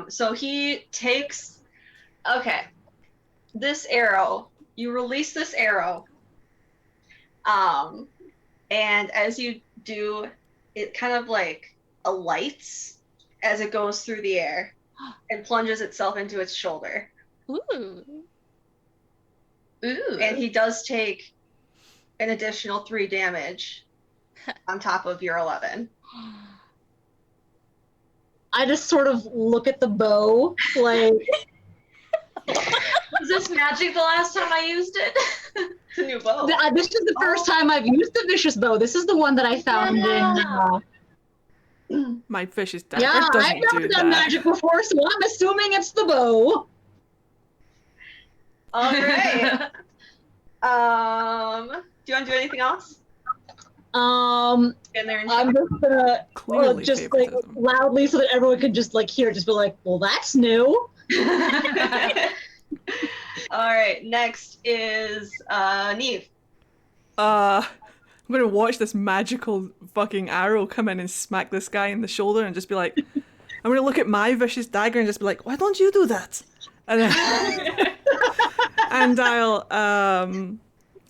So he takes. Okay. This arrow. You release this arrow. And as you do, it kind of like alights as it goes through the air and plunges itself into its shoulder. Ooh. Ooh. And he does take an additional 3 damage on top of your 11. I just sort of look at the bow, like. Was this magic the last time I used it? It's a new bow. This is the first time I've used the vicious bow. This is the one that I found in. My vicious dagger Yeah, I've doesn't never do done that. magic before, so I'm assuming it's the bow. All right. Do you want to do anything else? Get there and I'm just gonna Clearly just like loudly so that everyone can just like hear, just be like, "Well, that's new." All right. Next is Neve. I'm gonna watch this magical fucking arrow come in and smack this guy in the shoulder and just be like, I'm gonna look at my vicious dagger and just be like, why don't you do that? And then, and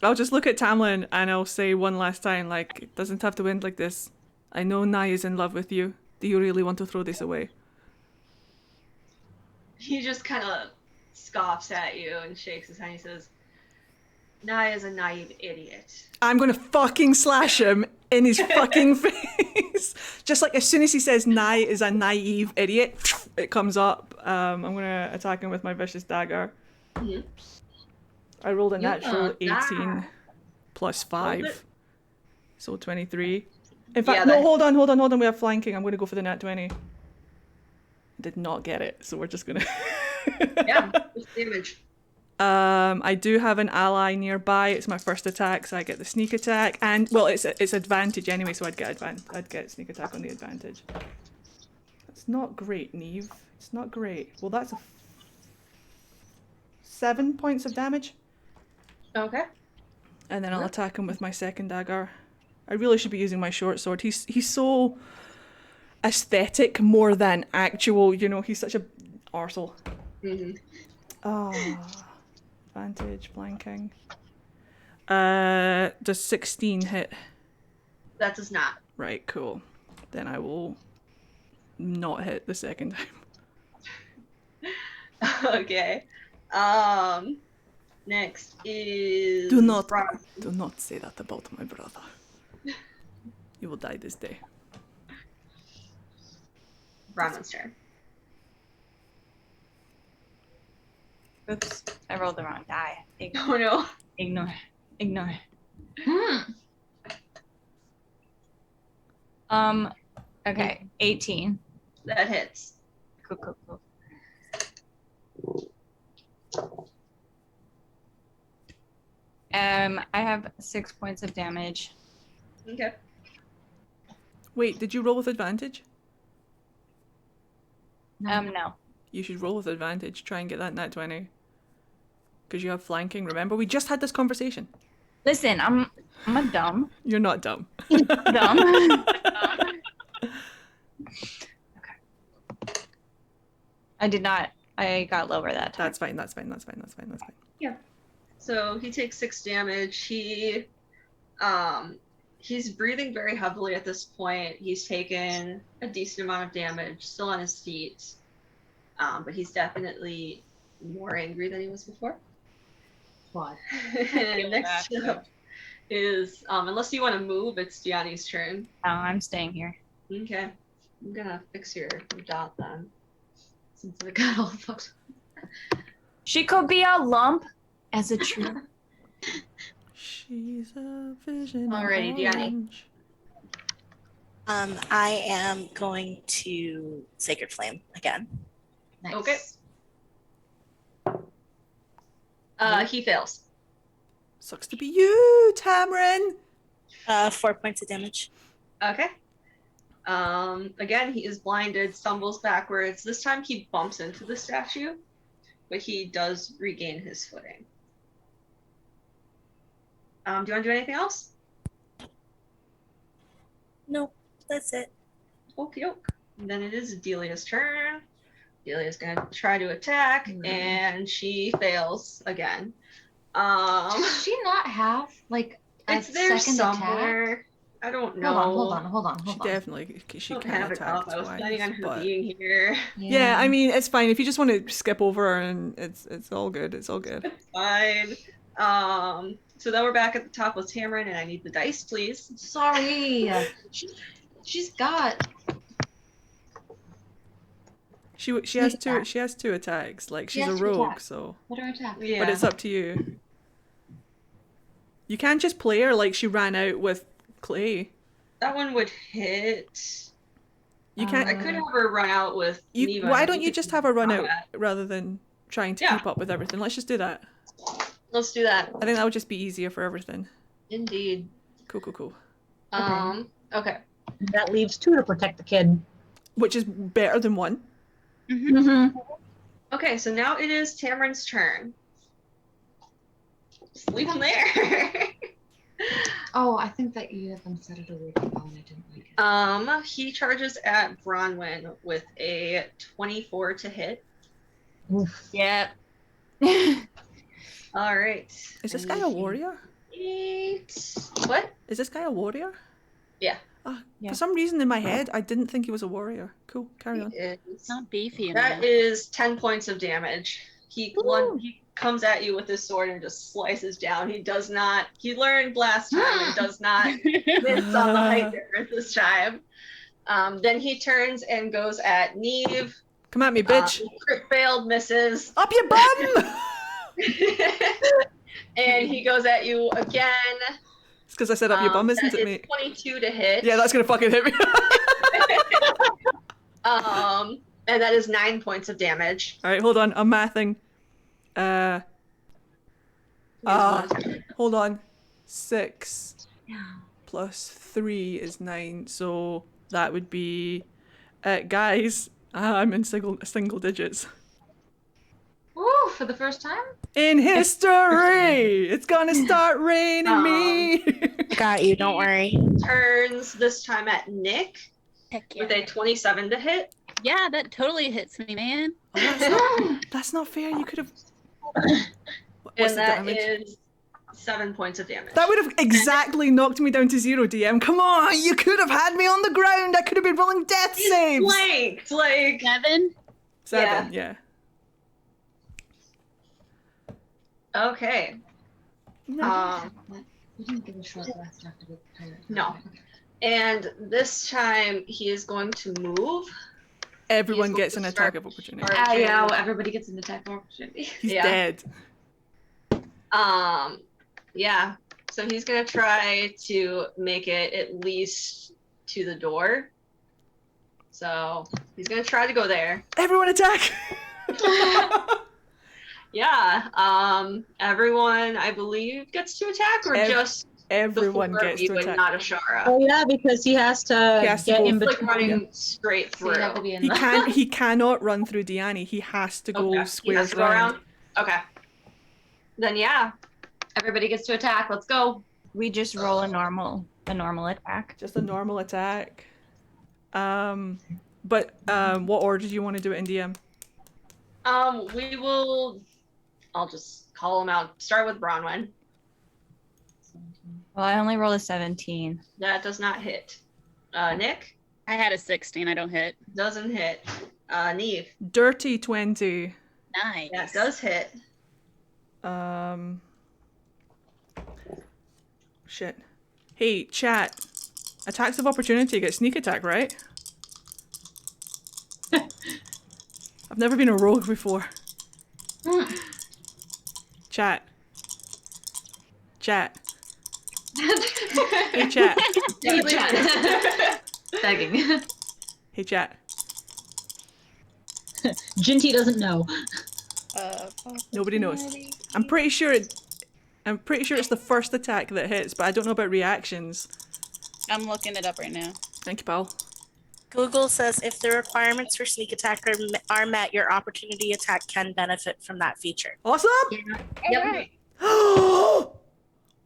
I'll just look at Tamlin and I'll say one last time, like, it doesn't have to end like this. I know Nye is in love with you. Do you really want to throw this away? He just kind of scoffs at you and shakes his head and he says, Nye is a naive idiot. I'm gonna fucking slash him in his fucking face. Just like as soon as he says Nye is a naive idiot, it comes up. I'm gonna attack him with my vicious dagger. Mm-hmm. I rolled a natural 18 plus 5. So 23. In fact, no, hold on. We have flanking. I'm gonna go for the nat 20. Did not get it, so we're just gonna... Yeah, it's damage. I do have an ally nearby. It's my first attack, so I get the sneak attack, and well, it's advantage anyway, so I'd get sneak attack on the advantage. That's not great, Neve. It's not great. Well, that's 7 points of damage. Okay. And then I'll attack him with my second dagger. I really should be using my short sword. He's so aesthetic more than actual. You know, he's such a arsehole. Mm-hmm. Advantage, flanking. Does 16 hit? That does not. Right, cool. Then I will not hit the second time. Okay. Next is... Do not say that about my brother. You will die this day. Bronwyn's turn. Oops, I rolled the wrong die. Oh no. Ignore. Okay, 18. That hits. Cool. I have 6 points of damage. Okay. Wait, did you roll with advantage? No. You should roll with advantage. Try and get that nat 20. Because you have flanking. Remember, we just had this conversation. Listen, I'm a dumb. You're not dumb. Dumb. Okay. I got lower that time. That's fine. Yeah. So he takes 6 damage. He's breathing very heavily at this point. He's taken a decent amount of damage, still on his feet. But he's definitely more angry than he was before. What? Next up is, unless you want to move, it's Gianni's turn. No, I'm staying here. Okay. I'm gonna fix your dot then. Since I got all fucked. She could be a lump as a tree. She's a vision. Alrighty, Gianni. I am going to Sacred Flame again. Nice. Okay. He fails. Sucks to be you, Tamrin. 4 points of damage. Okay. Again, he is blinded, stumbles backwards. This time he bumps into the statue, but he does regain his footing. Do you want to do anything else? Nope, that's it. Okie doke. And then it is Delia's turn. Delia's gonna try to attack, and she fails again. Does she not have like a It's there second somewhere. attack? I don't know. Hold on. She definitely she don't can have it attack up. I was twice, planning on her but... being here. Yeah, I mean it's fine if you just want to skip over and it's all good. It's all good. Fine. So then we're back at the top with Tamrin, and I need the dice, please. Sorry. She's got She has two attacks. Like she's a rogue, so. What are attacks? Yeah. But it's up to you. You can't just play her like she ran out with Clay. That one would hit. You can't. I could have her run out with Neva. Why don't you just have her run out combat. rather than trying to keep up with everything? Let's just do that. Let's do that. I think that would just be easier for everything. Indeed. Cool. Okay. That leaves 2 to protect the kid. Which is better than 1. Mm-hmm. Okay, so now it is Tamarin's turn. Just leave him there. Oh, I think that you have them set it a little bit low and I didn't like it. He charges at Bronwyn with a 24 to hit. Yeah. All right. Is this guy a warrior? 8. What? Is this guy a warrior? Yeah. For some reason in my head, I didn't think he was a warrior. Cool, carry on. It's not beefy enough. That is 10 points of damage. He comes at you with his sword and just slices down. He learned last time and does not miss on the hiker this time. Then he turns and goes at Neve. Come at me, bitch. Crit failed, misses. Up your bum! And he goes at you again. It's because I said up your bum, isn't it, mate? 22 to hit. Yeah, that's gonna fucking hit me. And that is 9 points of damage. Alright, hold on, I'm mathing. Hold on. 6 plus 3 is 9, so that would be guys, I'm in single digits. Woo, for the first time? In history! It's gonna start raining me! Got you, don't worry. Turns this time at Nick. Heck yeah. With a 27 to hit. Yeah, that totally hits me, man. That's not fair, you could have... And that is 7 points of damage. That would have exactly knocked me down to 0, DM. Come on, you could have had me on the ground. I could have been rolling death saves. Flanked, like 7? 7, yeah. Okay. We didn't give a short rest after the pirate. No. And this time he is going to move. Everyone gets an attack of opportunity. Yeah, well, everybody gets an attack of opportunity. He's dead. Yeah. So he's gonna try to make it at least to the door. So he's gonna try to go there. Everyone attack! Yeah. Everyone, I believe, gets to attack, or just everyone the 4 gets of to you attack. and not Ashara. Oh yeah, because he has to get in Like between. running straight through. He cannot run through Diani. He has to go squares round. Okay. Then yeah. Everybody gets to attack. Let's go. We just roll a normal attack. Just a normal attack. But what order do you want to do it in DM? We will. I'll just call them out. Start with Bronwyn. Well, I only rolled a 17. That does not hit. Nick? I had a 16. I don't hit. Doesn't hit. Neve? Dirty 20. Nice. That does hit. Shit. Hey, chat. Attacks of opportunity get sneak attack, right? I've never been a rogue before. Chat. Chat. Hey, chat. Hey, chat. Begging. Hey, chat. Jinty doesn't know. Nobody knows. I'm pretty sure it's the first attack that hits, but I don't know about reactions. I'm looking it up right now. Thank you, pal. Google says if the requirements for sneak attack are met, your opportunity attack can benefit from that feature. Awesome! Yep.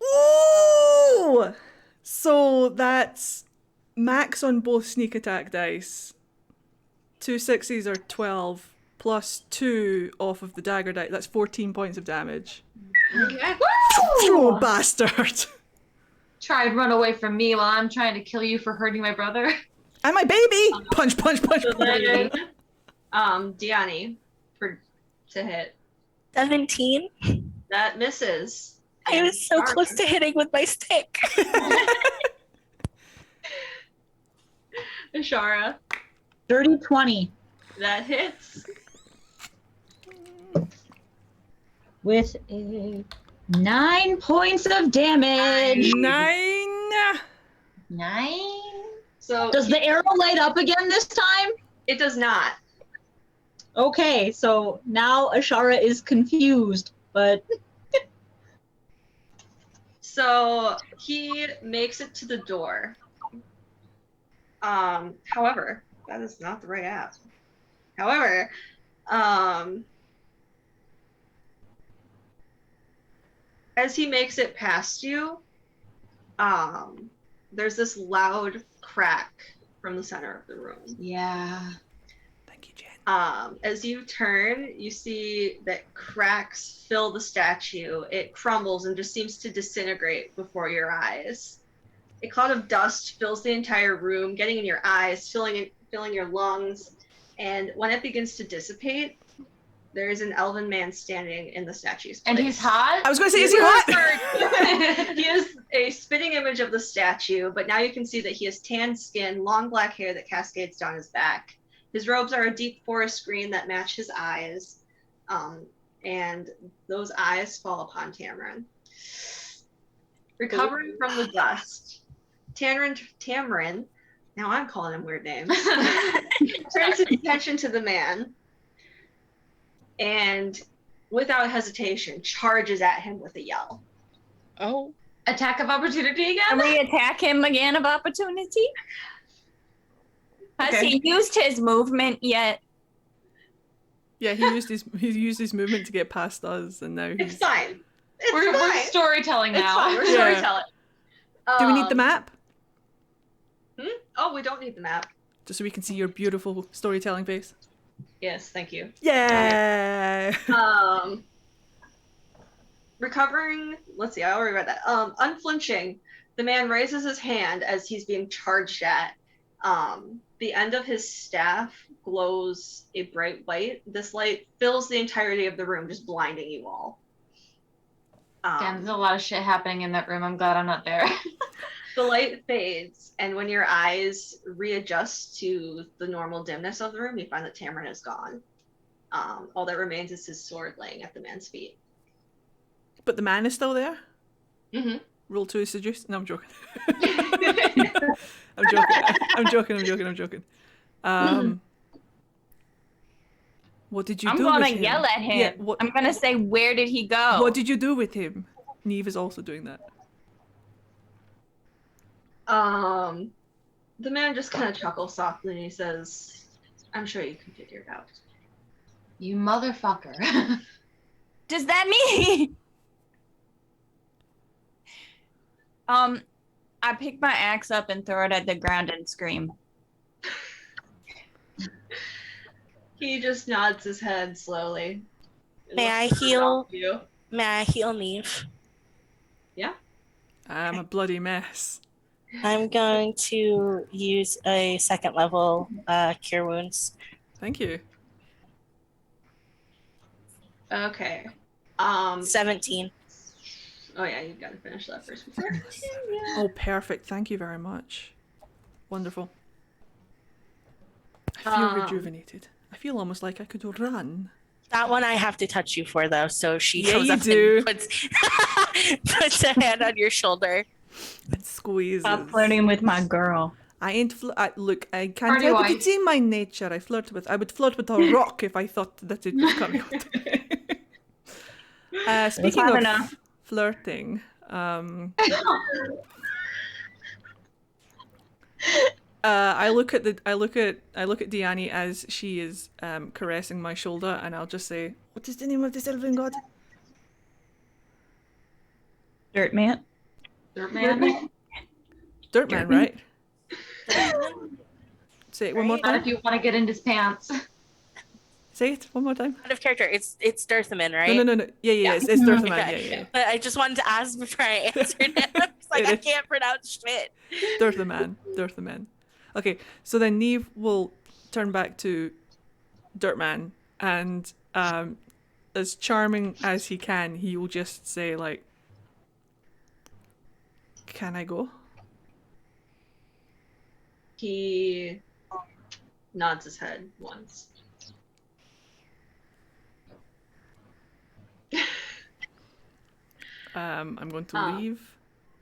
Ooh! So that's max on both sneak attack dice. 2 6s are 12 plus 2 off of the dagger dice. That's 14 points of damage. Okay. Oh, bastard! Try and run away from me while I'm trying to kill you for hurting my brother. And my baby! Punch, punch, punch, So punch. then, Diani to hit. 17? That misses. I was so close to hitting with my stick. Ashara. Dirty 20. That hits. With a 9 points of damage. 9. 9. So Does the arrow light up again this time? it does not. Okay, so now Ashara is confused, but So he makes it to the door. However, that is not the right app. However, as he makes it past you, there's this loud crack from the center of the room. Yeah. Thank you, Jen. As you turn, you see that cracks fill the statue. It crumbles and just seems to disintegrate before your eyes. A cloud of dust fills the entire room, getting in your eyes, filling your lungs. And when it begins to dissipate, there is an elven man standing in the statue's place. And he's hot? I was going to say, is he hot? He is a spitting image of the statue, but now you can see that he has tan skin, long black hair that cascades down his back. His robes are a deep forest green that match his eyes, and those eyes fall upon Tamarin. Recovering from the dust, Tamarin, now I'm calling him weird names, turns his attention to the man, and without hesitation, charges at him with a yell. Oh. Attack of opportunity again? Can we attack him again of opportunity? Has Okay. he used his movement yet? Yeah, he used his movement to get past us, and now It's he's... fine. It's We're fine. storytelling It's now. fine. We're Yeah. storytelling. Do we need the map? Oh, we don't need the map. Just so we can see your beautiful storytelling face. Yes, thank you. Yeah. Recovering, let's see, I already read that. Unflinching, the man raises his hand as he's being charged at. The end of his staff glows a bright white. This light fills the entirety of the room, just blinding you all. Damn, there's a lot of shit happening in that room. I'm glad I'm not there. The light fades, and when your eyes readjust to the normal dimness of the room, you find that Tamarin is gone. All that remains is his sword laying at the man's feet. But the man is still there? Mm-hmm. Roll 2 seduce? No, I'm joking. I'm joking. What did you I'm do with gonna him? yell at him. Yeah, what, I'm gonna say, where did he go? what did you do with him? Neve is also doing that. The man just kind of chuckles softly and he says, I'm sure you can figure it out. You motherfucker. Does that mean? I pick my axe up and throw it at the ground and scream. He just nods his head slowly. May I heal? May I heal Neve? Yeah. I'm a bloody mess. I'm going to use a second level cure wounds. Thank you. Okay. 17. Oh yeah, you've got to finish that first. Oh, perfect. Thank you very much. Wonderful. I feel rejuvenated. I feel almost like I could run. That one I have to touch you for though, so she Yeah, goes you up do. and puts a hand on your shoulder. And squeezes. Stop flirting with my girl. I ain't look, I can't Party help it. wife. It's in my nature. I would flirt with a rock if I thought that it was coming out. Speaking hot of enough. flirting, I look at Diani as she is caressing my shoulder, and I'll just say, "What is the name of this elven god?" Dirtman. Man, Dirtman, right? Say it one more not time. if you want to get in his pants. Say it one more time. Out of character, it's Dirthaman, right? No. Yeah. It's Dirtman. Okay. Yeah. But I just wanted to ask before I answered it. I was like, I can't pronounce shit. Dirthaman. Okay, so then Neve will turn back to Dirtman, and as charming as he can, he will just say like, "Can I go?" He nods his head once. I'm going to leave.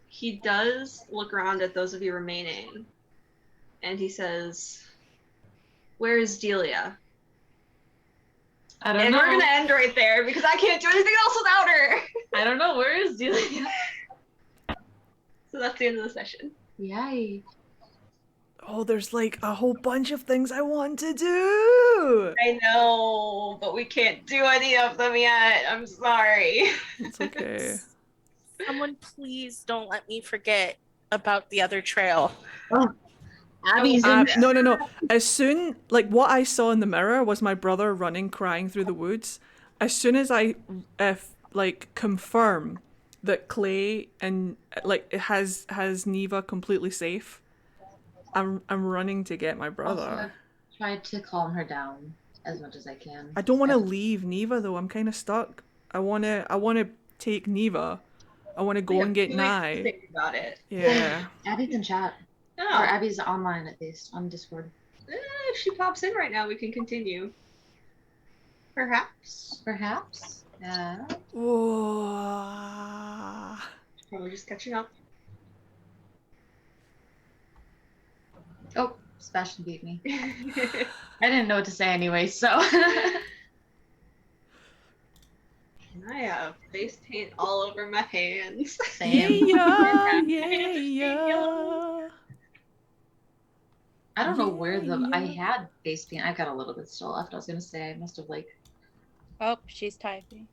He does look around at those of you remaining, and he says, "Where is Delia?" I don't And know. we're gonna end right there because I can't do anything else without her. I don't know. Where is Delia? So that's the end of the session. Yay. Oh, there's like a whole bunch of things I want to do. I know, but we can't do any of them yet. I'm sorry. It's okay. Someone please don't let me forget about the other trail. Abby's in. No. As soon, like, what I saw in the mirror was my brother running, crying through the woods. As soon as I, confirm that Clay and like has Neva completely safe, I'm running to get my brother. Also, I've tried to calm her down as much as I can. I don't want to leave Neva though. I'm kind of stuck. I wanna take Neva. I want to go and get Nye. Think about it. Yeah. Abby's in chat. No. Or Abby's online at least on Discord. If she pops in right now, we can continue. Perhaps. Perhaps. Yeah. Whoa. Probably just catching up. Oh, Sebastian beat me. I didn't know what to say anyway, so. And I have face paint all over my hands. Same. Yeah. I don't know where I had face paint. I've got a little bit still left. I was gonna say I must have like. Oh, she's typing.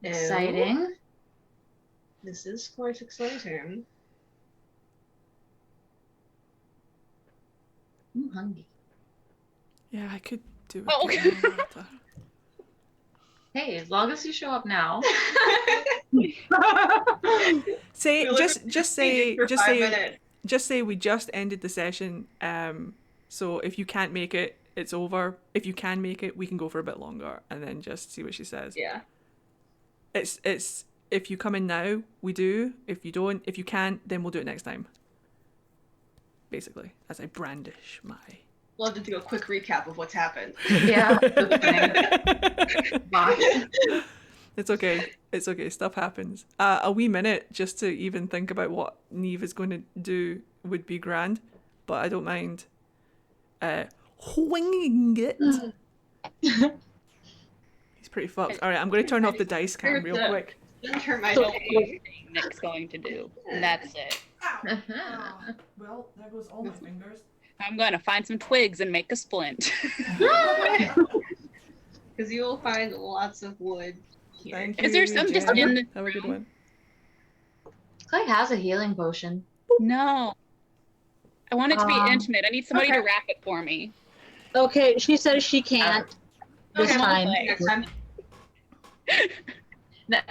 Exciting. This is Score's turn. I'm hungry. Yeah, I could do it. Oh, okay. Hey, as long as you show up now. Say just say minutes. just say we just ended the session. So if you can't make it, it's over. If you can make it, we can go for a bit longer and then just see what she says. Yeah. It's if you come in now, we do. If you don't, if you can't, then we'll do it next time. Basically, as I brandish my. Love to do a quick recap of what's happened. Yeah. It's okay. It's okay. Stuff happens. A wee minute just to even think about what Neve is going to do would be grand, but I don't mind winging it. He's pretty fucked. All right, I'm going to turn off the dice cam real quick. Turn my Nick's going to do, and that's it. Well, there goes all my fingers. I'm going to find some twigs and make a splint. Because you will find lots of wood here. Thank Is there some Jen. just in the Have a good one. Clay has a healing potion. No. I want it to be intimate. I need somebody to wrap it for me. Okay, she says she can't this time. Next time.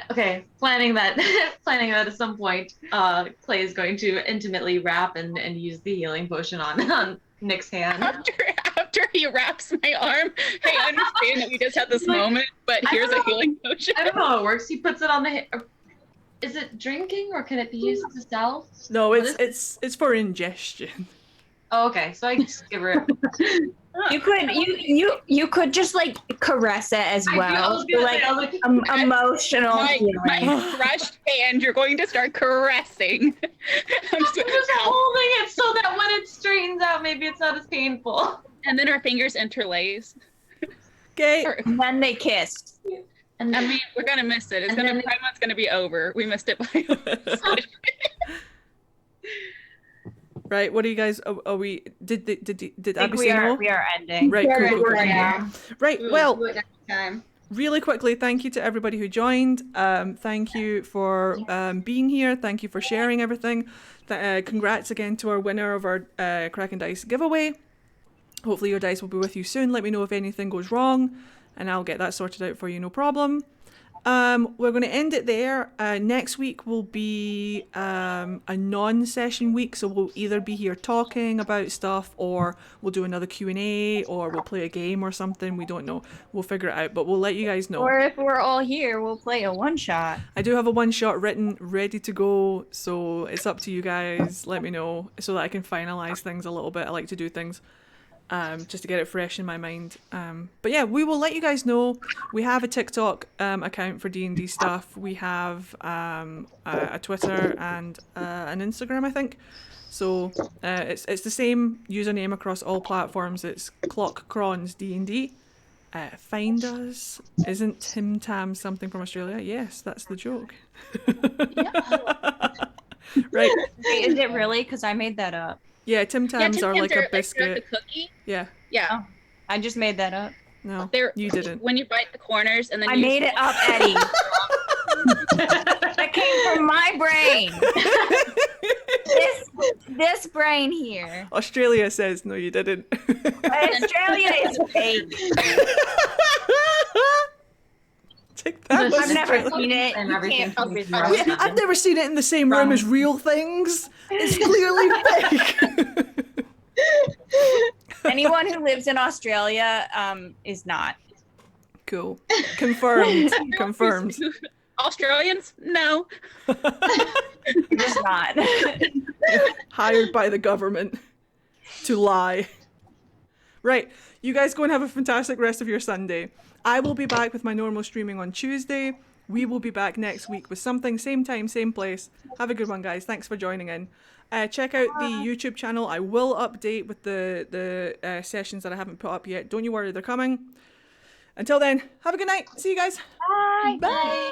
Okay, planning that at some point, Clay is going to intimately wrap and use the healing potion on Nick's hand. After he wraps my arm, hey, I understand that we just had this moment, but here's a healing potion. I don't know how it works. He puts it on the. Is it drinking or can it be used as self? No, it's for ingestion. Oh, okay, so I just give her. You could just like caress it as well. Emotional My healing. crushed hand, you're going to start caressing. I'm just holding it so that when it straightens out, maybe it's not as painful. And then our fingers interlace. Okay. And then they kiss. And I mean, we're gonna miss it. Pride Month's gonna be over. We missed it by. Right, what do you guys? Are we? Did Abby we say are no? we are ending. Right, cool. Yeah. Right, well, Do it next time. really quickly, thank you to everybody who joined. Thank you for being here. Thank you for sharing everything. Congrats again to our winner of our Kraken Dice giveaway. Hopefully your dice will be with you soon. Let me know if anything goes wrong, and I'll get that sorted out for you, no problem. We're going to end it there. Next week will be a non-session week, so we'll either be here talking about stuff, or we'll do another Q&A, or we'll play a game or something. We don't know. We'll figure it out, but we'll let you guys know. Or if we're all here, we'll play a one-shot. I do have a one-shot written, ready to go, so it's up to you guys. Let me know so that I can finalize things a little bit. I like to do things just to get it fresh in my mind. But yeah, we will let you guys know. We have a TikTok account for D&D stuff. We have a Twitter and an Instagram, I think. So it's the same username across all platforms. It's Clockcrons D&D. Find us. Isn't Tim Tam something from Australia? Yes, that's the joke. Right. Wait, is it really? Because I made that up. Yeah, Tim Tams are like a biscuit. Like a cookie. Yeah. Yeah. Oh, I just made that up. No, you didn't. When you bite the corners and then I you made it up, Eddie. That came from my brain. This brain here. Australia says no, you didn't. Australia is fake. Take that. I've never seen it. And You everything can't- can be Yeah, I've never seen it in the same room as real things. It's clearly fake. Anyone who lives in Australia is not. Cool. Confirmed. Confirmed. Australians? No. Just not. Hired by the government to lie. Right. You guys go and have a fantastic rest of your Sunday. I will be back with my normal streaming on Tuesday. We will be back next week with something, same time, same place. Have a good one, guys. Thanks for joining in. Check out the YouTube channel. I will update with the sessions that I haven't put up yet. Don't you worry, they're coming. Until then, have a good night. See you guys. Bye. Bye.